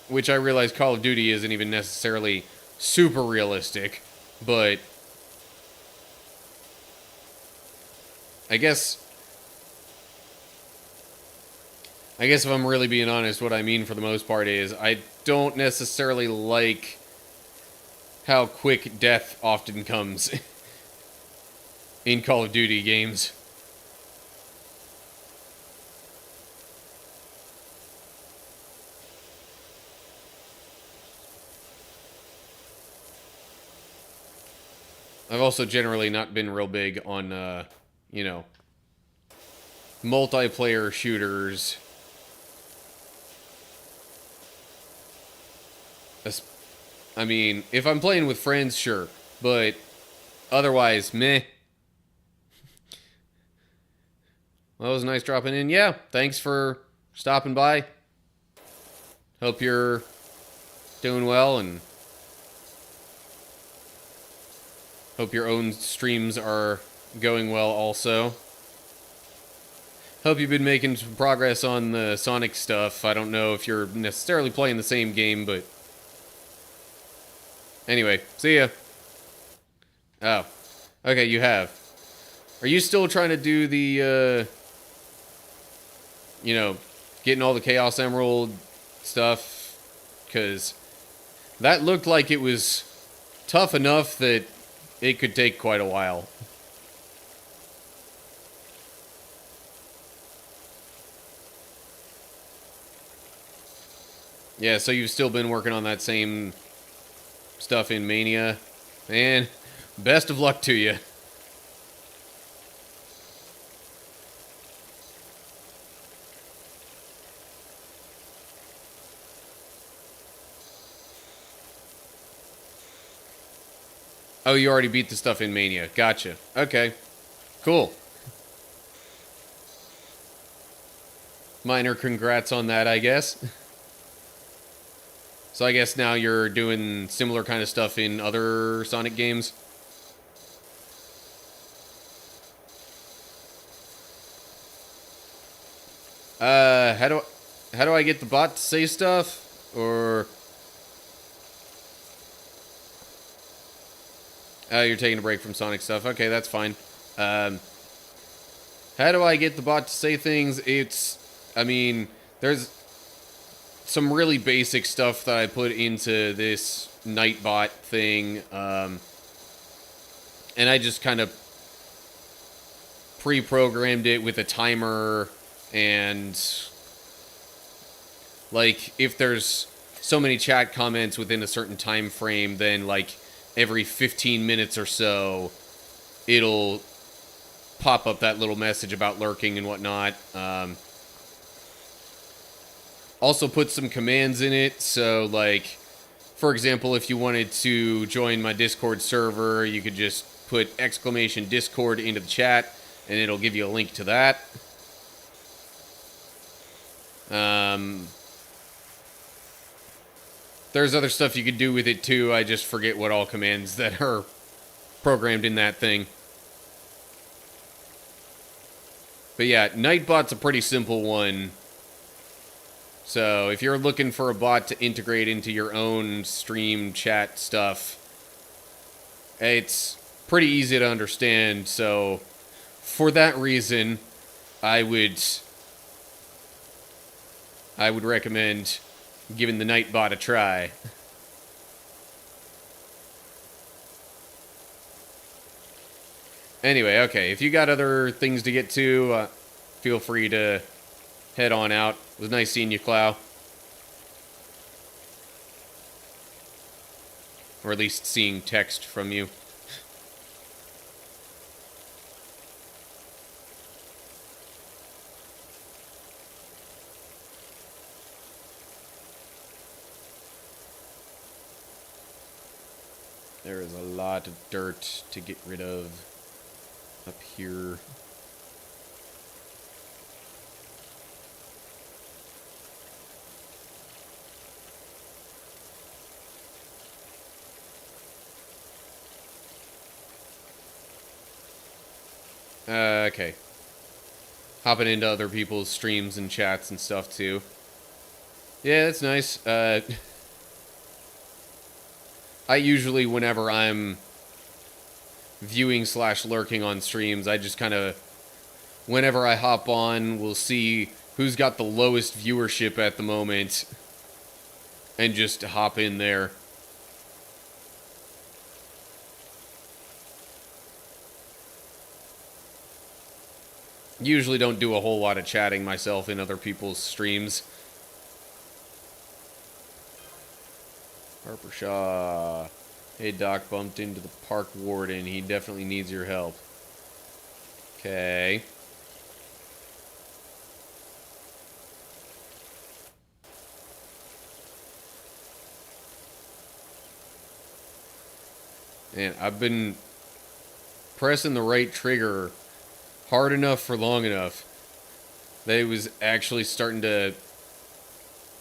Speaker 1: Which I realize Call of Duty isn't even necessarily super realistic, but I guess if I'm really being honest, what I mean for the most part is I don't necessarily like how quick death often comes in Call of Duty games. I've also generally not been real big on, you know, multiplayer shooters. I mean, if I'm playing with friends, sure. But otherwise, meh. Well, it was nice dropping in. Yeah, thanks for stopping by. Hope you're doing well and hope your own streams are going well also. Hope you've been making some progress on the Sonic stuff. I don't know if you're necessarily playing the same game, but anyway, see ya. Oh. Okay, you have. Are you still trying to do the, you know, getting all the Chaos Emerald stuff? Because that looked like it was tough enough that it could take quite a while. Yeah, so you've still been working on that same stuff in Mania. Man, best of luck to you. Oh, you already beat the stuff in Mania. Gotcha. Okay. Cool. Minor congrats on that, I guess. So I guess now you're doing similar kind of stuff in other Sonic games? How do I... How do I get the bot to say stuff? Or... Oh, you're taking a break from Sonic stuff. Okay, that's fine. How do I get the bot to say things? I mean, there's some really basic stuff that I put into this Nightbot thing. And I just kind of pre-programmed it with a timer, and like if there's so many chat comments within a certain time frame, then like every 15 minutes or so it'll pop up that little message about lurking and whatnot. Also put some commands in it, so like for example, if you wanted to join my Discord server, you could just put exclamation Discord into the chat and it'll give you a link to that. There's other stuff you could do with it too. I just forget what all commands that are programmed in that thing. But yeah, Nightbot's a pretty simple one. So if you're looking for a bot to integrate into your own stream chat stuff, it's pretty easy to understand. So for that reason, I would recommend giving the Nightbot a try. Anyway, okay, if you got other things to get to, feel free to head on out. It was nice seeing you, Clow. Or at least seeing text from you. There is a lot of dirt to get rid of up here. Okay. Hopping into other people's streams and chats and stuff too. Yeah, that's nice. I usually, whenever I'm viewing / lurking on streams, I just kind of, whenever I hop on, we'll see who's got the lowest viewership at the moment and just hop in there. Usually don't do a whole lot of chatting myself in other people's streams. Harper Shaw. Hey, Doc, bumped into the park warden. He definitely needs your help. Okay. Man, I've been pressing the right trigger hard enough for long enough that it was actually starting to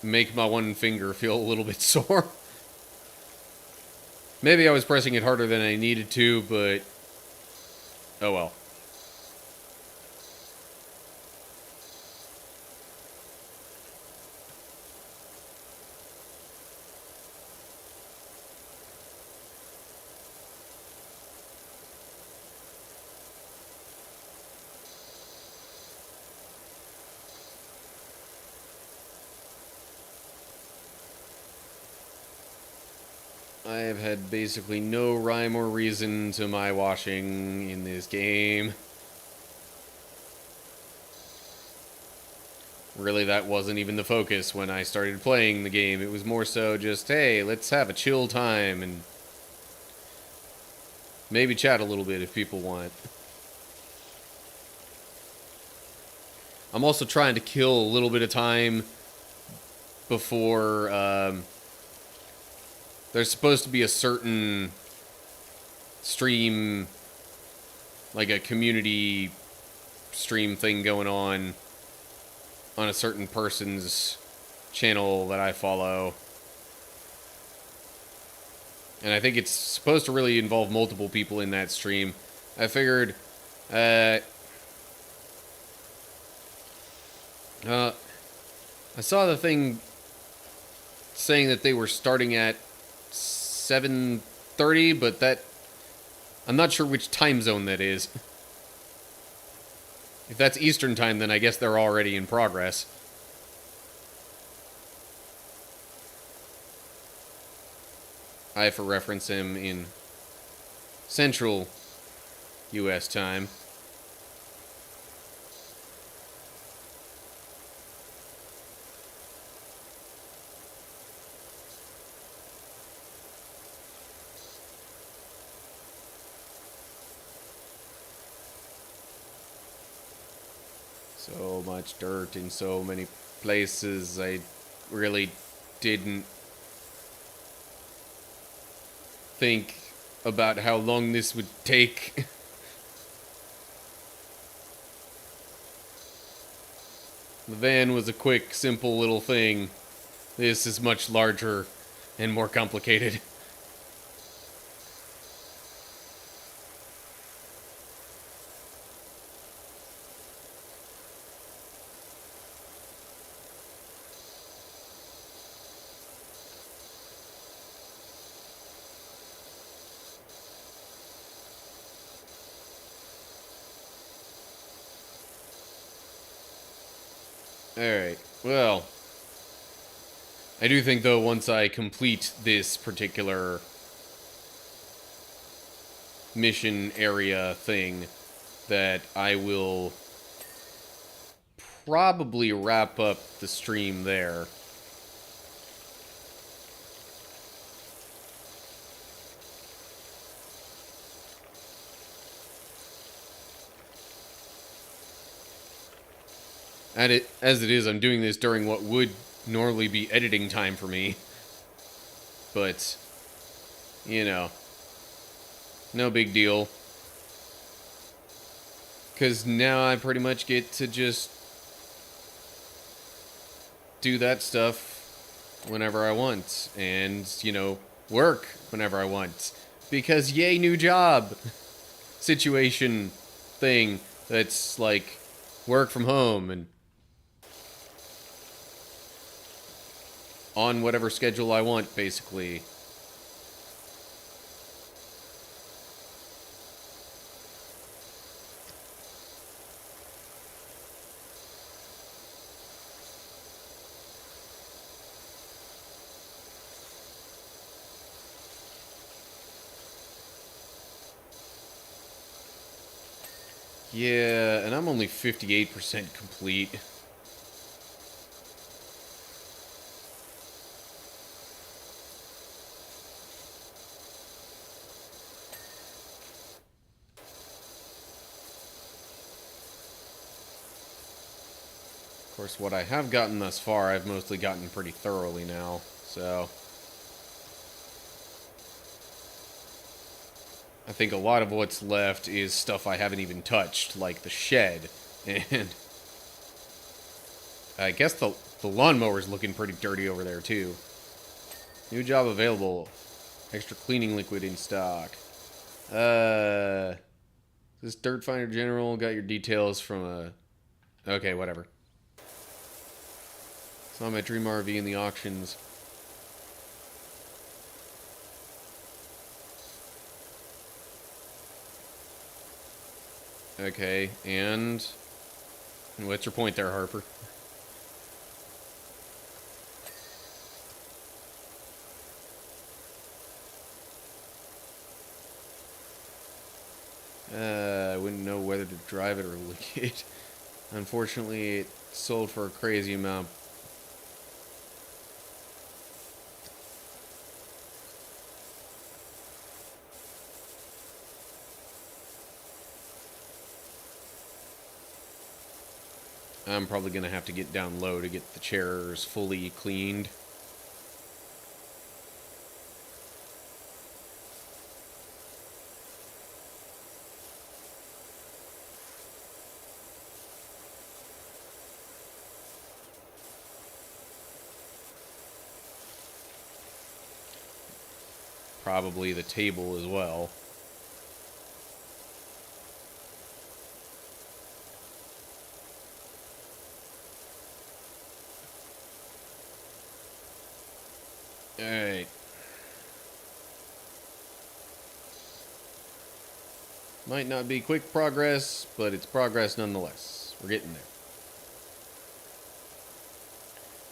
Speaker 1: make my one finger feel a little bit sore. Maybe I was pressing it harder than I needed to, but oh well. I have had basically no rhyme or reason to my washing in this game. Really, that wasn't even the focus when I started playing the game. It was more so just, hey, let's have a chill time and maybe chat a little bit if people want. I'm also trying to kill a little bit of time before there's supposed to be a certain stream, like a community stream thing going on a certain person's channel that I follow. And I think it's supposed to really involve multiple people in that stream. I figured, I saw the thing saying that they were starting at 7:30, but that I'm not sure which time zone that is. If that's Eastern time, then I guess they're already in progress. I, for reference, am in Central U.S. time. So much dirt in so many places. I really didn't think about how long this would take. The van was a quick, simple little thing. This is much larger and more complicated. Alright, well, I do think, though, once I complete this particular mission area thing, that I will probably wrap up the stream there. And as it is, I'm doing this during what would normally be editing time for me. But, you know, no big deal. Because now I pretty much get to just do that stuff whenever I want. And, you know, work whenever I want. Because yay, new job situation thing that's like work from home and on whatever schedule I want, basically. Yeah, and I'm only 58% complete. Of course, what I have gotten thus far, I've mostly gotten pretty thoroughly now, so I think a lot of what's left is stuff I haven't even touched, like the shed, and I guess the lawnmower's looking pretty dirty over there, too. New job available. Extra cleaning liquid in stock. This Dirt Finder General got your details from a... Okay, whatever. Saw my dream RV in the auctions. Okay, and what's your point there, Harper? I wouldn't know whether to drive it or leave it. Unfortunately, it sold for a crazy amount. I'm probably going to have to get down low to get the chairs fully cleaned. Probably the table as well. Alright. Might not be quick progress, but it's progress nonetheless. We're getting there.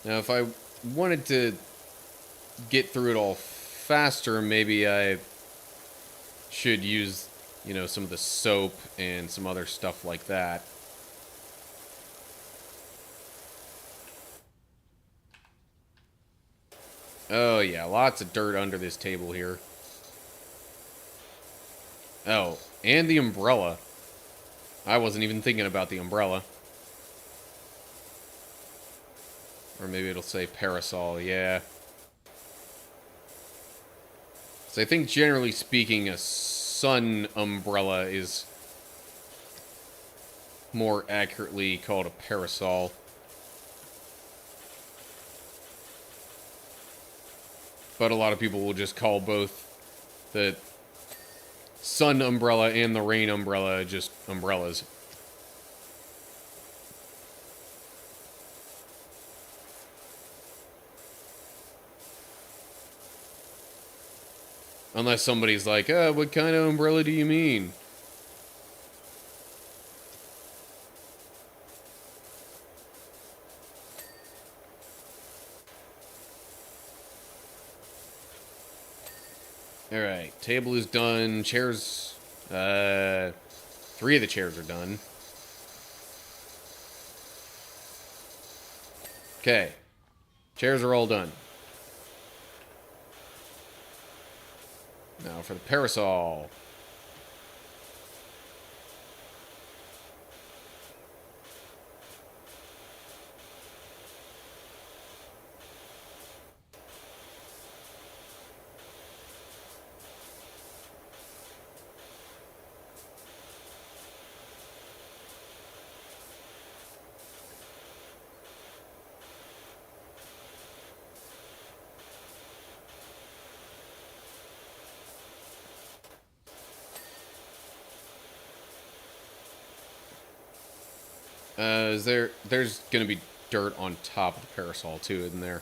Speaker 1: Now, if I wanted to get through it all faster, maybe I should use, you know, some of the soap and some other stuff like that. Oh, yeah, lots of dirt under this table here. Oh, and the umbrella. I wasn't even thinking about the umbrella. Or maybe it'll say parasol, yeah. So I think generally speaking, a sun umbrella is more accurately called a parasol. But a lot of people will just call both the sun umbrella and the rain umbrella just umbrellas. Unless somebody's like, what kind of umbrella do you mean? Alright, table is done. Chairs, 3 of the chairs are done. Okay. Chairs are all done. Now for the parasol. There's gonna be dirt on top of the parasol too, isn't there?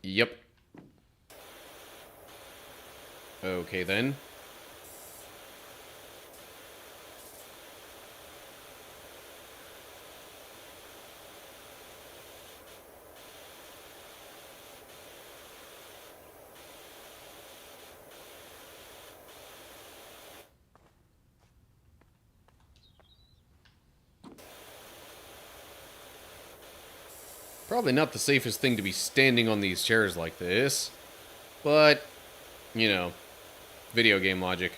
Speaker 1: Yep. Okay then. Probably not the safest thing to be standing on these chairs like this. But, you know, video game logic.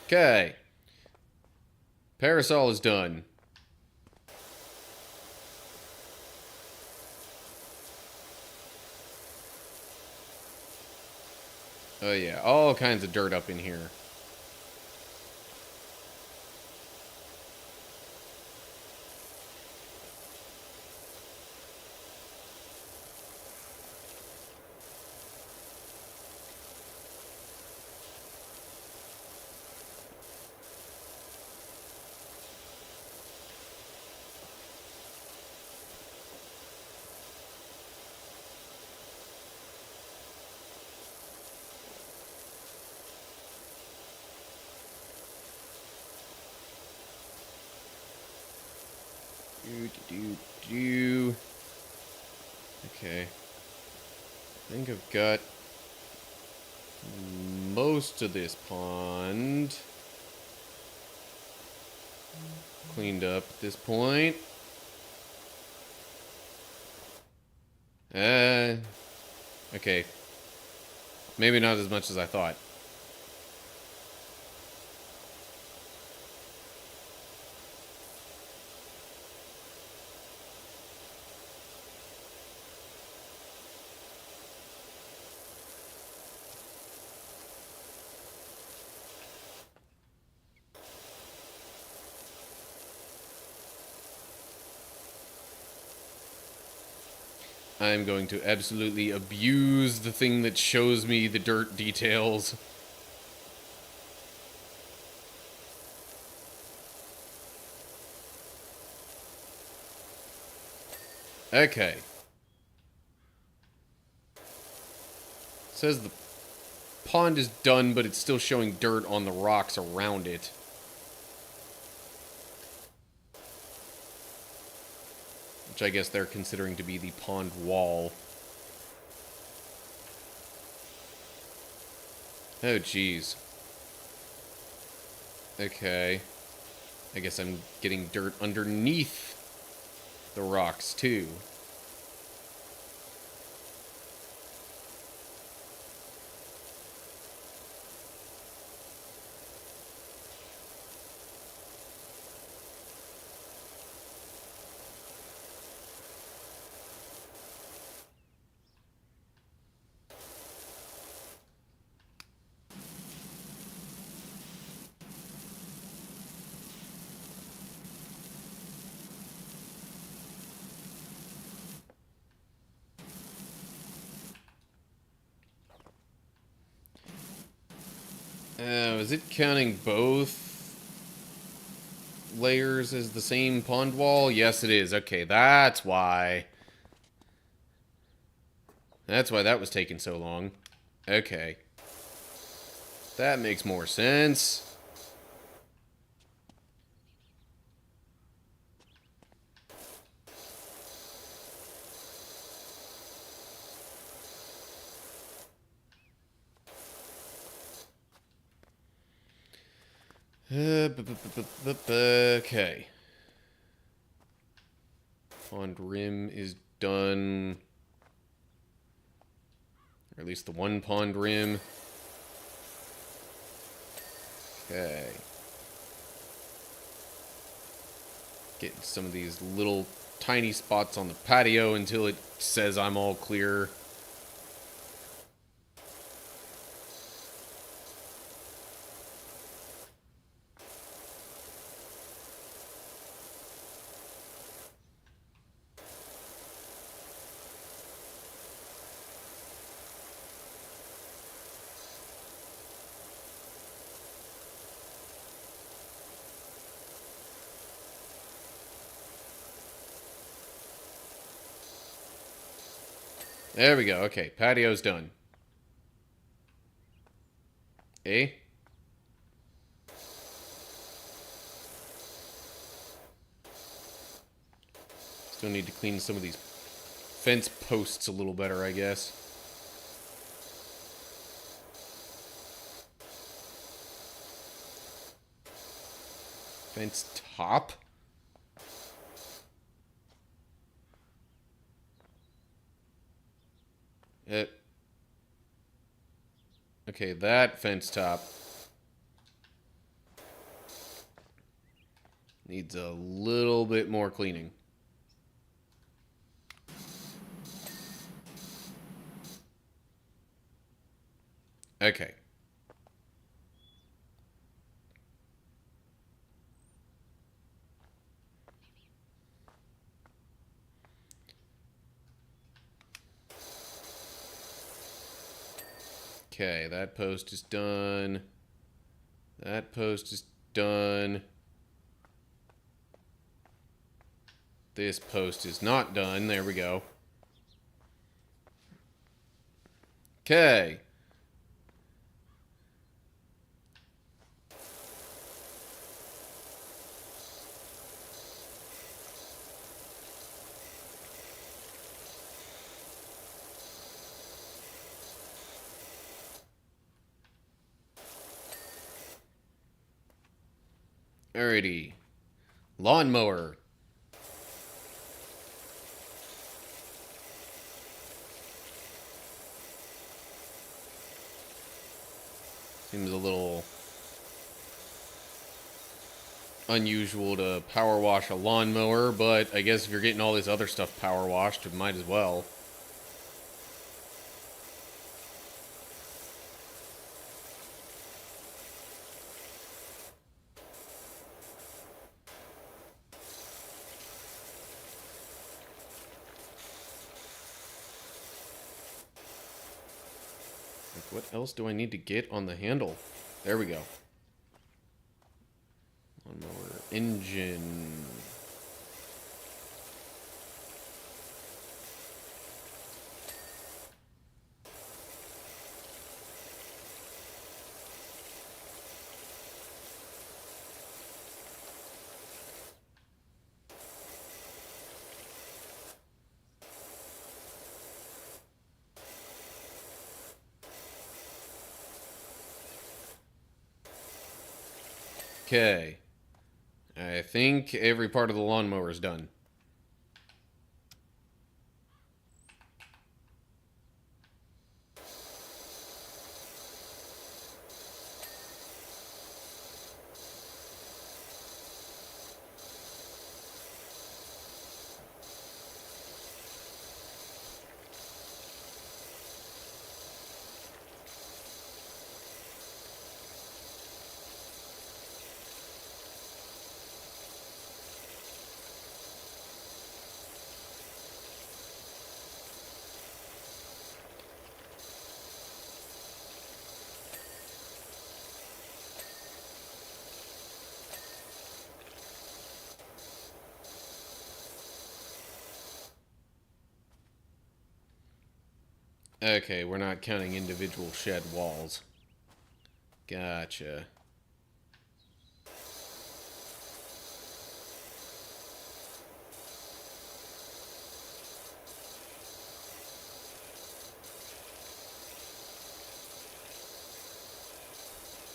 Speaker 1: Okay. Parasol is done. Oh yeah, all kinds of dirt up in here. Okay. I think I've got most of this pond cleaned up at this point. Okay. Maybe not as much as I thought. I'm going to absolutely abuse the thing that shows me the dirt details. Okay. Says the pond is done, but it's still showing dirt on the rocks around it. Which I guess they're considering to be the pond wall. Oh, jeez. Okay. I guess I'm getting dirt underneath the rocks, too. Is it counting both layers as the same pond wall? Yes, it is. Okay, that's why. That's why that was taking so long. Okay. That makes more sense. Okay. Pond rim is done. Or at least the one pond rim. Okay. Getting some of these little tiny spots on the patio until it says I'm all clear. There we go. Okay, patio's done. Eh? Still need to clean some of these fence posts a little better, I guess. Fence top? Okay, that fence top needs a little bit more cleaning. Okay. Okay, that post is done. That post is done. This post is not done. There we go. Okay. Alrighty. Lawnmower. Seems a little unusual to power wash a lawnmower, but I guess if you're getting all this other stuff power washed, it might as well. What else do I need to get on the handle? There we go. Lawnmower engine. Okay. I think every part of the lawnmower is done. Okay, we're not counting individual shed walls. Gotcha.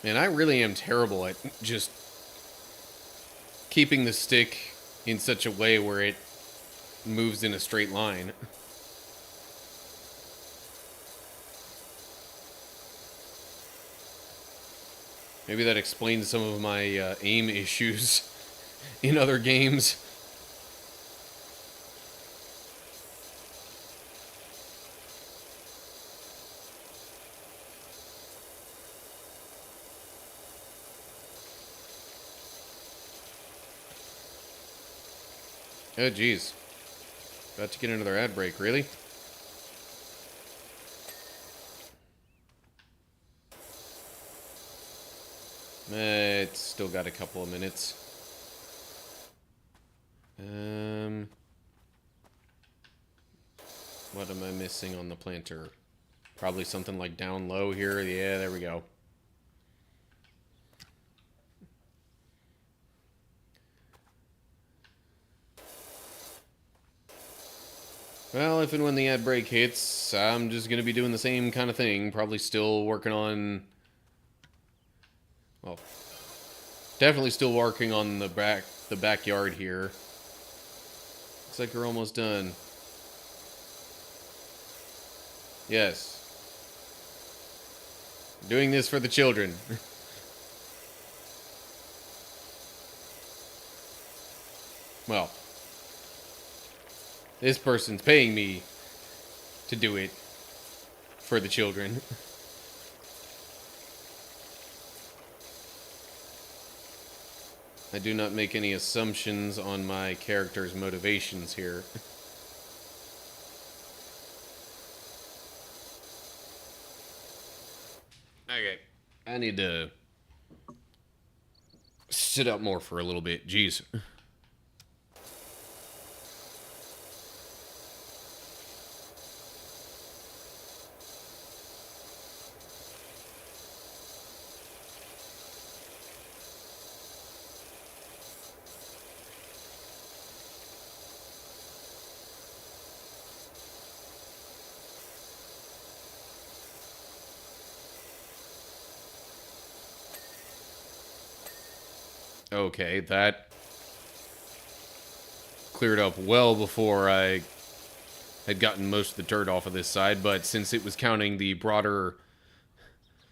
Speaker 1: Man, I really am terrible at just keeping the stick in such a way where it moves in a straight line. Maybe that explains some of my aim issues in other games. Oh, jeez. About to get another ad break, really? It's still got a couple of minutes. What am I missing on the planter? Probably something like down low here. Yeah, there we go. Well, if and when the ad break hits, I'm just going to be doing the same kind of thing. Probably still working on... Well, definitely still working on the backyard here. Looks like we're almost done. Yes. Doing this for the children. Well, this person's paying me to do it for the children. I do not make any assumptions on my character's motivations here. Okay. I need to sit up more for a little bit. Jeez. Okay, that cleared up well before I had gotten most of the dirt off of this side, but since it was counting the broader...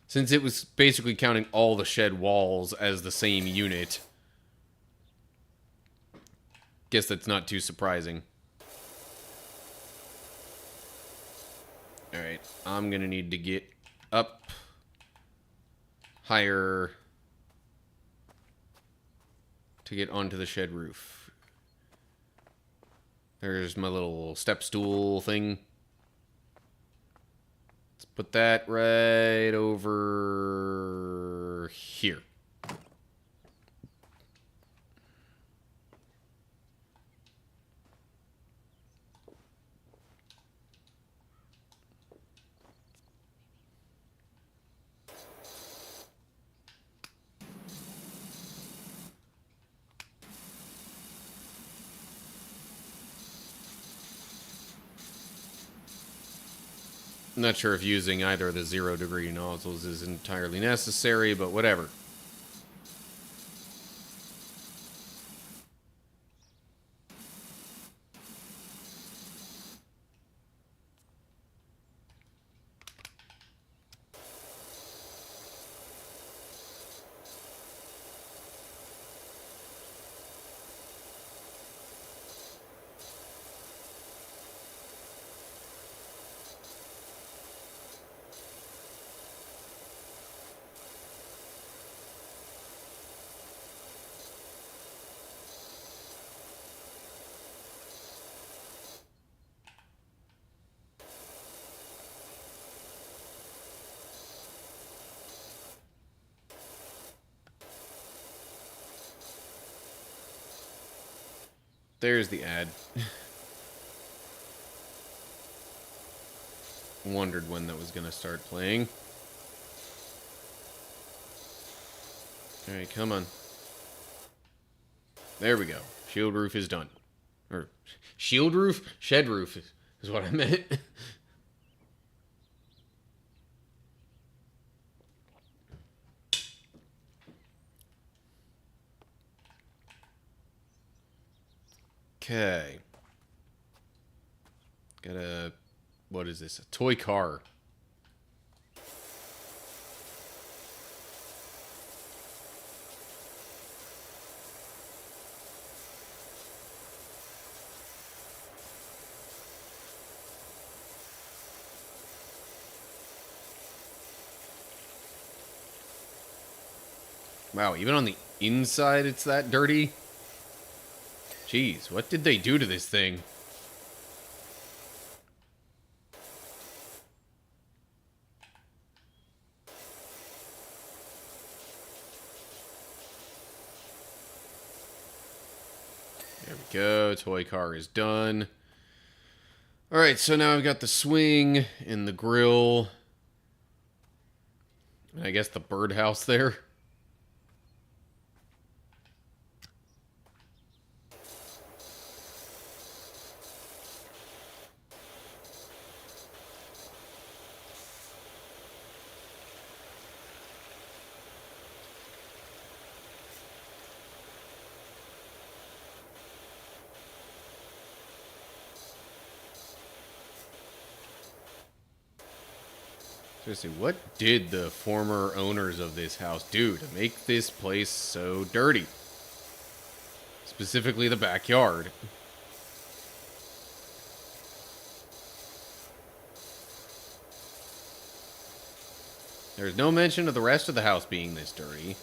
Speaker 1: Since it was basically counting all the shed walls as the same unit, guess that's not too surprising. Alright, I'm gonna need to get up higher to get onto the shed roof. There's my little step stool thing. Let's put that right over here. I'm not sure if using either of the 0-degree nozzles is entirely necessary, but whatever. there's the ad. Wondered when that was gonna start playing. Alright, come on. There we go. Shield roof is done. Or, shield roof? Shed roof is what I meant. Okay. Got a... What is this? A toy car. Wow, even on the inside it's that dirty? Jeez, what did they do to this thing? There we go, toy car is done. Alright, so now I've got the swing and the grill. And I guess the birdhouse there. Seriously, what did the former owners of this house do to make this place so dirty? Specifically the backyard. There's no mention of the rest of the house being this dirty.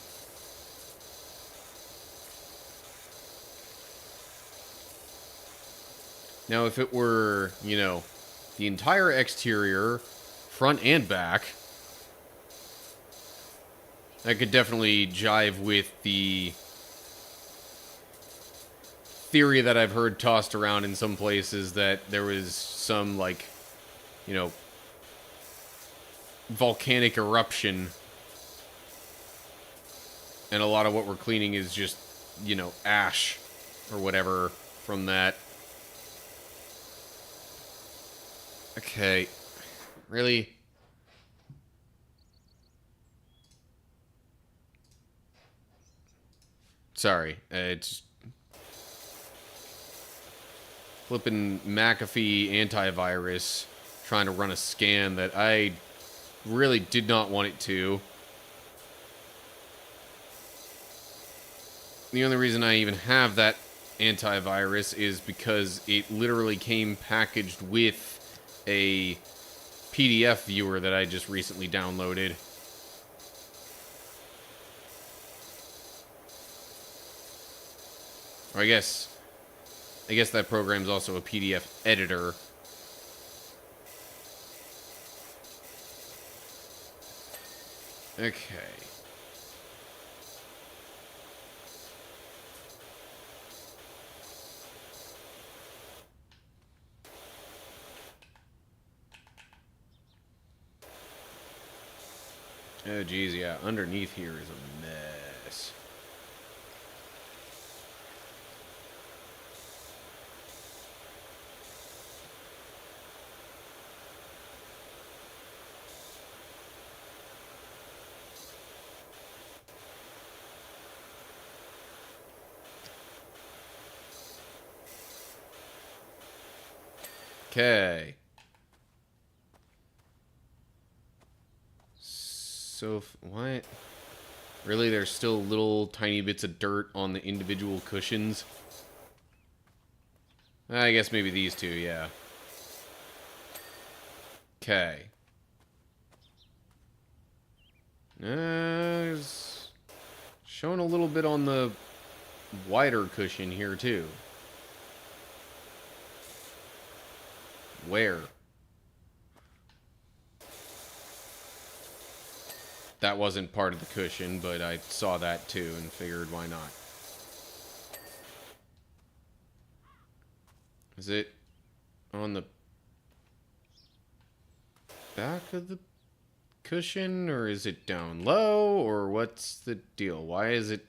Speaker 1: Now, if it were, you know, the entire exterior, front and back, that could definitely jive with the theory that I've heard tossed around in some places that there was some, like, you know, volcanic eruption, and a lot of what we're cleaning is just, you know, ash or whatever from that. Okay. Really? Sorry. It's flipping McAfee antivirus trying to run a scan that I really did not want it to. The only reason I even have that antivirus is because it literally came packaged with a PDF viewer that I just recently downloaded. Or I guess that program's also a PDF editor. Okay. Oh, geez, yeah. Underneath here is a mess. Okay. So, what? Really, there's still little tiny bits of dirt on the individual cushions? I guess maybe these two, yeah. Okay. There's showing a little bit on the wider cushion here, too. Where? That wasn't part of the cushion, but I saw that too and figured why not. Is it on the back of the cushion, or is it down low, or what's the deal? Why is it...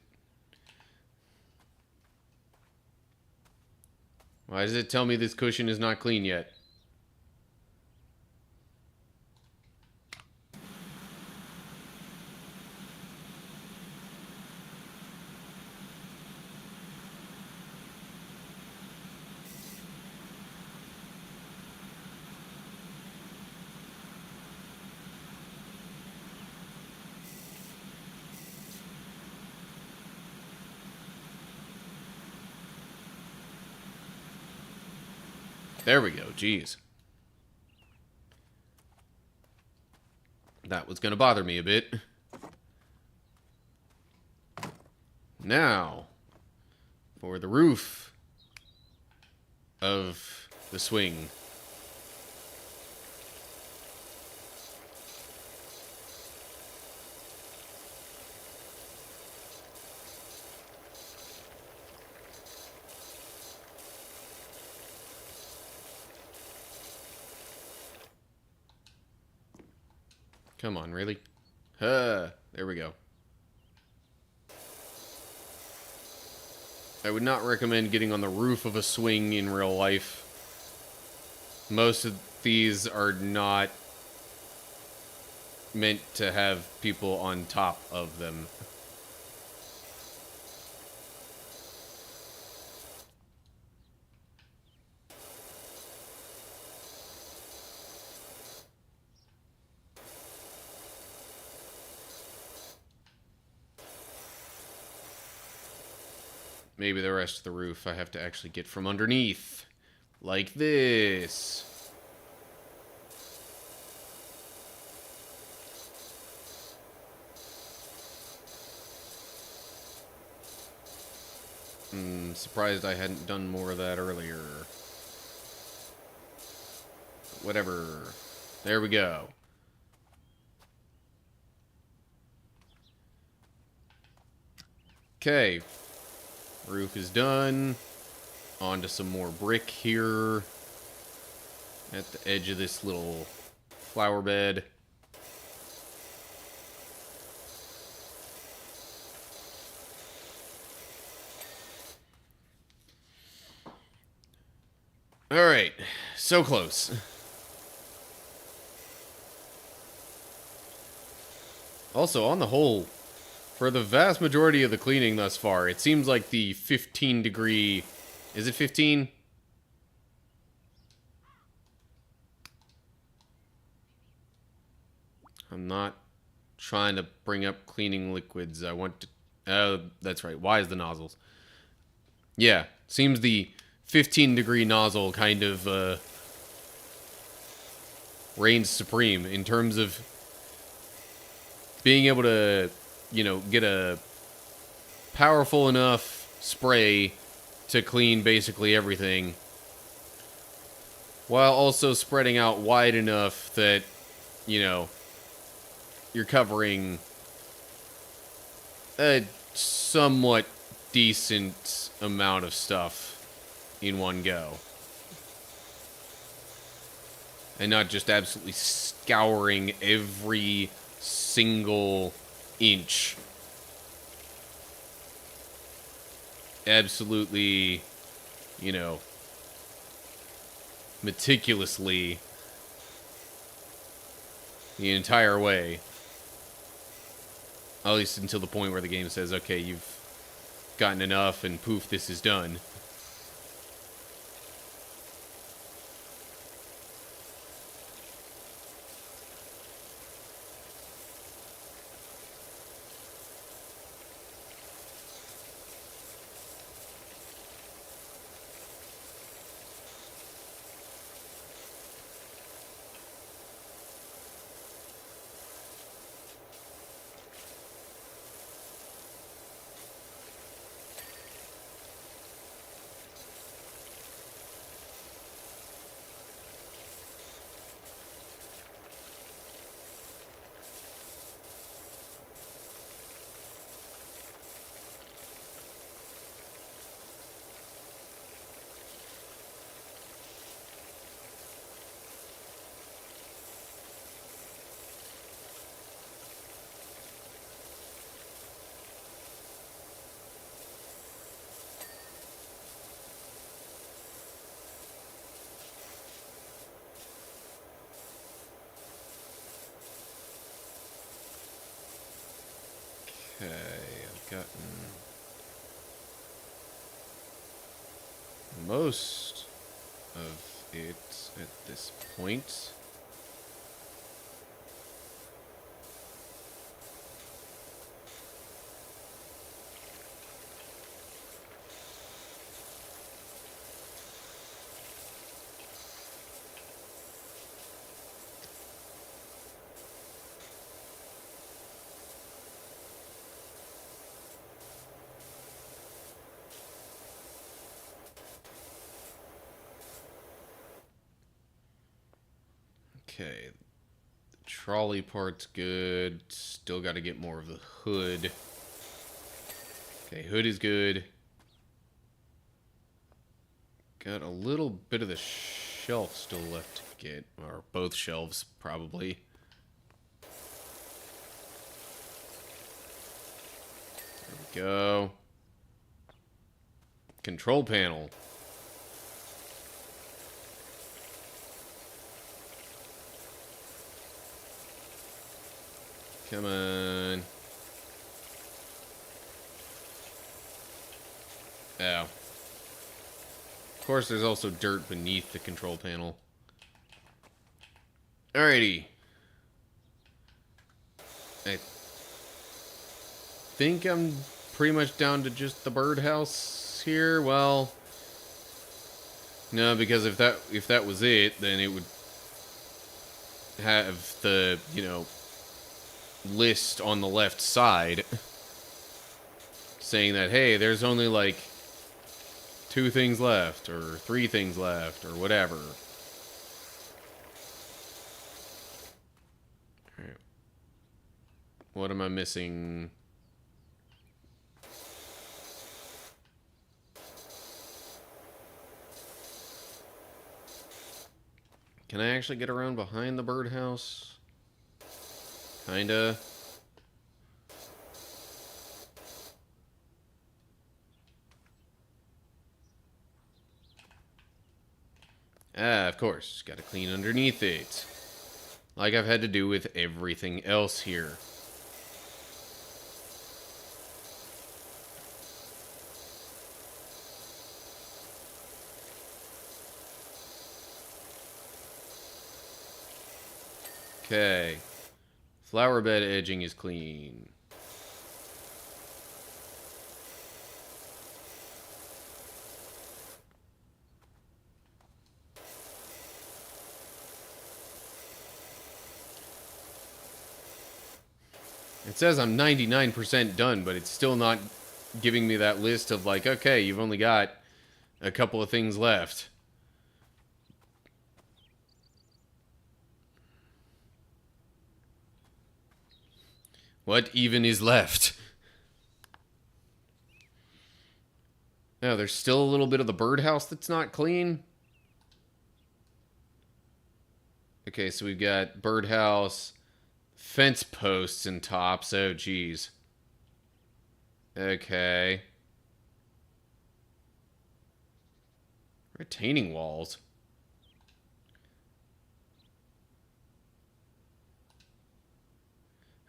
Speaker 1: Why does it tell me this cushion is not clean yet? There we go, jeez. That was gonna bother me a bit. Now, for the roof of the swing. Come on, really? There we go. I would not recommend getting on the roof of a swing in real life. Most of these are not meant to have people on top of them. Maybe the rest of the roof I have to actually get from underneath. Like this. Surprised I hadn't done more of that earlier. Whatever. There we go. Okay. Roof is done. On to some more brick here. At the edge of this little flower bed. Alright. So close. Also, on the whole, for the vast majority of the cleaning thus far, it seems like the 15 degree... Is it 15? I'm not trying to bring up cleaning liquids. I want to... that's right. Why is the nozzles? Yeah, seems the 15 degree nozzle kind of reigns supreme in terms of being able to, you know, get a powerful enough spray to clean basically everything, while also spreading out wide enough that, you know, you're covering a somewhat decent amount of stuff in one go. And not just absolutely scouring every single inch. Absolutely, you know, meticulously the entire way. At least until the point where the game says, okay, you've gotten enough, and poof, this is done. most of it at this point. Okay, the trolley part's good. Still got to get more of the hood. Okay, hood is good. Got a little bit of the shelf still left to get, or both shelves probably. There we go. Control panel. Come on. Oh. Of course, there's also dirt beneath the control panel. Alrighty. I think I'm pretty much down to just the birdhouse here. Well, no, because if that was it, then it would have the, list on the left side saying that, hey, there's only like 2 things left or 3 things left or whatever. All right. What am I missing? Can I actually get around behind the birdhouse? Kinda. Ah, of course. Gotta clean underneath it. Like I've had to do with everything else here. Okay. Flower bed edging is clean. It says I'm 99% done, but it's still not giving me that list of like, okay, you've only got a couple of things left. What even is left? No, there's still a little bit of the birdhouse that's not clean. Okay, so we've got birdhouse, fence posts and tops. Oh, geez. Okay. Retaining walls.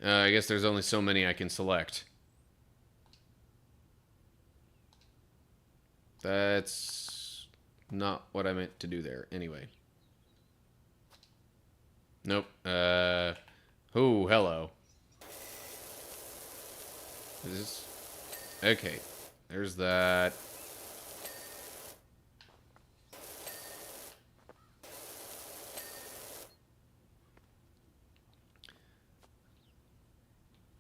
Speaker 1: I guess there's only so many I can select. That's not what I meant to do there. Anyway. Nope. Oh, hello. Is this... Okay. There's that.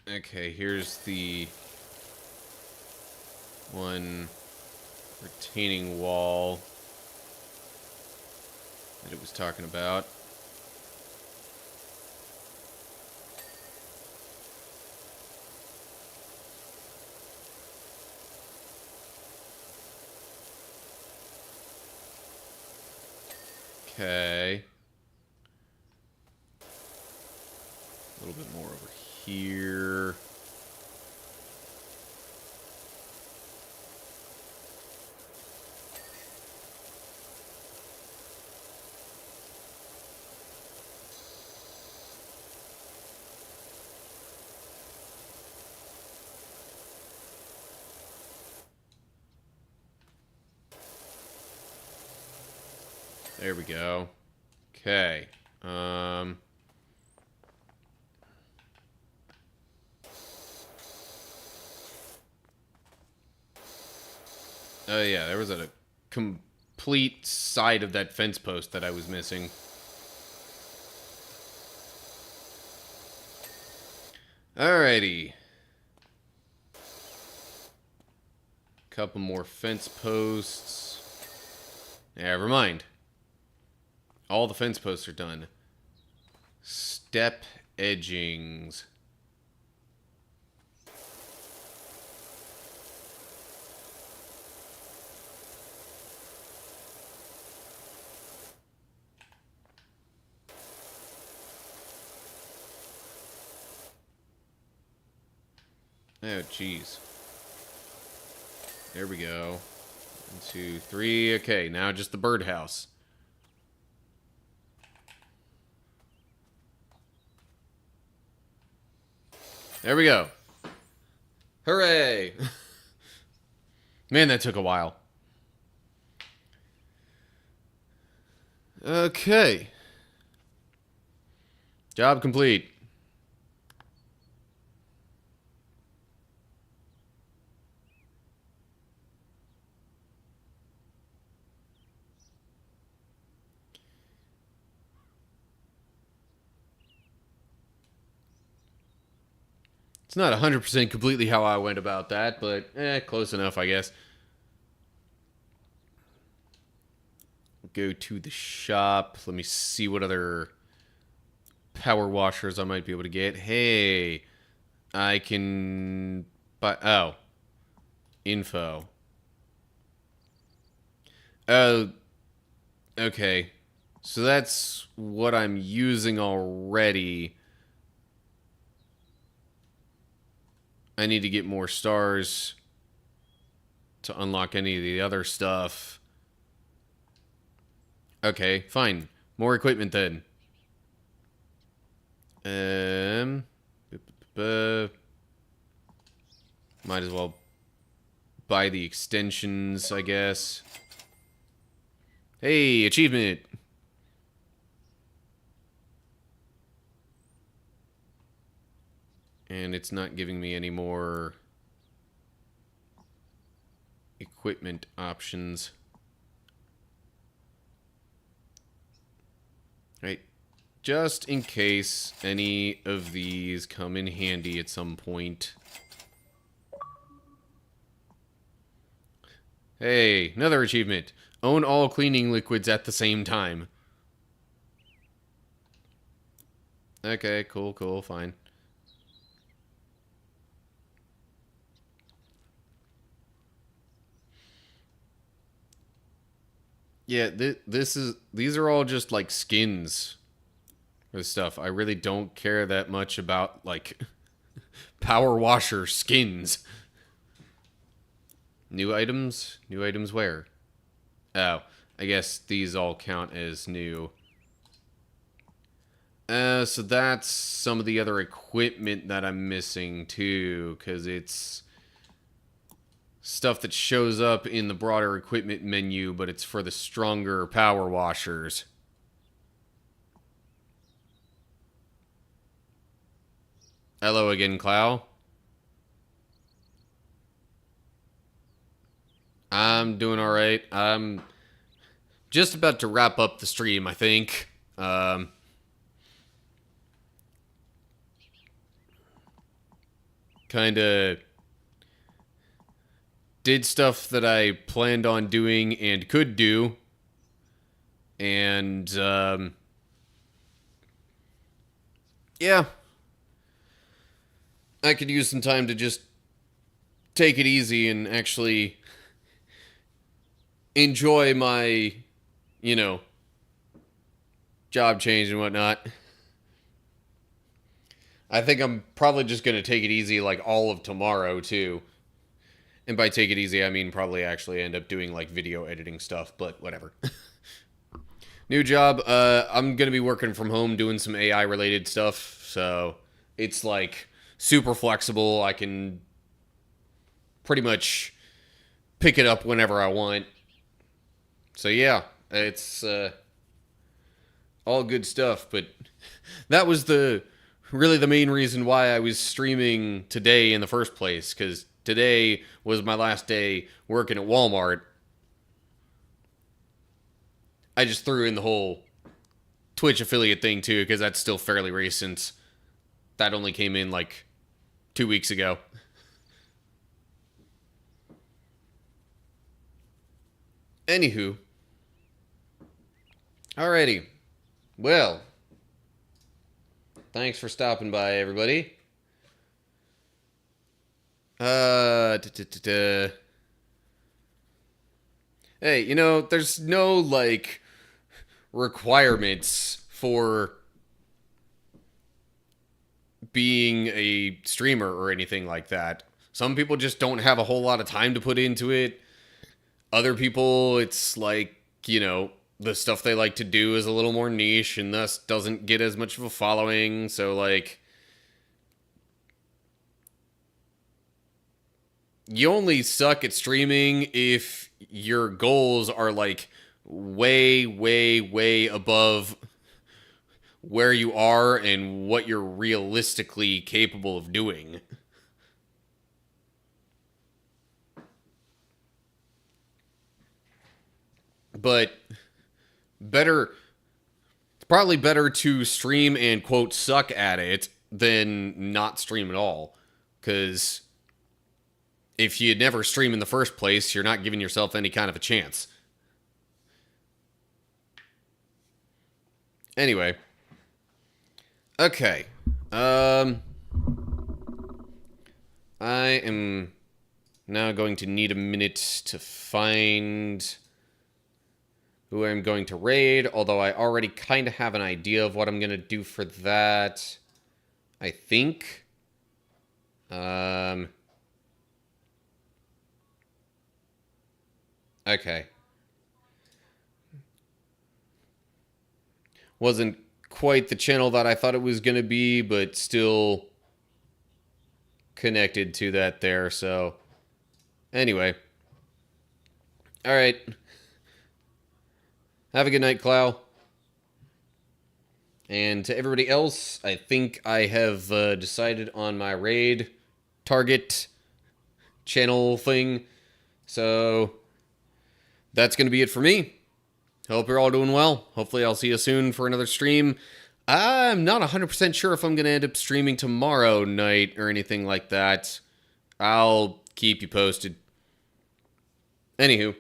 Speaker 1: Okay, here's the one retaining wall that it was talking about. Okay. A little bit more over here. There we go. Okay. Oh yeah, there was a complete side of that fence post that I was missing. Alrighty. Couple more fence posts. Never mind. All the fence posts are done. Step edgings. Oh, jeez. There we go. 1, 2, 3. Okay, now just the birdhouse. There we go. Hooray! Man, that took a while. Okay. Job complete. It's not 100% completely how I went about that, but close enough, I guess. Go to the shop. Let me see what other power washers I might be able to get. Hey, I can buy... Oh. Info. Oh, okay. So that's what I'm using already. I need to get more stars to unlock any of the other stuff. Okay, fine. More equipment then. Might as well buy the extensions, I guess. Hey, achievement! And it's not giving me any more equipment options. Right. Just in case any of these come in handy at some point. Hey, another achievement. Own all cleaning liquids at the same time. Okay, cool, fine. Yeah, these are all just like skins for stuff. I really don't care that much about like power washer skins. New items? New items where? Oh, I guess these all count as new. So that's some of the other equipment that I'm missing too, because it's stuff that shows up in the broader equipment menu, but it's for the stronger power washers. Hello again, Clow. I'm doing alright. I'm just about to wrap up the stream, I think. Kinda did stuff that I planned on doing and could do. And, yeah. I could use some time to just take it easy and actually enjoy my, you know, job change and whatnot. I think I'm probably just going to take it easy like all of tomorrow, too. And by take it easy, I mean probably actually end up doing like video editing stuff, but whatever. New job, I'm going to be working from home doing some AI related stuff, so it's like super flexible. I can pretty much pick it up whenever I want. So yeah, it's all good stuff, but that was really the main reason why I was streaming today in the first place, because today was my last day working at Walmart. I just threw in the whole Twitch affiliate thing too, because that's still fairly recent. That only came in like 2 weeks ago. Anywho. Alrighty. Well, thanks for stopping by, everybody. Hey, there's no, like, requirements for being a streamer or anything like that. Some people just don't have a whole lot of time to put into it. Other people, it's like, the stuff they like to do is a little more niche and thus doesn't get as much of a following. So, like, you only suck at streaming if your goals are, like, way, way, way above where you are and what you're realistically capable of doing. But it's probably better to stream and, quote, suck at it than not stream at all. Because if you never stream in the first place, you're not giving yourself any kind of a chance. Anyway. Okay. I am now going to need a minute to find who I'm going to raid, although I already kind of have an idea of what I'm going to do for that, I think. Okay. Wasn't quite the channel that I thought it was going to be, but still connected to that there, so anyway. Alright. Have a good night, Clow. And to everybody else, I think I have decided on my raid target channel thing. So that's going to be it for me. Hope you're all doing well. Hopefully I'll see you soon for another stream. I'm not 100% sure if I'm going to end up streaming tomorrow night or anything like that. I'll keep you posted. Anywho,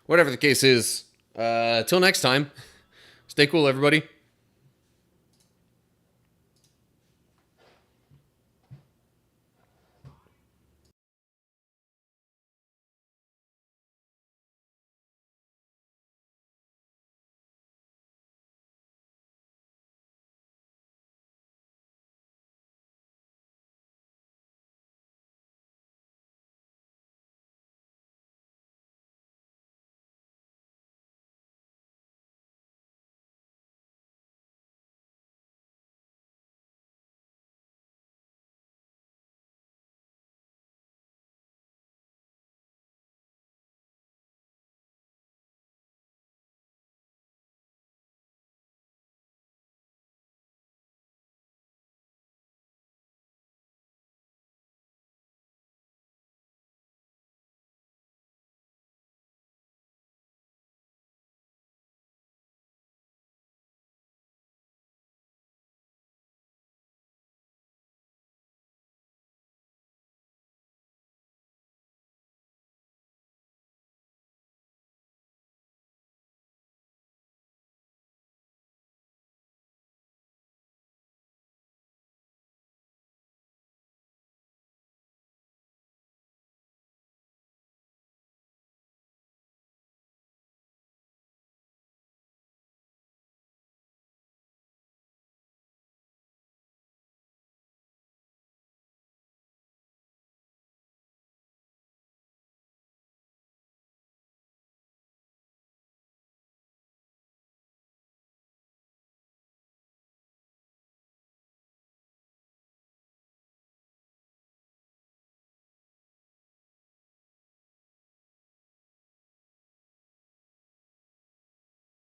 Speaker 1: whatever the case is, till next time, stay cool, everybody.